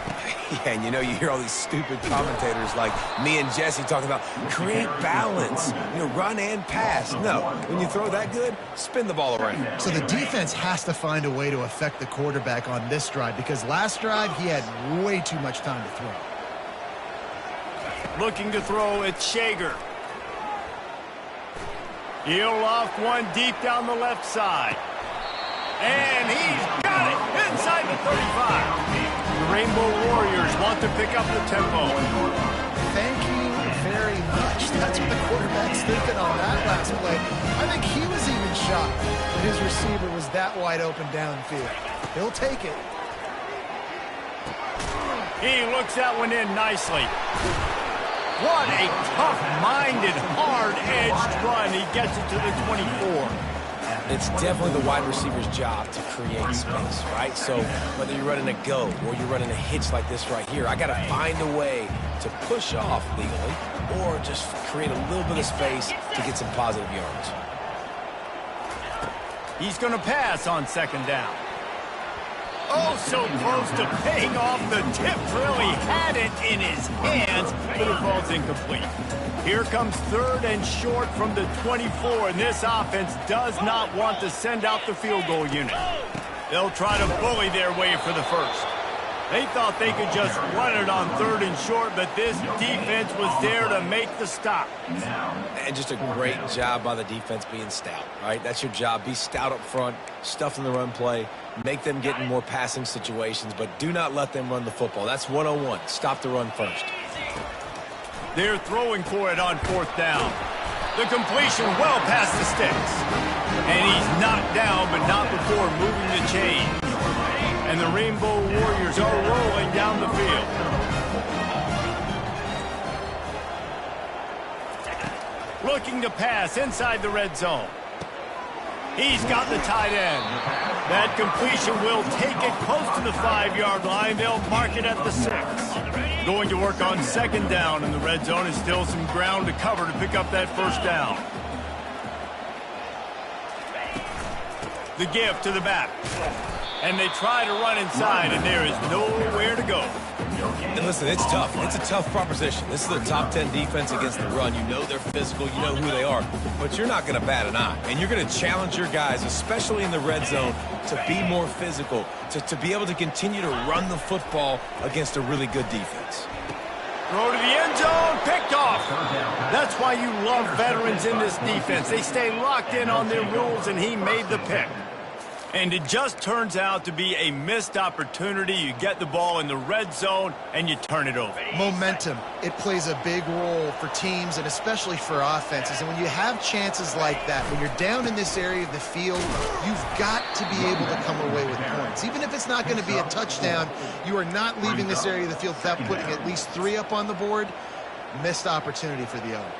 Yeah, and you know, you hear all these stupid commentators like me and Jesse talking about create balance, run and pass. No, when you throw that good, spin the ball around. So the defense has to find a way to affect the quarterback on this drive because last drive he had way too much time to throw. Looking to throw, it's Shager. He'll loft one deep down the left side. And he's got it inside the 35. The Rainbow Warriors want to pick up the tempo. Thank you very much. That's what the quarterback's thinking on that last play. I think he was even shocked that his receiver was that wide open downfield. He'll take it. He looks that one in nicely. What a tough-minded, hard-edged run. He gets it to the 24. It's definitely the wide receiver's job to create space, right? So whether you're running a go or you're running a hitch like this right here, I got to find a way to push off legally or just create a little bit of space to get some positive yards. He's going to pass on second down. Oh, so close to paying off the tip drill. He had it in his hands, but it falls incomplete. Here comes third and short from the 24, and this offense does not want to send out the field goal unit. They'll try to bully their way for the first. They thought they could just run it on third and short, but this defense was there to make the stop. And just a great job by the defense being stout, right? That's your job. Be stout up front, stuff in the run play, make them get in more passing situations, but do not let them run the football. That's 101. Stop the run first. They're throwing for it on fourth down. The completion well past the sticks. And he's knocked down, but not before moving the chain. And the Rainbow Warriors are rolling down the field. Looking to pass inside the red zone. He's got the tight end. That completion will take it close to the 5-yard line. They'll mark it at the 6. Going to work on second down in the red zone is still some ground to cover to pick up that first down. The give to the back. And they try to run inside, and there is nowhere to go. And listen, it's tough. It's a tough proposition. This is the top 10 defense against the run. You know they're physical. You know who they are. But you're not going to bat an eye. And you're going to challenge your guys, especially in the red zone, to be more physical, to be able to continue to run the football against a really good defense. Throw to the end zone, picked off. That's why you love veterans in this defense. They stay locked in on their rules, and he made the pick. And it just turns out to be a missed opportunity. You get the ball in the red zone, and you turn it over. Momentum. It plays a big role for teams and especially for offenses. And when you have chances like that, when you're down in this area of the field, you've got to be able to come away with points. Even if it's not going to be a touchdown, you are not leaving this area of the field without putting at least 3 up on the board. Missed opportunity for the other.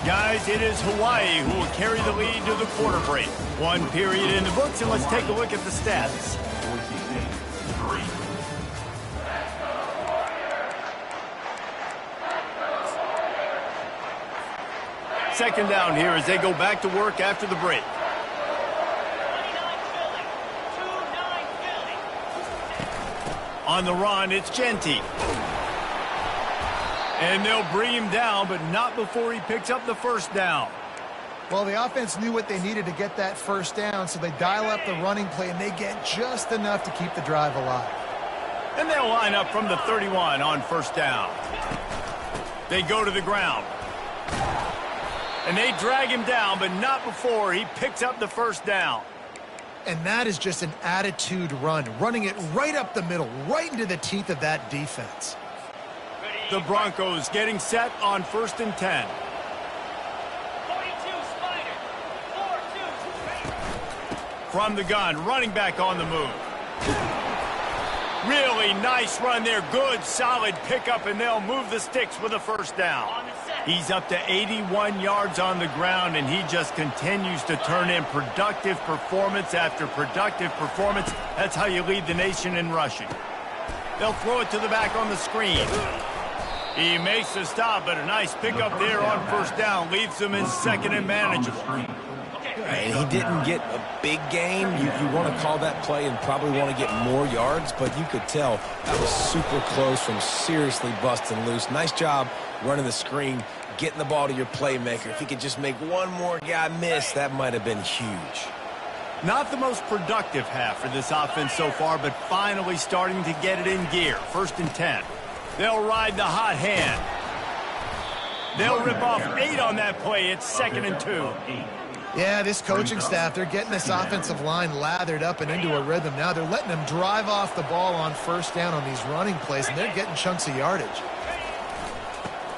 Guys, it is Hawaii who will carry the lead to the quarter break. 1 period in the books, and let's take a look at the stats. Second down here as they go back to work after the break. 29 Philly. On the run, it's Genti. And they'll bring him down, but not before he picks up the first down. Well, the offense knew what they needed to get that first down, so they dial up the running play, and they get just enough to keep the drive alive. And they'll line up from the 31 on first down. They go to the ground. And they drag him down, but not before he picks up the first down. And that is just an attitude run, running it right up the middle, right into the teeth of that defense. The Broncos getting set on 1st and 10. 42 Spider. 4-2. From the gun, running back on the move. Really nice run there. Good, solid pickup, and they'll move the sticks with a first down. He's up to 81 yards on the ground, and he just continues to turn in productive performance after productive performance. That's how you lead the nation in rushing. They'll throw it to the back on the screen. He makes the stop, but a nice pickup there on first down. Leaves them in second and manageable. And he didn't get a big gain. You want to call that play and probably want to get more yards, but you could tell that was super close from seriously busting loose. Nice job running the screen, getting the ball to your playmaker. If he could just make one more guy miss, that might have been huge. Not the most productive half for this offense so far, but finally starting to get it in gear. 1st and 10. They'll ride the hot hand. They'll rip off 8 on that play. It's 2nd and 2. Yeah, this coaching staff, they're getting this offensive line lathered up and into a rhythm. Now they're letting them drive off the ball on first down on these running plays, and they're getting chunks of yardage.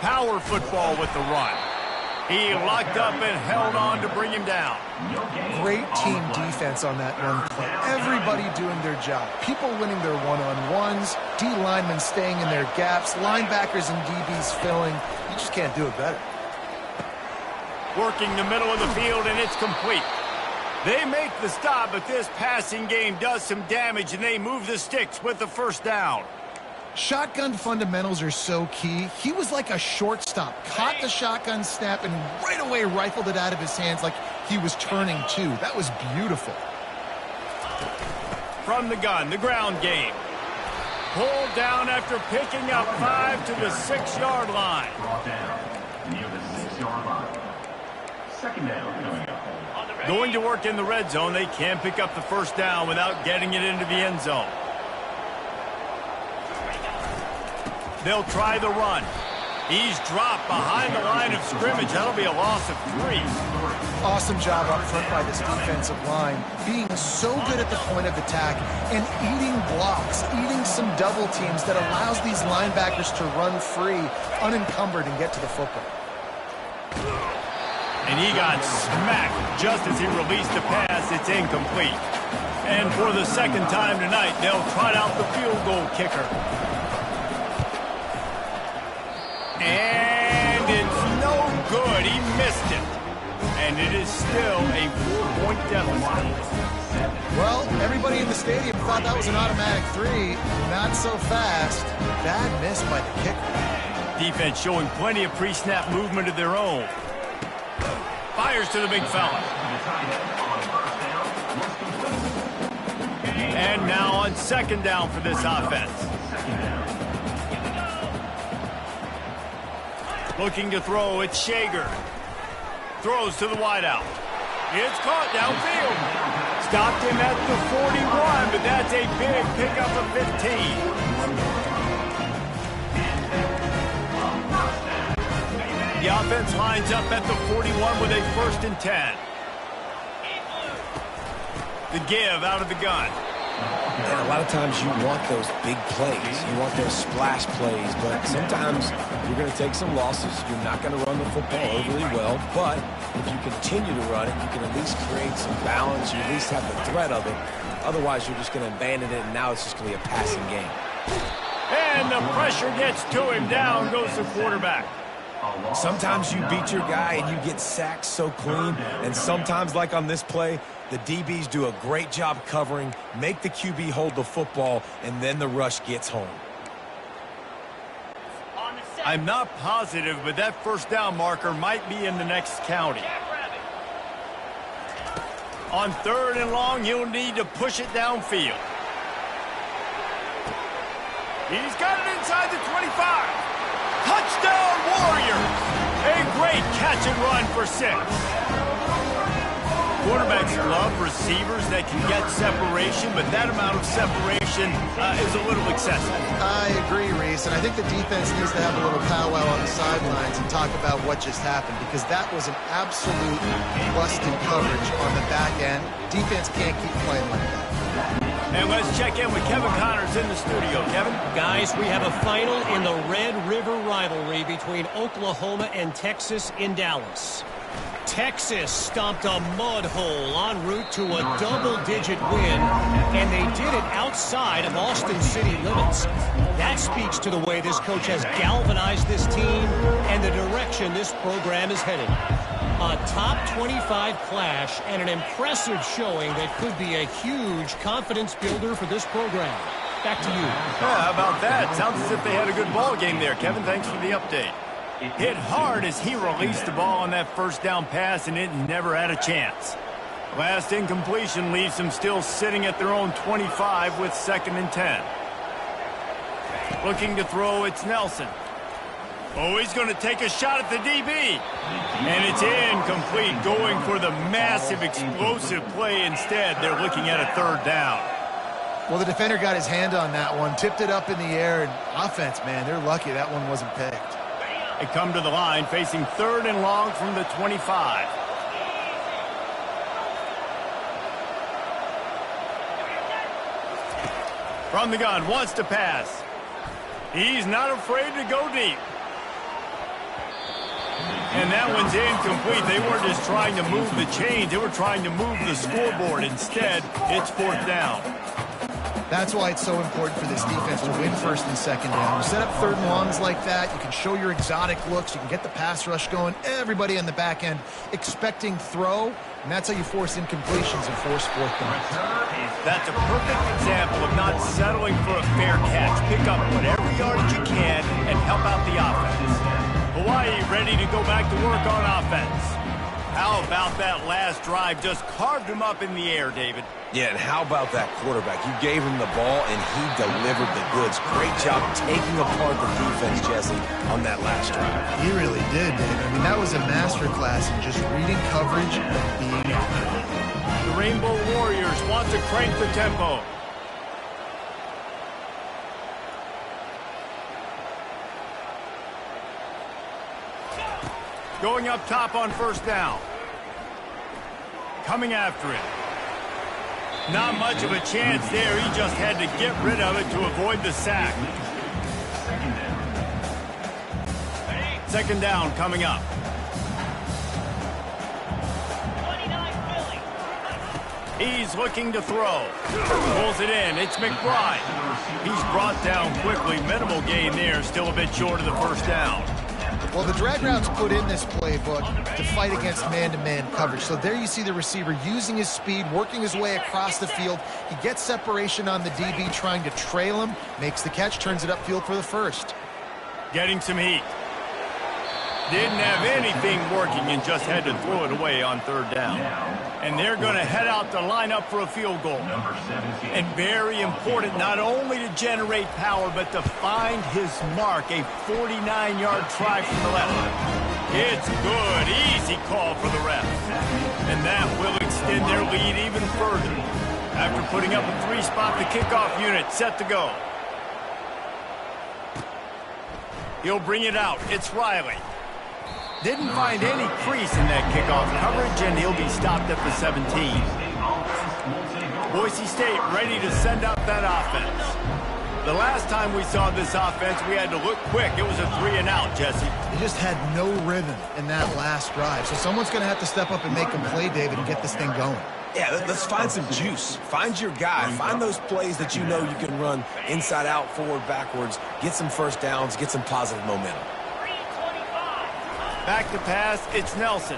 Power football with the run. He locked up and held on to bring him down. Great team defense on that run play. Everybody doing their job. People winning their one-on-ones, D linemen staying in their gaps, linebackers and DBs filling. You just can't do it better. Working the middle of the field, and it's complete. They make the stop, but this passing game does some damage, and they move the sticks with the first down. Shotgun fundamentals are so key. He was like a shortstop. Caught the shotgun snap and right away rifled it out of his hands like he was turning two. That was beautiful. From the gun, the ground game. Pulled down after picking up 5 to the 6-yard line. Brought down near the 6-yard line. 2nd down coming up. Going to work in the red zone, they can't pick up the first down without getting it into the end zone. They'll try the run. He's dropped behind the line of scrimmage. That'll be a loss of 3. Awesome job up front by this defensive line, being so good at the point of attack and eating blocks, eating some double teams that allows these linebackers to run free, unencumbered, and get to the football. And he got smacked just as he released the pass. It's incomplete. And for the 2nd time tonight, they'll trot out the field goal kicker. And it's no good. He missed it. And it is still a 4-point deficit. Well, everybody in the stadium thought that was an automatic 3. Not so fast. Bad miss by the kicker. Defense showing plenty of pre-snap movement of their own. Fires to the big fella. And now on 2nd down for this offense. Looking to throw, it's Shager. Throws to the wideout. It's caught downfield. Stopped him at the 41, but that's a big pickup of 15. The offense lines up at the 41 with a 1st and 10. The give out of the gun. And a lot of times you want those big plays. You want those splash plays, but sometimes you're going to take some losses. You're not going to run the football overly well, but if you continue to run it, you can at least create some balance. You at least have the threat of it. Otherwise, you're just going to abandon it, and now it's just going to be a passing game. And the pressure gets to him. Down goes the quarterback. Sometimes you beat your guy and you get sacked so clean, and sometimes, like on this play, the DBs do a great job covering, make the QB hold the football, and then the rush gets home. I'm not positive, but that first down marker might be in the next county. On 3rd and long, he'll need to push it downfield. He's got it inside the 25. Touchdown, Warriors! A great catch and run for 6. Quarterbacks love receivers that can get separation, but that amount of separation is a little excessive. I agree, Reese, and I think the defense needs to have a little powwow on the sidelines and talk about what just happened, because that was an absolute busted coverage on the back end. Defense can't keep playing like that. And let's check in with Kevin Connors in the studio. Kevin? Guys, we have a final in the Red River rivalry between Oklahoma and Texas in Dallas. Texas stomped a mud hole en route to a double-digit win, and they did it out outside of Austin City limits. That speaks to the way this coach has galvanized this team and the direction this program is heading. A top 25 clash and an impressive showing that could be a huge confidence builder for this program. Back to you. Yeah, how about that? Sounds as if they had a good ball game there. Kevin, thanks for the update. Hit hard as he released the ball on that first down pass, and it never had a chance. Last incompletion leaves them still sitting at their own 25 with 2nd and 10. Looking to throw, it's Nelson. Oh, he's going to take a shot at the DB. And it's incomplete, going for the massive explosive play instead. They're looking at a 3rd down. Well, the defender got his hand on that one, tipped it up in the air, and offense, man, they're lucky that one wasn't picked. They come to the line facing 3rd and long from the 25. From the gun, wants to pass. He's not afraid to go deep. And that one's incomplete. They weren't just trying to move the chains. They were trying to move the scoreboard. Instead, it's 4th down. That's why it's so important for this defense to win 1st and 2nd down. You set up 3rd and longs like that, you can show your exotic looks, you can get the pass rush going, everybody on the back end expecting throw, and that's how you force incompletions and force 4th down. That's a perfect example of not settling for a fair catch. Pick up whatever yardage you can and help out the offense. Hawaii ready to go back to work on offense. How about that last drive? Just carved him up in the air, David. Yeah, and how about that quarterback? You gave him the ball, and he delivered the goods. Great job taking apart the defense, Jesse, on that last drive. He really did, David. I mean, that was a masterclass in just reading coverage and being accurate. The Rainbow Warriors want to crank the tempo. Going up top on 1st down. Coming after it. Not much of a chance there. He just had to get rid of it to avoid the sack. 2nd down coming up. He's looking to throw. Pulls it in. It's McBride. He's brought down quickly. Minimal gain there. Still a bit short of the 1st down. Well, the drag routes put in this playbook to fight against man-to-man coverage. So there you see the receiver using his speed, working his way across the field. He gets separation on the DB, trying to trail him, makes the catch, turns it upfield for the 1st. Getting some heat. Didn't have anything working and just had to throw it away on 3rd down. And they're going to head out to line up for a field goal. And very important not only to generate power, but to find his mark, a 49-yard try from the left. It's good. Easy call for the ref. And that will extend their lead even further. After putting up a 3-spot, the kickoff unit set to go. He'll bring it out. It's Riley. Didn't find any crease in that kickoff coverage, and he'll be stopped at the 17. Boise State ready to send out that offense. The last time we saw this offense, we had to look quick. It was a 3-and-out, Jesse. They just had no rhythm in that last drive. So someone's going to have to step up and make a play, David, and get this thing going. Yeah, let's find some juice. Find your guy. Find those plays that you know you can run inside out, forward, backwards. Get some 1st downs. Get some positive momentum. Back to pass, it's Nelson.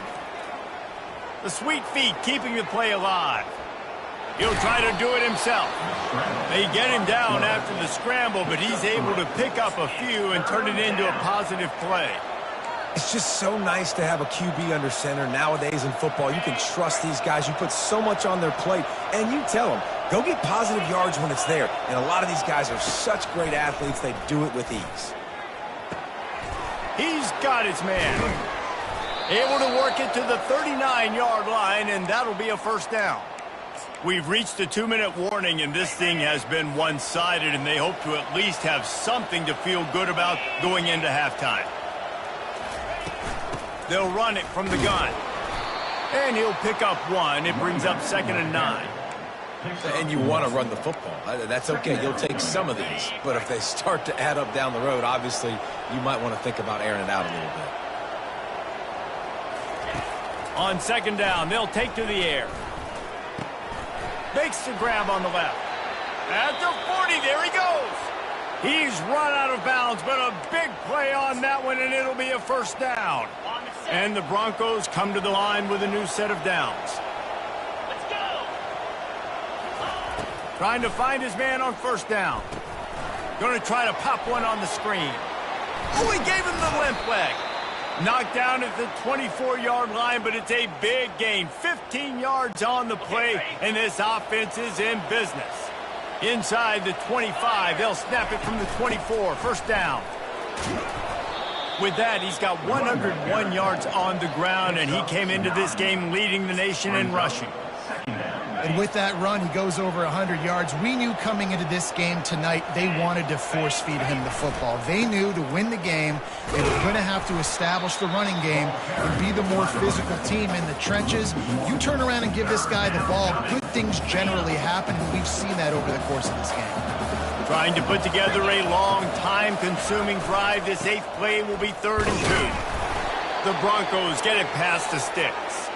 The sweet feet keeping the play alive. He'll try to do it himself. They get him down after the scramble, but he's able to pick up a few and turn it into a positive play. It's just so nice to have a QB under center nowadays in football. You can trust these guys. You put so much on their plate, and you tell them, go get positive yards when it's there. And a lot of these guys are such great athletes, they do it with ease. He's got his man. Able to work it to the 39-yard line, and that'll be a 1st down. We've reached a 2-minute warning, and this thing has been one-sided, and they hope to at least have something to feel good about going into halftime. They'll run it from the gun. And he'll pick up 1. It brings up 2nd and 9. And you want to run the football. That's okay. You'll take some of these. But if they start to add up down the road, obviously, you might want to think about airing it out a little bit. On 2nd down, they'll take to the air. Makes the grab on the left. At the 40, there he goes. He's run out of bounds, but a big play on that one, and it'll be a first down. And the Broncos come to the line with a new set of downs. Let's go. Trying to find his man on first down. Going to try to pop one on the screen. Oh, he gave him the limp leg. Knocked down at the 24-yard line, but it's a big gain. 15 yards on the play, and this offense is in business. Inside the 25, they'll snap it from the 24. First down. With that, he's got 101 yards on the ground, and he came into this game leading the nation in rushing. And with that run, he goes over 100 yards. We knew coming into this game tonight they wanted to force feed him the football. They knew to win the game, they were going to have to establish the running game and be the more physical team in the trenches. You turn around and give this guy the ball, good things generally happen, and we've seen that over the course of this game. Trying to put together a long, time-consuming drive. This 8th play will be 3rd and 2. The Broncos get it past the sticks.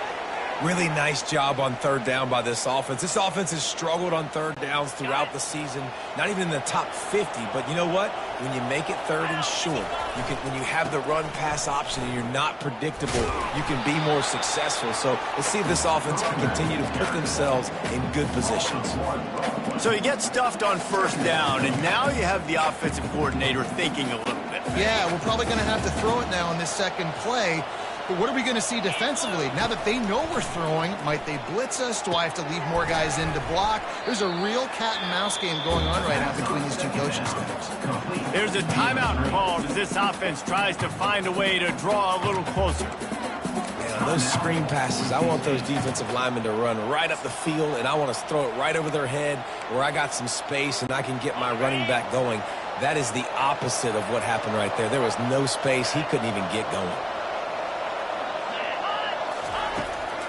Really nice job on 3rd down by this offense. This offense has struggled on 3rd downs throughout the season. Not even in the top 50, but you know what? When you make it 3rd and short, when you have the run-pass option and you're not predictable, you can be more successful. So let's see if this offense can continue to put themselves in good positions. So you get stuffed on 1st down, and now you have the offensive coordinator thinking a little bit. Yeah, we're probably going to have to throw it now in this 2nd play. But what are we going to see defensively? Now that they know we're throwing, might they blitz us? Do I have to leave more guys in to block? There's a real cat-and-mouse game going on right now between these two coaching staffs. There's a timeout called as this offense tries to find a way to draw a little closer. Man, those screen passes, I want those defensive linemen to run right up the field, and I want to throw it right over their head where I got some space and I can get my running back going. That is the opposite of what happened right there. There was no space. He couldn't even get going.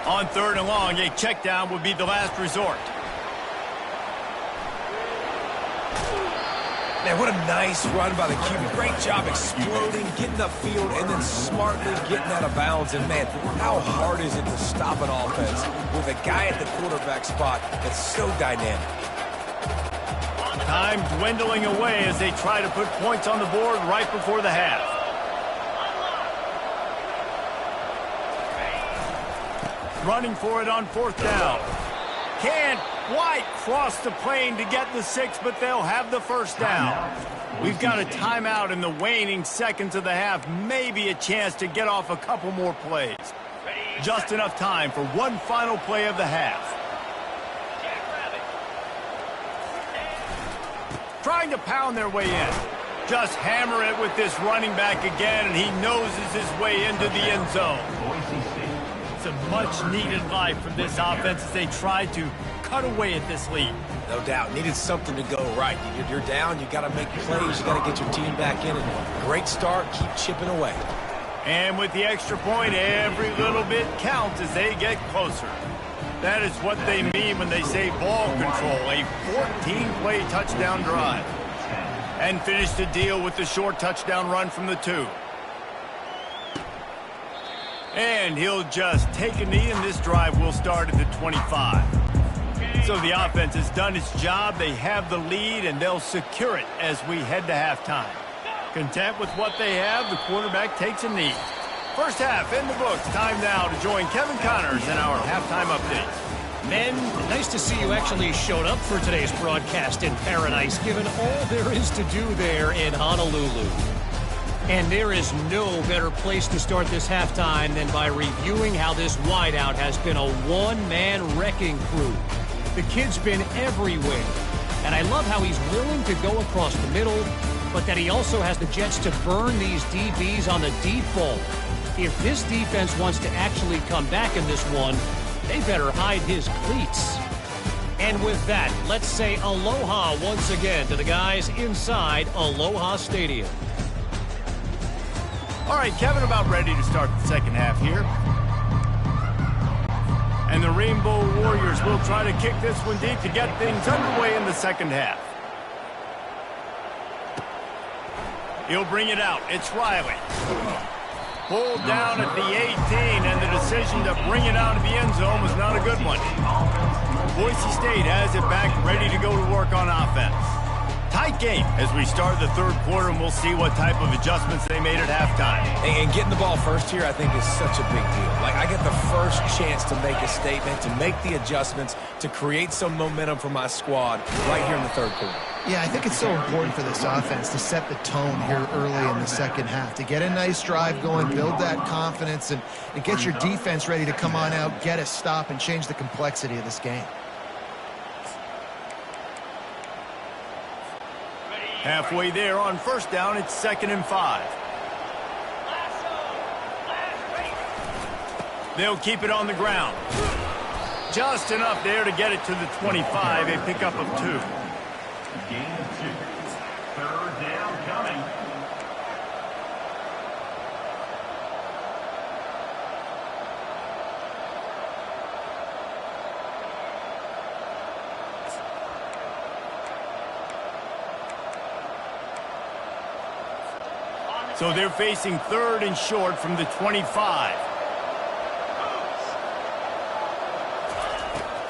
On 3rd and long, a check down would be the last resort. Man, what a nice run by the QB. Great job exploding, getting upfield, and then smartly getting out of bounds. And, man, how hard is it to stop an offense with a guy at the quarterback spot that's so dynamic? Time dwindling away as they try to put points on the board right before the half. Running for it on 4th down. Can't quite cross the plane to get the 6, but they'll have the first down. We've got a timeout in the waning seconds of the half. Maybe a chance to get off a couple more plays. Just enough time for one final play of the half. Trying to pound their way in. Just hammer it with this running back again, and he noses his way into the end zone. It's a much-needed life from this offense as they try to cut away at this lead. No doubt. Needed something to go right. You're down. You got to make plays. You got to get your team back in. And great start. Keep chipping away. And with the extra point, every little bit counts as they get closer. That is what they mean when they say ball control. A 14-play touchdown drive. And finish the deal with the short touchdown run from the 2. And he'll just take a knee, and this drive will start at the 25. So the offense has done its job. They have the lead, and they'll secure it as we head to halftime. Content with what they have, the quarterback takes a knee. First half in the books. Time now to join Kevin Connors in our halftime update. Men, nice to see you actually showed up for today's broadcast in paradise, given all there is to do there in Honolulu. And there is no better place to start this halftime than by reviewing how this wideout has been a one-man wrecking crew. The kid's been everywhere. And I love how he's willing to go across the middle, but that he also has the jets to burn these DBs on the deep ball. If this defense wants to actually come back in this one, they better hide his cleats. And with that, let's say aloha once again to the guys inside Aloha Stadium. All right, Kevin, about ready to start the second half here. And the Rainbow Warriors will try to kick this one deep to get things underway in the second half. He'll bring it out. It's Riley. Pulled down at the 18, and the decision to bring it out of the end zone was not a good one. Boise State has it back, ready to go to work on offense. Tight game as we start the third quarter, and we'll see what type of adjustments they made at halftime. And getting the ball first here, I think, is such a big deal. Like, I get the first chance to make a statement, to make the adjustments, to create some momentum for my squad right here in the third quarter. Yeah, I think it's so important for this offense to set the tone here early in the second half, to get a nice drive going, build that confidence, and get your defense ready to come on out, get a stop, and change the complexity of this game. Halfway there on first down, it's 2nd and 5. They'll keep it on the ground. Just enough there to get it to the 25, a pickup of 2. Gain of 2. Third down coming. So they're facing 3rd and short from the 25.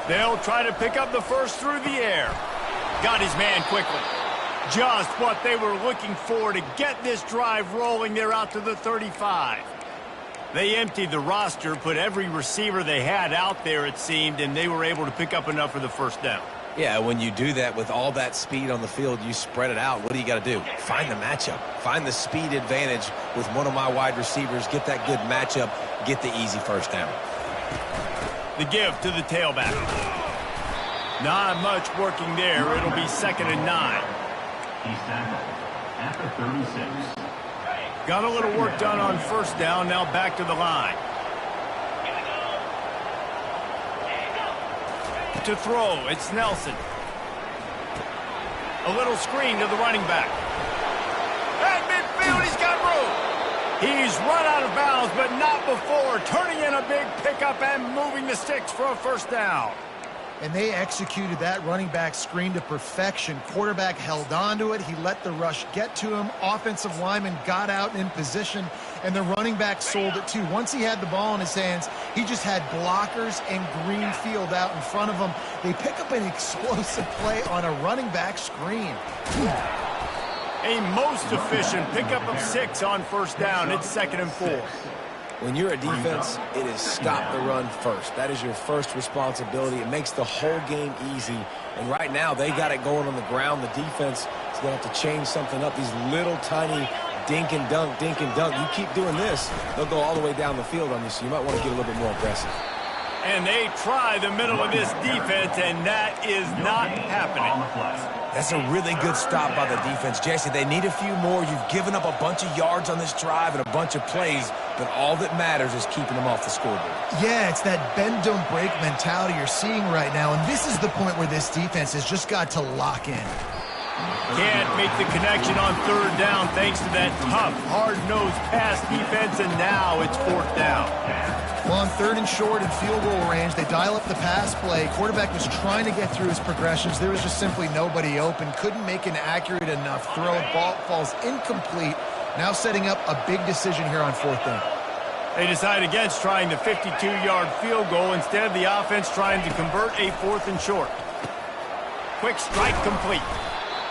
They'll try to pick up the first through the air. Got his man quickly. Just what they were looking for to get this drive rolling. They're out to the 35. They emptied the roster, put every receiver they had out there, it seemed, and they were able to pick up enough for the first down. Yeah, when you do that with all that speed on the field, you spread it out. What do you got to do? Find the matchup. Find the speed advantage with one of my wide receivers. Get that good matchup. Get the easy first down. The give to the tailback. Not much working there. It'll be 2nd and 9. He's tackled at the 36. Got a little work done on first down. Now back to the line. To throw, it's Nelson. A little screen to the running back. At midfield, he's got room. He's run out of bounds, but not before. Turning in a big pickup and moving the sticks for a first down. And they executed that running back screen to perfection. Quarterback held on to it. He let the rush get to him. Offensive lineman got out in position, and the running back sold it too. Once he had the ball in his hands, he just had blockers and green field out in front of him. They pick up an explosive play on a running back screen. A most efficient pickup of 6 on first down. It's 2nd and 4. When you're a defense, it is stop the run first. That is your first responsibility. It makes the whole game easy. And right now, they got it going on the ground. The defense is going to have to change something up. These little tiny dink and dunk, dink and dunk. You keep doing this, they'll go all the way down the field on you, so you might want to get a little bit more aggressive. And they try the middle of this defense, and that is not happening. That's a really good stop by the defense. Jesse, they need a few more. You've given up a bunch of yards on this drive and a bunch of plays, but all that matters is keeping them off the scoreboard. Yeah, it's that bend, don't break mentality you're seeing right now, and this is the point where this defense has just got to lock in. Can't make the connection on third down thanks to that tough, hard-nosed pass defense, and now it's 4th down. Well, on 3rd and short and field goal range, they dial up the pass play. Quarterback was trying to get through his progressions. There was just simply nobody open. Couldn't make an accurate enough throw. Ball falls incomplete. Now setting up a big decision here on 4th down. They decide against trying the 52-yard field goal. Instead, the offense trying to convert a 4th and short. Quick strike complete.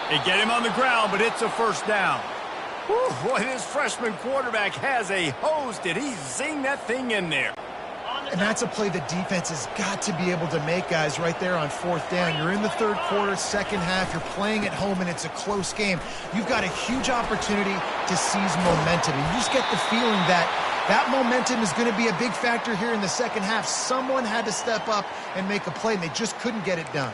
They get him on the ground, but it's a first down. Whew, boy, this freshman quarterback has a hose. Did he zing that thing in there? And that's a play the defense has got to be able to make, guys, right there on 4th down. You're in the third quarter, second half. You're playing at home, and it's a close game. You've got a huge opportunity to seize momentum. And you just get the feeling that that momentum is going to be a big factor here in the second half. Someone had to step up and make a play, and they just couldn't get it done.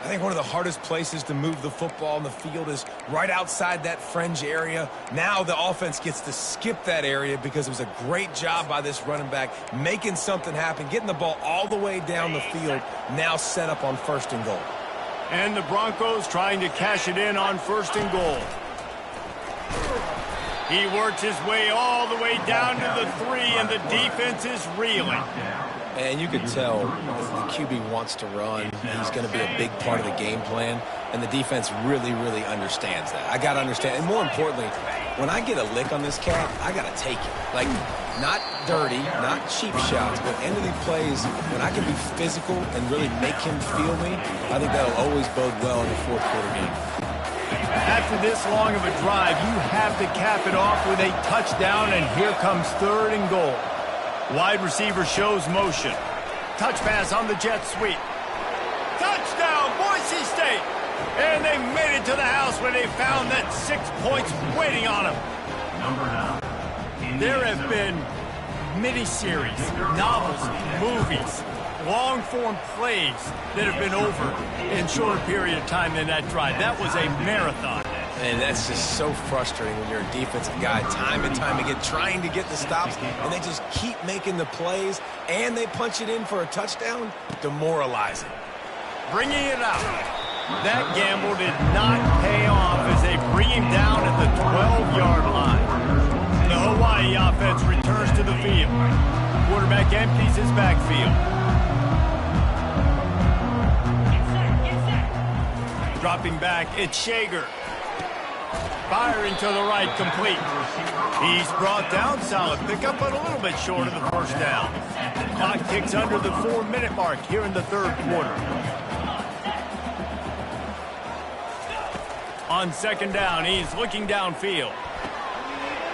I think one of the hardest places to move the football on the field is right outside that fringe area. Now the offense gets to skip that area because it was a great job by this running back, making something happen, getting the ball all the way down the field, now set up on 1st and goal. And the Broncos trying to cash it in on 1st and goal. He works his way all the way down to the 3, and the defense is reeling. And you can tell the QB wants to run. He's going to be a big part of the game plan, and the defense really, really understands that. I got to understand, and more importantly, when I get a lick on this cat, I got to take it. Like, not dirty, not cheap shots, but end of the plays, when I can be physical and really make him feel me, I think that'll always bode well in the fourth quarter game. After this long of a drive, you have to cap it off with a touchdown, and here comes 3rd and goal. Wide receiver shows motion. Touch pass on the jet sweep. Touchdown, Boise State! And they made it to the house when they found that 6 points waiting on them. There have been miniseries, novels, movies, long-form plays that have been over in shorter period of time than that drive. That was a marathon. And that's just so frustrating when you're a defensive guy, time and time again, trying to get the stops, and they just keep making the plays, and they punch it in for a touchdown. Demoralizing. Bringing it out. That gamble did not pay off as they bring him down at the 12-yard line. The Hawaii offense returns to the field. Quarterback empties his backfield. Dropping back, it's Shager. Firing to the right, complete. He's brought down, solid pickup, but a little bit short of the first down. Clock ticks under the 4-minute mark here in the 3rd quarter. On 2nd down, he's looking downfield.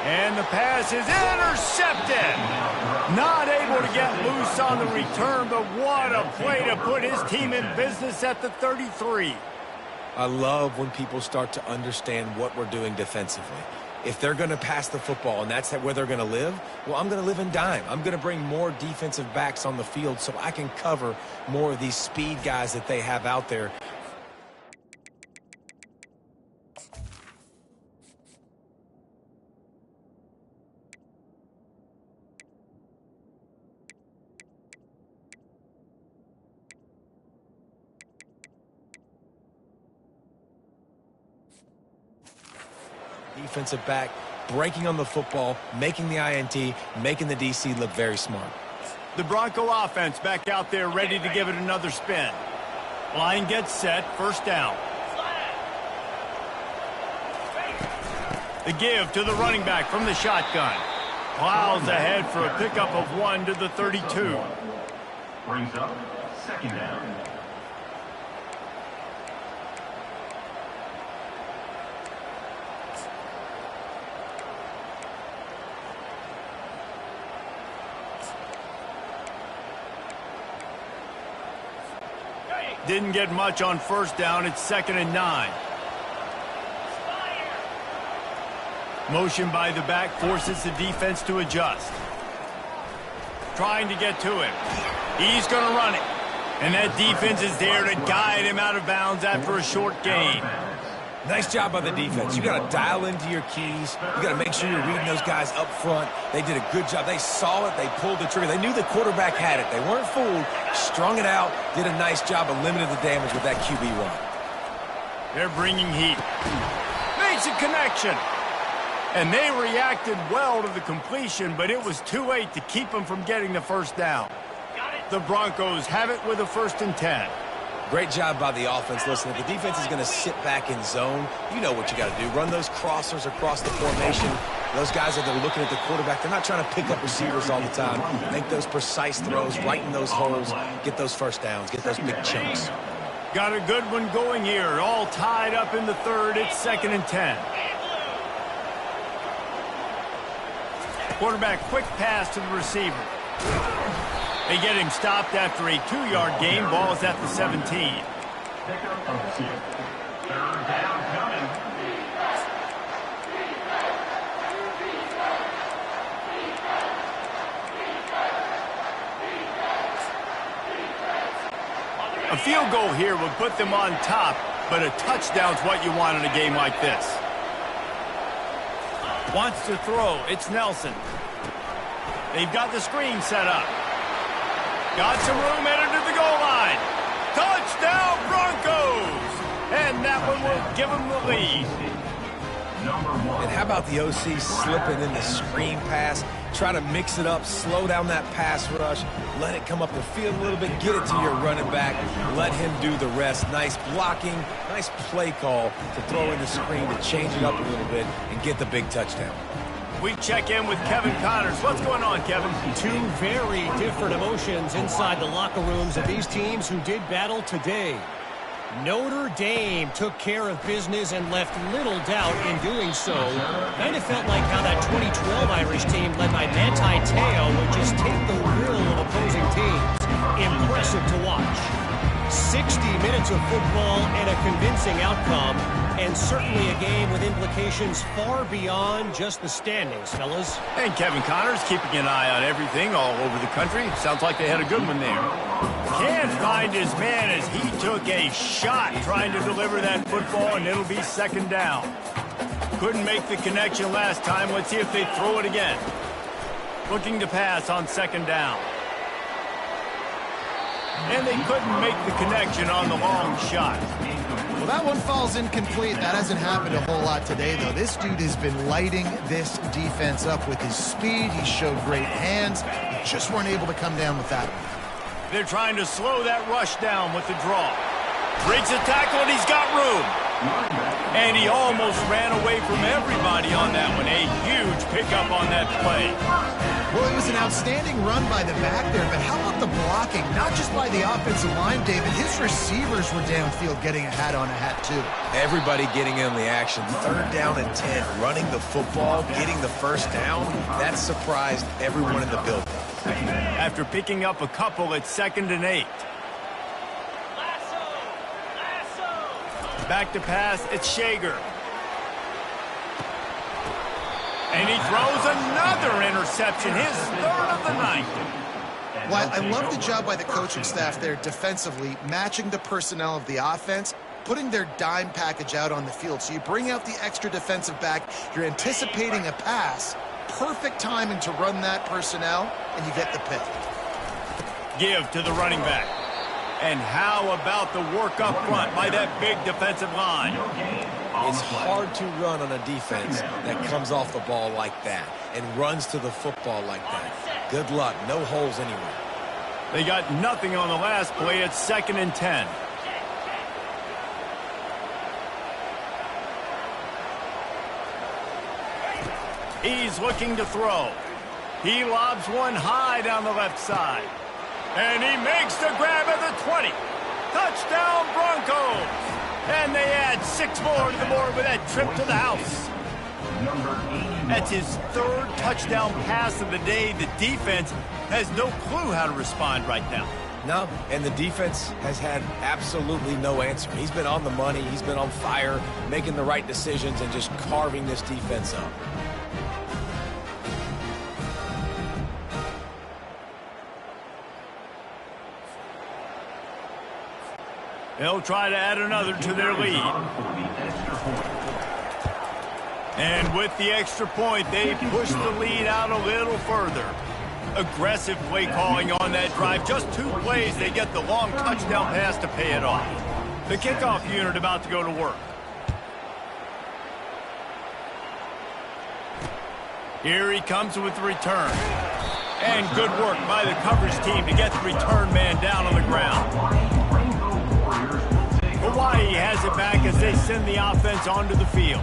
And the pass is intercepted. Not able to get loose on the return, but what a play to put his team in business at the 33. I love when people start to understand what we're doing defensively. If they're going to pass the football and that's where they're going to live, well, I'm going to live in dime. I'm going to bring more defensive backs on the field so I can cover more of these speed guys that they have out there. Defensive back, breaking on the football, making the INT, making the DC look very smart. The Bronco offense back out there ready to give it another spin. Line gets set, 1st down. The give to the running back from the shotgun. Plows ahead for a pickup of 1 to the 32. Brings up 2nd down. Didn't get much on 1st down. It's 2nd and 9. Motion by the back forces the defense to adjust. Trying to get to him. He's going to run it. And that defense is there to guide him out of bounds after a short gain. Nice job by the defense. You got to dial into your keys. You got to make sure you're reading those guys up front. They did a good job. They saw it. They pulled the trigger. They knew the quarterback had it. They weren't fooled. Strung it out. Did a nice job of limiting the damage with that QB run. They're bringing heat. Makes a connection. And they reacted well to the completion, but it was too late to keep them from getting the 1st down. The Broncos have it with a 1st and 10. Great job by the offense. Listen, if the defense is going to sit back in zone, you know what you got to do. Run those crossers across the formation. Those guys that are looking at the quarterback, they're not trying to pick up receivers all the time. Make those precise throws, right in those holes, get those 1st downs, get those big chunks. Got a good one going here. All tied up in the 3rd. It's 2nd and 10. Quarterback quick pass to the receiver. They get him stopped after a 2-yard gain. Ball is at the 17. Pickup of 2. 3rd down coming. A field goal here would put them on top, but a touchdown's what you want in a game like this. Wants to throw. It's Nelson. They've got the screen set up. Got some room headed to the goal line. Touchdown, Broncos! And that one will give them the lead. And how about the OC slipping in the screen pass? Try to mix it up, slow down that pass rush, let it come up the field a little bit, get it to your running back, let him do the rest. Nice blocking, nice play call to throw in the screen to change it up a little bit and get the big touchdown. We check in with Kevin Connors. What's going on, Kevin? Two very different emotions inside the locker rooms of these teams who did battle today. Notre Dame took care of business and left little doubt in doing so. Kind of felt like how that 2012 Irish team led by Manti Te'o would just take the will of opposing teams. Impressive to watch. 60 minutes of football and a convincing outcome, and certainly a game with implications far beyond just the standings, fellas. And Kevin Connors keeping an eye on everything all over the country. Sounds like they had a good one there. Can't find his man as he took a shot trying to deliver that football, and it'll be second down. Couldn't make the connection last time. Let's see if they throw it again. Looking to pass on second down. And they couldn't make the connection on the long shot. Well, that one falls incomplete. That hasn't happened a whole lot today, though. This dude has been lighting this defense up with his speed. He showed great hands. He just weren't able to come down with that one. They're trying to slow that rush down with the draw. Breaks a tackle, and he's got room. And he almost ran away from everybody on that one. A huge pickup on that play. Well, it was an outstanding run by the back there, but how about the blocking? Not just by the offensive line, David. His receivers were downfield getting a hat on a hat, too. Everybody getting in the action. 3rd down and 10, running the football, getting the first down. That surprised everyone in the building. After picking up a couple at 2nd and 8. Back to pass, it's Shager. And he throws another interception, his 3rd of the night. Well, I love the job by the coaching staff there defensively, matching the personnel of the offense, putting their dime package out on the field. So you bring out the extra defensive back, you're anticipating a pass, perfect timing to run that personnel, and you get the pick. Give to the running back. And how about the work up front by that big defensive line? It's hard to run on a defense that comes off the ball like that and runs to the football like that. Good luck. No holes anywhere. They got nothing on the last play. It's 2nd and 10. He's looking to throw. He lobs one high down the left side. And he makes the grab at the 20. Touchdown, Broncos. And they add 6 more to the board with that trip to the house. That's his 3rd touchdown pass of the day. The defense has no clue how to respond right now. No, and the defense has had absolutely no answer. He's been on the money. He's been on fire, making the right decisions and just carving this defense up. They'll try to add another to their lead. And with the extra point, they push the lead out a little further. Aggressive play calling on that drive. Just 2 plays, they get the long touchdown pass to pay it off. The kickoff unit about to go to work. Here he comes with the return. And good work by the coverage team to get the return man down on the ground. Hawaii has it back as they send the offense onto the field.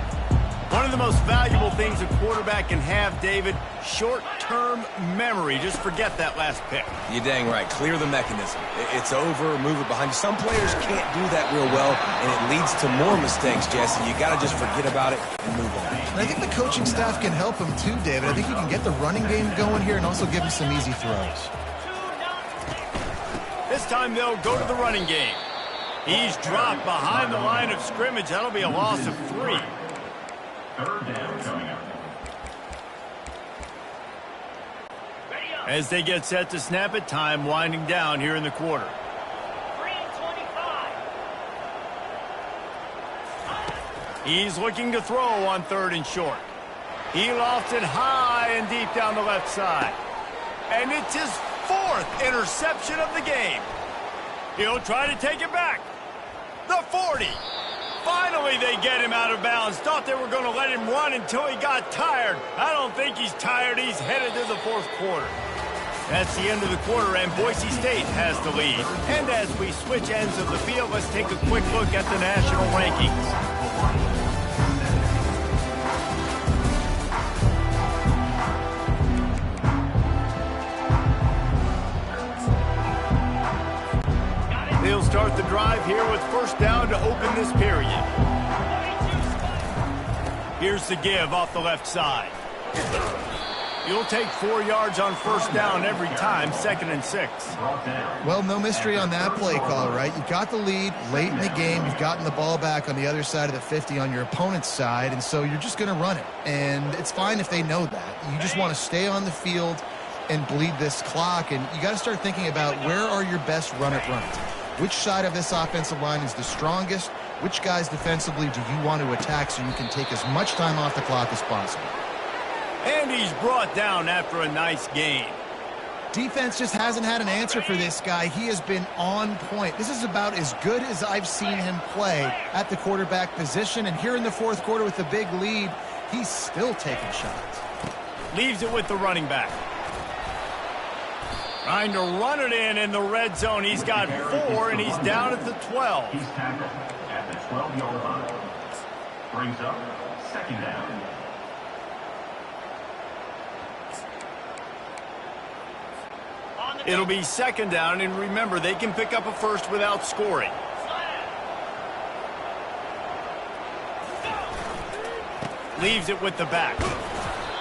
One of the most valuable things a quarterback can have, David, short-term memory. Just forget that last pick. You're dang right. Clear the mechanism. It's over, move it behind you. Some players can't do that real well, and it leads to more mistakes, Jesse. You got to just forget about it and move on. And I think the coaching staff can help him too, David. I think you can get the running game going here and also give him some easy throws. This time they'll go to the running game. He's dropped behind the line of scrimmage. That'll be a loss of 3. 3rd down coming up. As they get set to snap it, time winding down here in the quarter. 3:25. He's looking to throw on 3rd and short. He lofts it high and deep down the left side. And it's his 4th interception of the game. He'll try to take it back. The 40. Finally, they get him out of bounds. Thought they were going to let him run until he got tired. I don't think he's tired. He's headed to the 4th quarter. That's the end of the quarter, and Boise State has the lead. And as we switch ends of the field, let's take a quick look at the national rankings. he'll start the drive here with first down to open this period. Here's the give off the left side. You'll take 4 yards on first down every time, 2nd and 6. Well, no mystery on that play call, right? You got the lead late in the game. You've gotten the ball back on the other side of the 50 on your opponent's side, and so you're just going to run it. And it's fine if they know that. You just want to stay on the field and bleed this clock, and you got to start thinking about where are your best run-it runs. Which side of this offensive line is the strongest? Which guys defensively do you want to attack so you can take as much time off the clock as possible? And he's brought down after a nice gain. Defense just hasn't had an answer for this guy. He has been on point. This is about as good as I've seen him play at the quarterback position. And here in the fourth quarter with the big lead, he's still taking shots. Leaves it with the running back. Trying to run it in the red zone. He's got 4, and he's down at the 12. He's tackled at the 12-yard line. Brings up 2nd down. It'll be 2nd down, and remember, they can pick up a first without scoring. Leaves it with the back.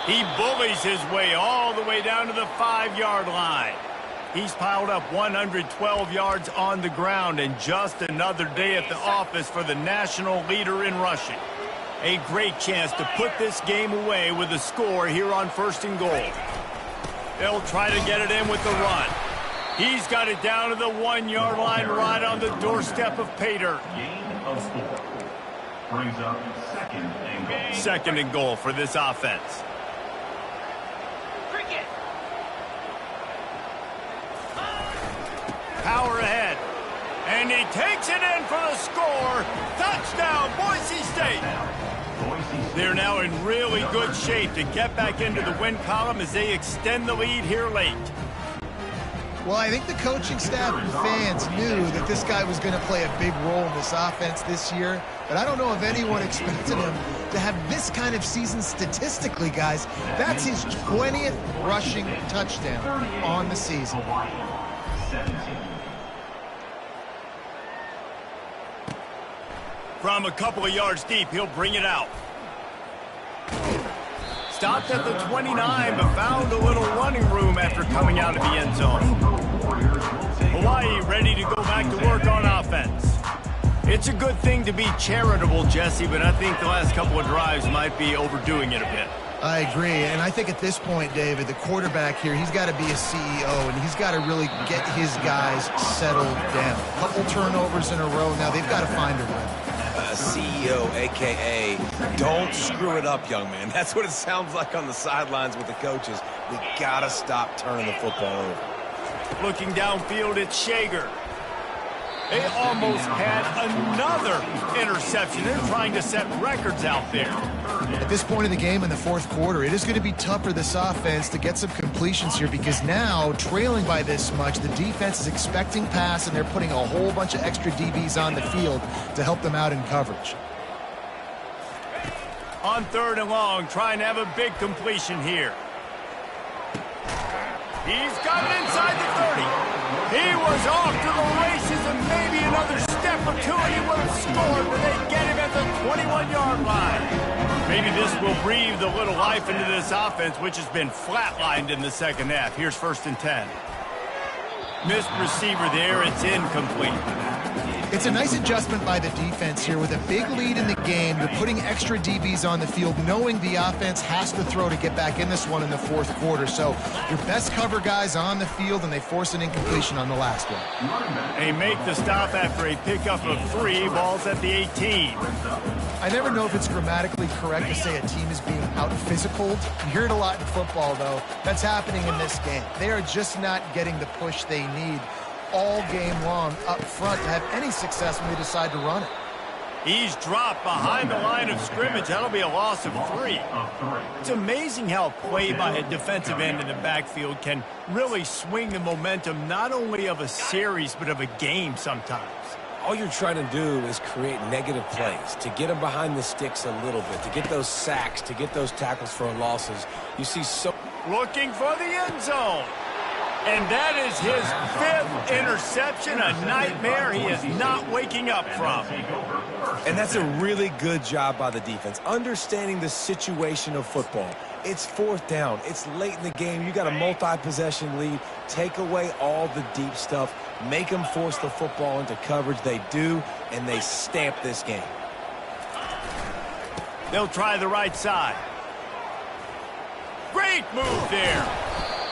He bullies his way all the way down to the 5-yard line. He's piled up 112 yards on the ground, and just another day at the office for the national leader in rushing. A great chance to put this game away with a score here on 1st and goal. They'll try to get it in with the run. He's got it down to the 1-yard line right on the doorstep of Pater. Gain of 4. Brings up 2nd and goal. 2nd and goal for this offense. Cricket. Power ahead. And he takes it in for the score. Touchdown, Boise State. They're now in really good shape to get back into the win column as they extend the lead here late. Well, I think the coaching staff and fans knew that this guy was going to play a big role in this offense this year, but I don't know if anyone expected him to have this kind of season statistically, guys. That's his 20th rushing touchdown on the season. From a couple of yards deep, he'll bring it out. Stopped at the 29, but found a little running room after coming out of the end zone. Hawaii ready to go back to work on offense. It's a good thing to be charitable, Jesse, but I think the last couple of drives might be overdoing it a bit. I agree, and I think at this point, David, the quarterback here, he's got to be a CEO, and he's got to really get his guys settled down. A couple turnovers in a row. Now they've got to find a rhythm. CEO, a.k.a. don't screw it up, young man. That's what it sounds like on the sidelines with the coaches. We got to stop turning the football over. Looking downfield, it's Shager. They almost had another interception. They're trying to set records out there. At this point in the game in the fourth quarter, it is going to be tough for this offense to get some completions here because now, trailing by this much, the defense is expecting pass, and they're putting a whole bunch of extra DBs on the field to help them out in coverage. On 3rd and long, trying to have a big completion here. He's got it inside the 30. He was off to the races, and maybe another step or two, and he would have scored, but they get him at the 21-yard line. Maybe this will breathe a little life into this offense, which has been flatlined in the second half. Here's 1st and 10. Missed receiver there. It's incomplete. It's a nice adjustment by the defense here. With a big lead in the game, you're putting extra DBs on the field, knowing the offense has to throw to get back in this one in the fourth quarter. So your best cover guys on the field, and they force an incompletion on the last one. They make the stop after a pickup of 3. Ball's at the 18. I never know if it's grammatically correct to say a team is being out-physicaled. You hear it a lot in football, though. That's happening in this game. They are just not getting the push they need all game long up front to have any success when they decide to run it. He's dropped behind the line of scrimmage. That'll be a loss of 3. It's amazing how play by a defensive end in the backfield can really swing the momentum not only of a series but of a game sometimes. All you're trying to do is create negative plays, to get them behind the sticks a little bit, to get those sacks, to get those tackles for losses. You see so... Looking for the end zone. And that is his 5th interception, a nightmare he is not waking up from. And that's a really good job by the defense, understanding the situation of football. It's 4th down. It's late in the game. You got a multi-possession lead. Take away all the deep stuff. Make them force the football into coverage. They do, and they stamp this game. They'll try the right side. Great move there.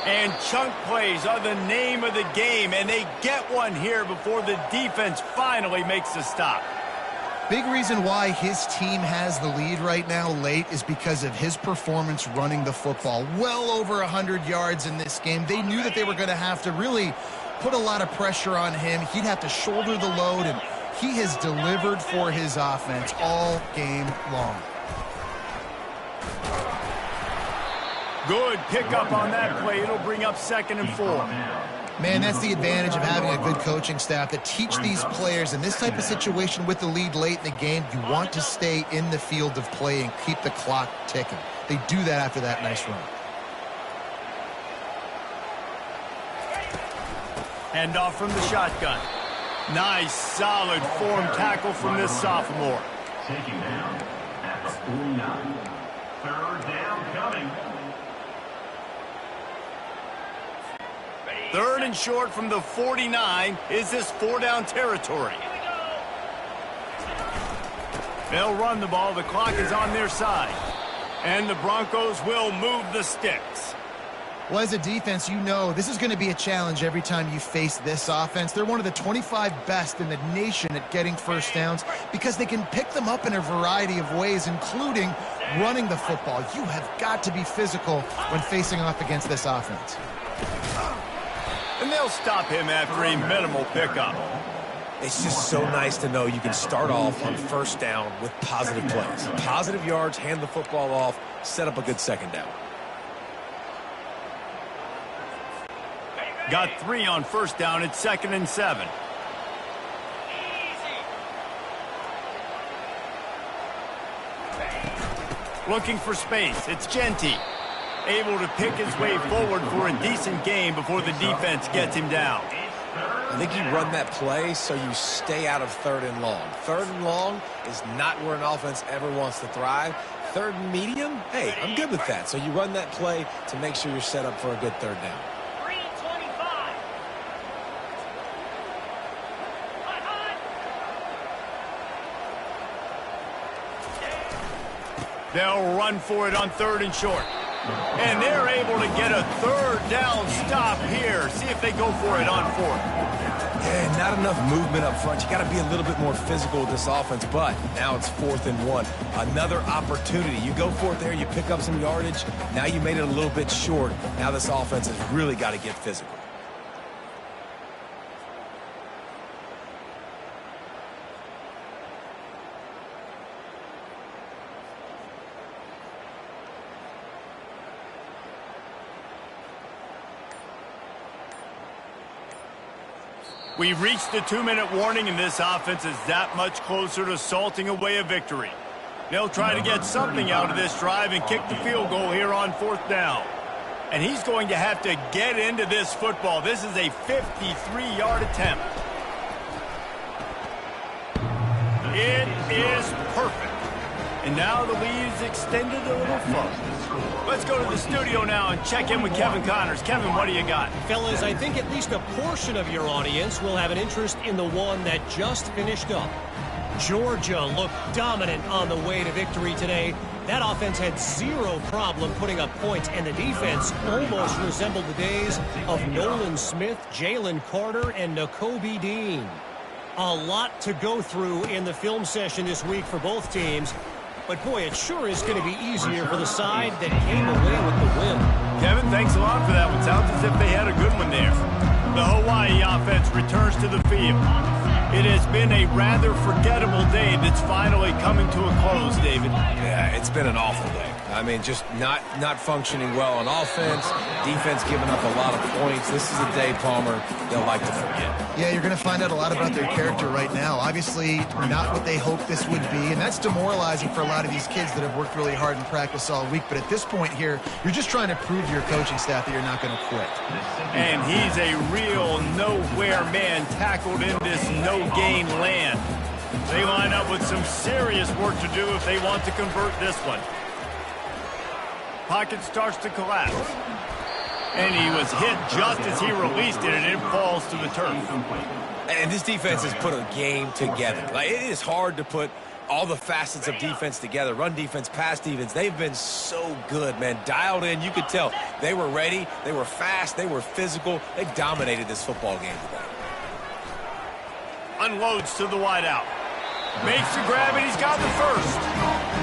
And chunk plays are the name of the game, and they get one here before the defense finally makes the stop. Big reason why his team has the lead right now late is because of his performance running the football. Well over 100 yards in this game. They knew that they were going to have to really put a lot of pressure on him. He'd have to shoulder the load, and he has delivered for his offense all game long. Good pickup on that play. It'll bring up 2nd and 4. Man, that's the advantage of having a good coaching staff that teach these players in this type of situation with the lead late in the game. You want to stay in the field of play and keep the clock ticking. They do that after that nice run. Hand off from the shotgun. Nice, solid form tackle from this sophomore. Taking down at the 49. 3rd down coming. 3rd and short from the 49. Is this 4-down territory? They'll run the ball. The clock is on their side. And the Broncos will move the sticks. Well, as a defense, you know this is going to be a challenge every time you face this offense. They're one of the 25 best in the nation at getting first downs because they can pick them up in a variety of ways, including running the football. You have got to be physical when facing off against this offense. And they'll stop him after a minimal pickup. It's just so nice to know you can start off on 1st down with positive plays. Positive yards, hand the football off, set up a good 2nd down. Got 3 on 1st down. It's 2nd and 7. Looking for space. It's Genty. Able to pick his way forward for a decent gain before the defense gets him down. I think you run that play so you stay out of 3rd and long. 3rd and long is not where an offense ever wants to thrive. 3rd and medium, hey, I'm good with that. So you run that play to make sure you're set up for a good 3rd down. 325. They'll run for it on 3rd and short. And they're able to get a 3rd down stop here. See if they go for it on 4th. Yeah, not enough movement up front. You got to be a little bit more physical with this offense, but now it's 4th and 1. Another opportunity. You go for it there, you pick up some yardage. Now you made it a little bit short. Now this offense has really got to get physical. We've reached the 2-minute warning, and this offense is that much closer to salting away a victory. They'll try to get something out of this drive and kick the field goal here on 4th down. And he's going to have to get into this football. This is a 53-yard attempt. It is perfect. And now the lead is extended a little further. Let's go to the studio now and check in with Kevin Connors. Kevin, what do you got? Fellas, I think at least a portion of your audience will have an interest in the one that just finished up. Georgia looked dominant on the way to victory today. That offense had zero problem putting up points, and the defense almost resembled the days of Nolan Smith, Jalen Carter, and Nakobe Dean. A lot to go through in the film session this week for both teams. But, boy, it sure is going to be easier for the side that came away with the win. Kevin, thanks a lot for that one. Sounds as if they had a good one there. The Hawaii offense returns to the field. It has been a rather forgettable day that's finally coming to a close, David. Yeah, it's been an awful day. I mean, just not functioning well on offense. Defense giving up a lot of points. This is a day, Palmer, they'll like to forget. Yeah, you're going to find out a lot about their character right now. Obviously, not what they hoped this would be, and that's demoralizing for a lot of these kids that have worked really hard in practice all week. But at this point here, you're just trying to prove to your coaching staff that you're not going to quit. And he's a real nowhere man tackled in this no-gain land. They line up with some serious work to do if they want to convert this one. Pocket starts to collapse. And he was hit just as he released it, and it falls to the turf. And this defense has put a game together. Like, it is hard to put all the facets of defense together. Run defense, pass defense. They've been so good, man. Dialed in. You could tell they were ready. They were fast. They were physical. They dominated this football game today. Unloads to the wideout. Makes the grab, and he's got the first.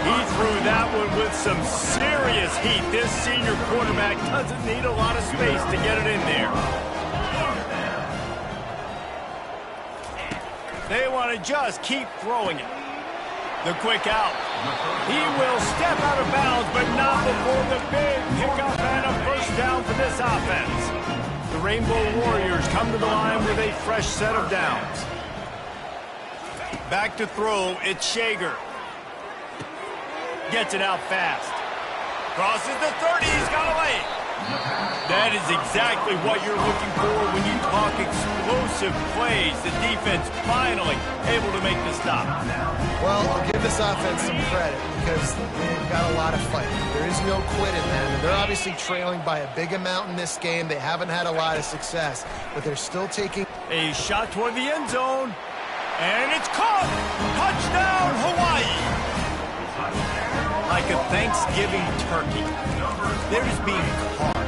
He threw that one with some serious heat. This senior quarterback doesn't need a lot of space to get it in there. They want to just keep throwing it. The quick out. He will step out of bounds, but not before the big pickup and a first down for this offense. The Rainbow Warriors come to the line with a fresh set of downs. Back to throw, it's Shager. Gets it out fast. Crosses the 30, he's got a lane. That is exactly what you're looking for when you talk explosive plays. The defense finally able to make the stop. Well, I'll give this offense some credit because they've got a lot of fight. There is no quit in them. They're obviously trailing by a big amount in this game. They haven't had a lot of success, but they're still taking a shot toward the end zone. And it's caught! Touchdown, Hawaii! Like a Thanksgiving turkey. They're just being carved.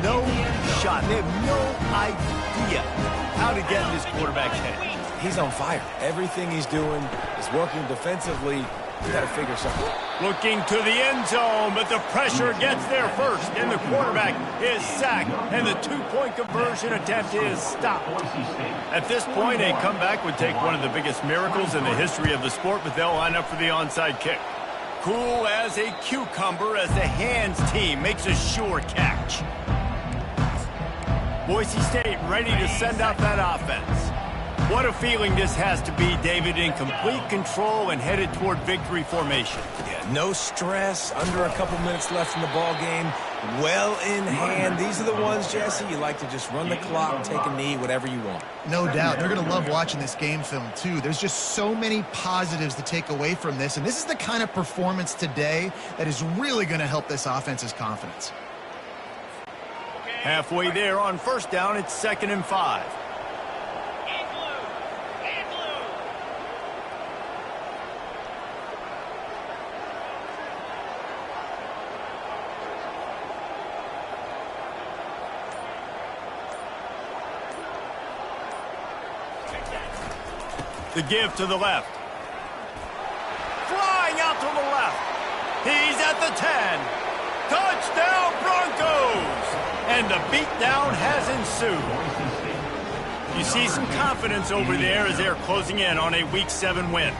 No shot. They have no idea how to get in this quarterback's head. He's on fire. Everything he's doing is working defensively. You got to figure something. Looking to the end zone, but the pressure gets there first, and the quarterback is sacked, and the two-point conversion attempt is stopped. At this point, a comeback would take one of the biggest miracles in the history of the sport, but they'll line up for the onside kick. Cool as a cucumber as the hands team makes a sure catch. Boise State ready to send out that offense. What a feeling this has to be, David, in complete control and headed toward victory formation. Yeah, no stress, under a couple minutes left in the ball game, well in hand. These are the ones, Jesse, you like to just run the clock, take a knee, whatever you want. No doubt. They're going to love watching this game film, too. There's just so many positives to take away from this, and this is the kind of performance today that is really going to help this offense's confidence. Halfway there on first down, it's 2nd and 5. The give to the left. Flying out to the left. He's at the 10. Touchdown Broncos! And the beatdown has ensued. You see some confidence over there as they're closing in on a Week 7 win.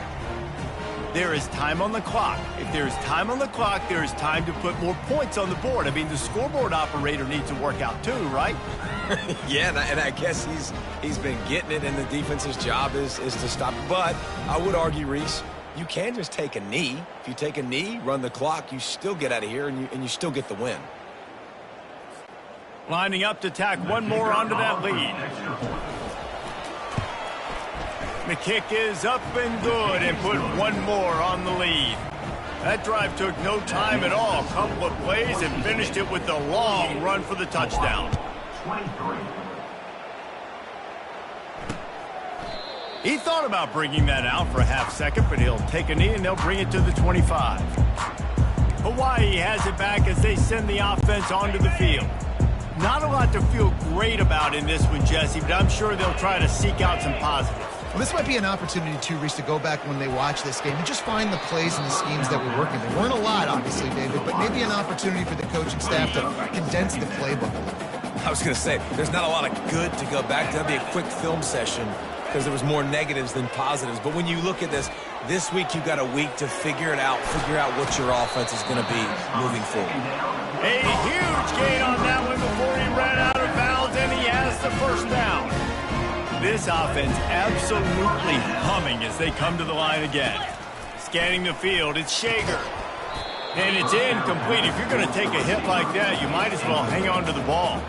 There is time on the clock. If there's time on the clock, there is time to put more points on the board. I mean, the scoreboard operator needs to work out too, right? Yeah, and I guess he's been getting it, and the defense's job is to stop. But I would argue, Reese, you can just take a knee. If you take a knee, run the clock, you still get out of here, and you still get the win. Lining up to tack one more onto that lead. The kick is up and good and put one more on the lead. That drive took no time at all. A couple of plays and finished it with a long run for the touchdown. 23. He thought about bringing that out for a half second, but he'll take a knee and they'll bring it to the 25. Hawaii has it back as they send the offense onto the field. Not a lot to feel great about in this one, Jesse, but I'm sure they'll try to seek out some positives. Well, this might be an opportunity, too, Reese, to go back when they watch this game and just find the plays and the schemes that were working. There weren't a lot, obviously, David, but maybe an opportunity for the coaching staff to condense the playbook. I was going to say, there's not a lot of good to go back to. That'd be a quick film session because there was more negatives than positives. But when you look at this week you've got a week to figure it out, figure out what your offense is going to be moving forward. A huge gain on that one before he ran out of bounds, and he has the first down. This offense absolutely humming as they come to the line again. Scanning the field, it's Shager. And it's incomplete. If you're going to take a hit like that, you might as well hang on to the ball.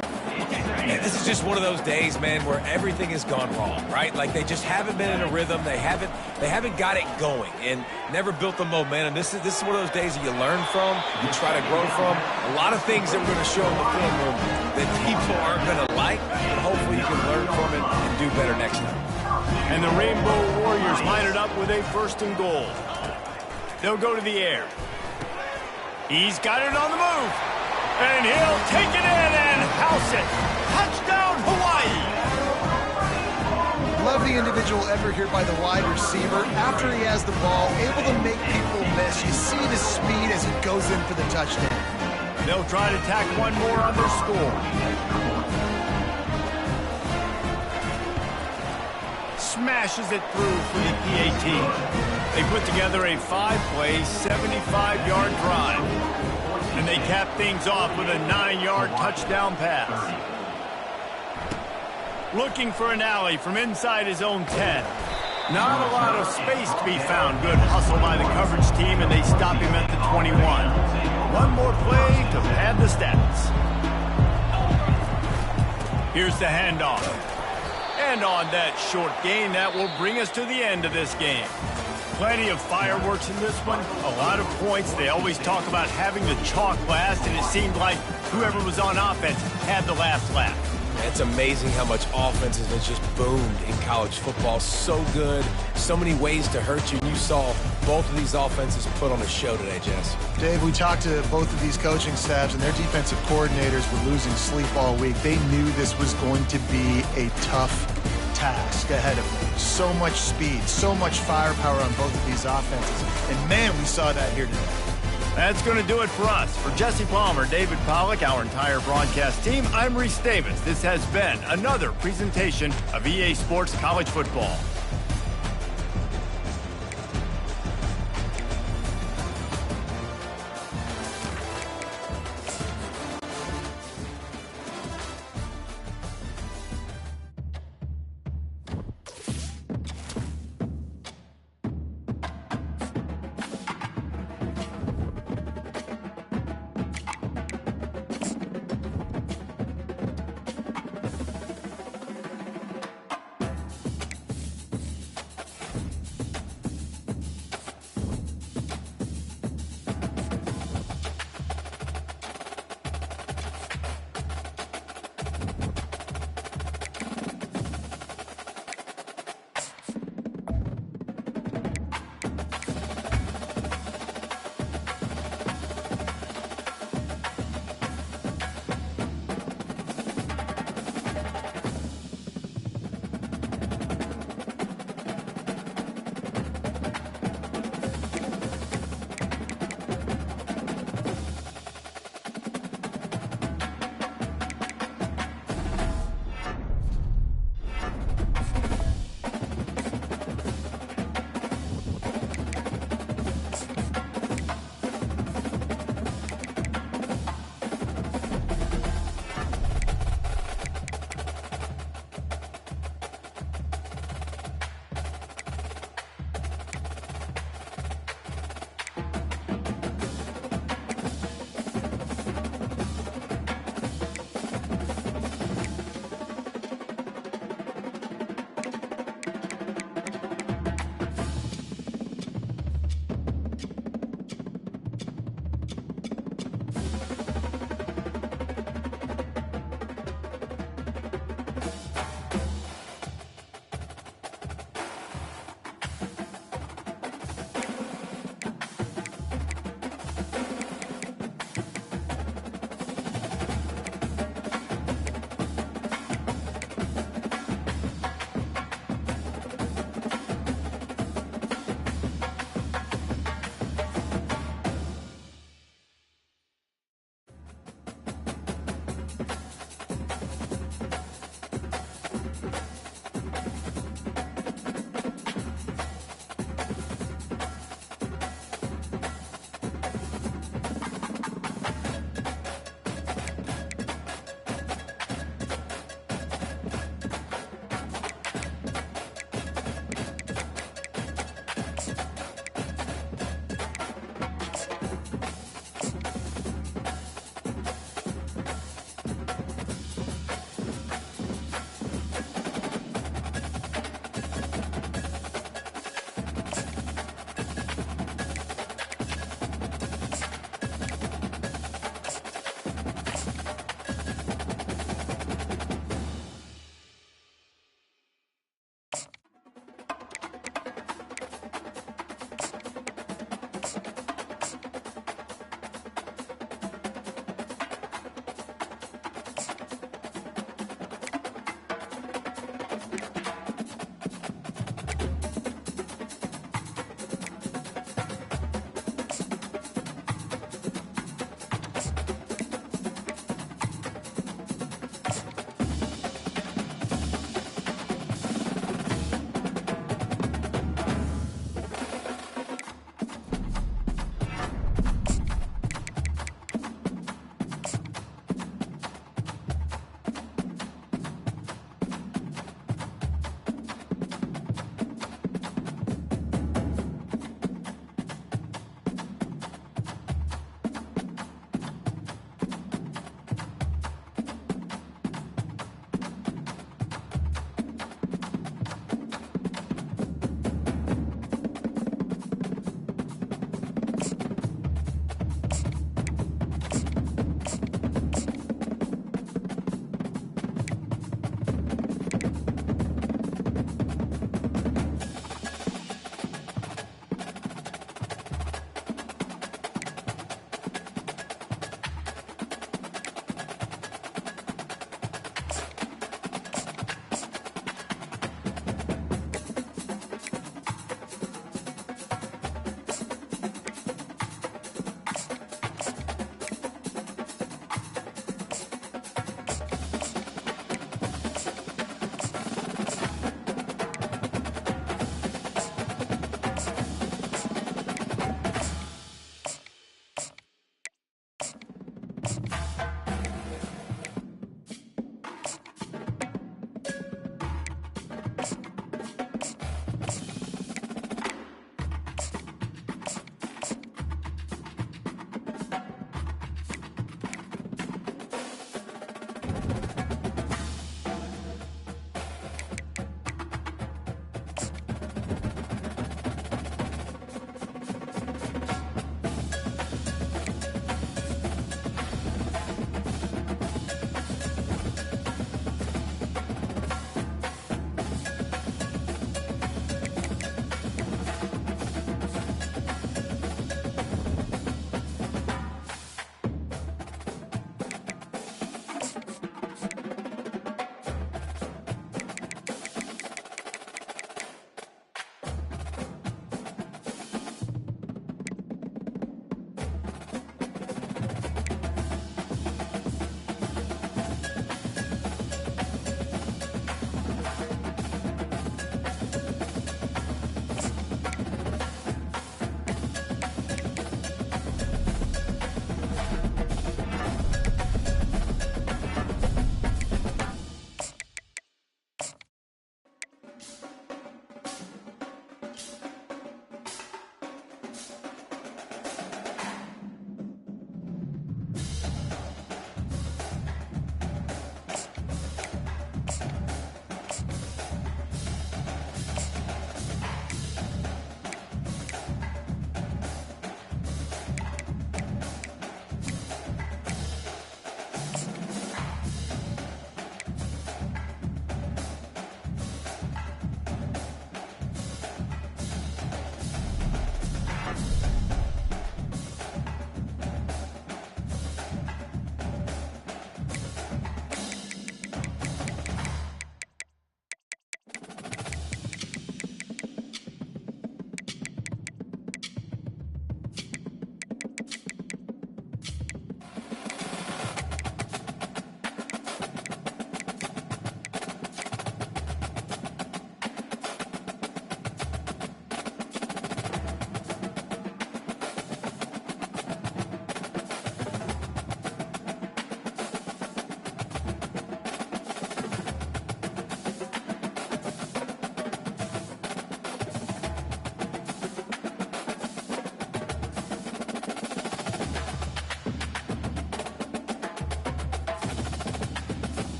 And this is just one of those days, man, where everything has gone wrong, right? Like they just haven't been in a rhythm. They haven't got it going and never built the momentum. This is one of those days that you learn from, you try to grow from. A lot of things that we're going to show in the film room that people aren't going to like, but hopefully you can learn from it and do better next time. And the Rainbow Warriors line it up with a 1st and goal. They'll go to the air. He's got it on the move. And he'll take it in and house it. Touchdown, Hawaii. Love the individual effort here by the wide receiver. After he has the ball, able to make people miss. You see the speed as he goes in for the touchdown. They'll try to tack one more on their score. Smashes it through for the PAT. They put together a 5-play, 75-yard drive. And they cap things off with a 9-yard touchdown pass. Looking for an alley from inside his own 10. Not a lot of space to be found. Good hustle by the coverage team, and they stop him at the 21. One more play to pad the stats. Here's the handoff. And on that short gain, that will bring us to the end of this game. Plenty of fireworks in this one, a lot of points. They always talk about having the chalk last, and it seemed like whoever was on offense had the last laugh. It's amazing how much offense has just boomed in college football. So good, so many ways to hurt you. And you saw both of these offenses put on a show today, Jess. Dave, we talked to both of these coaching staffs, and their defensive coordinators were losing sleep all week. They knew this was going to be a tough task ahead of them. So much speed, so much firepower on both of these offenses. And, man, we saw that here today. That's going to do it for us. For Jesse Palmer, David Pollack, our entire broadcast team, I'm Reese Davis. This has been another presentation of EA Sports College Football.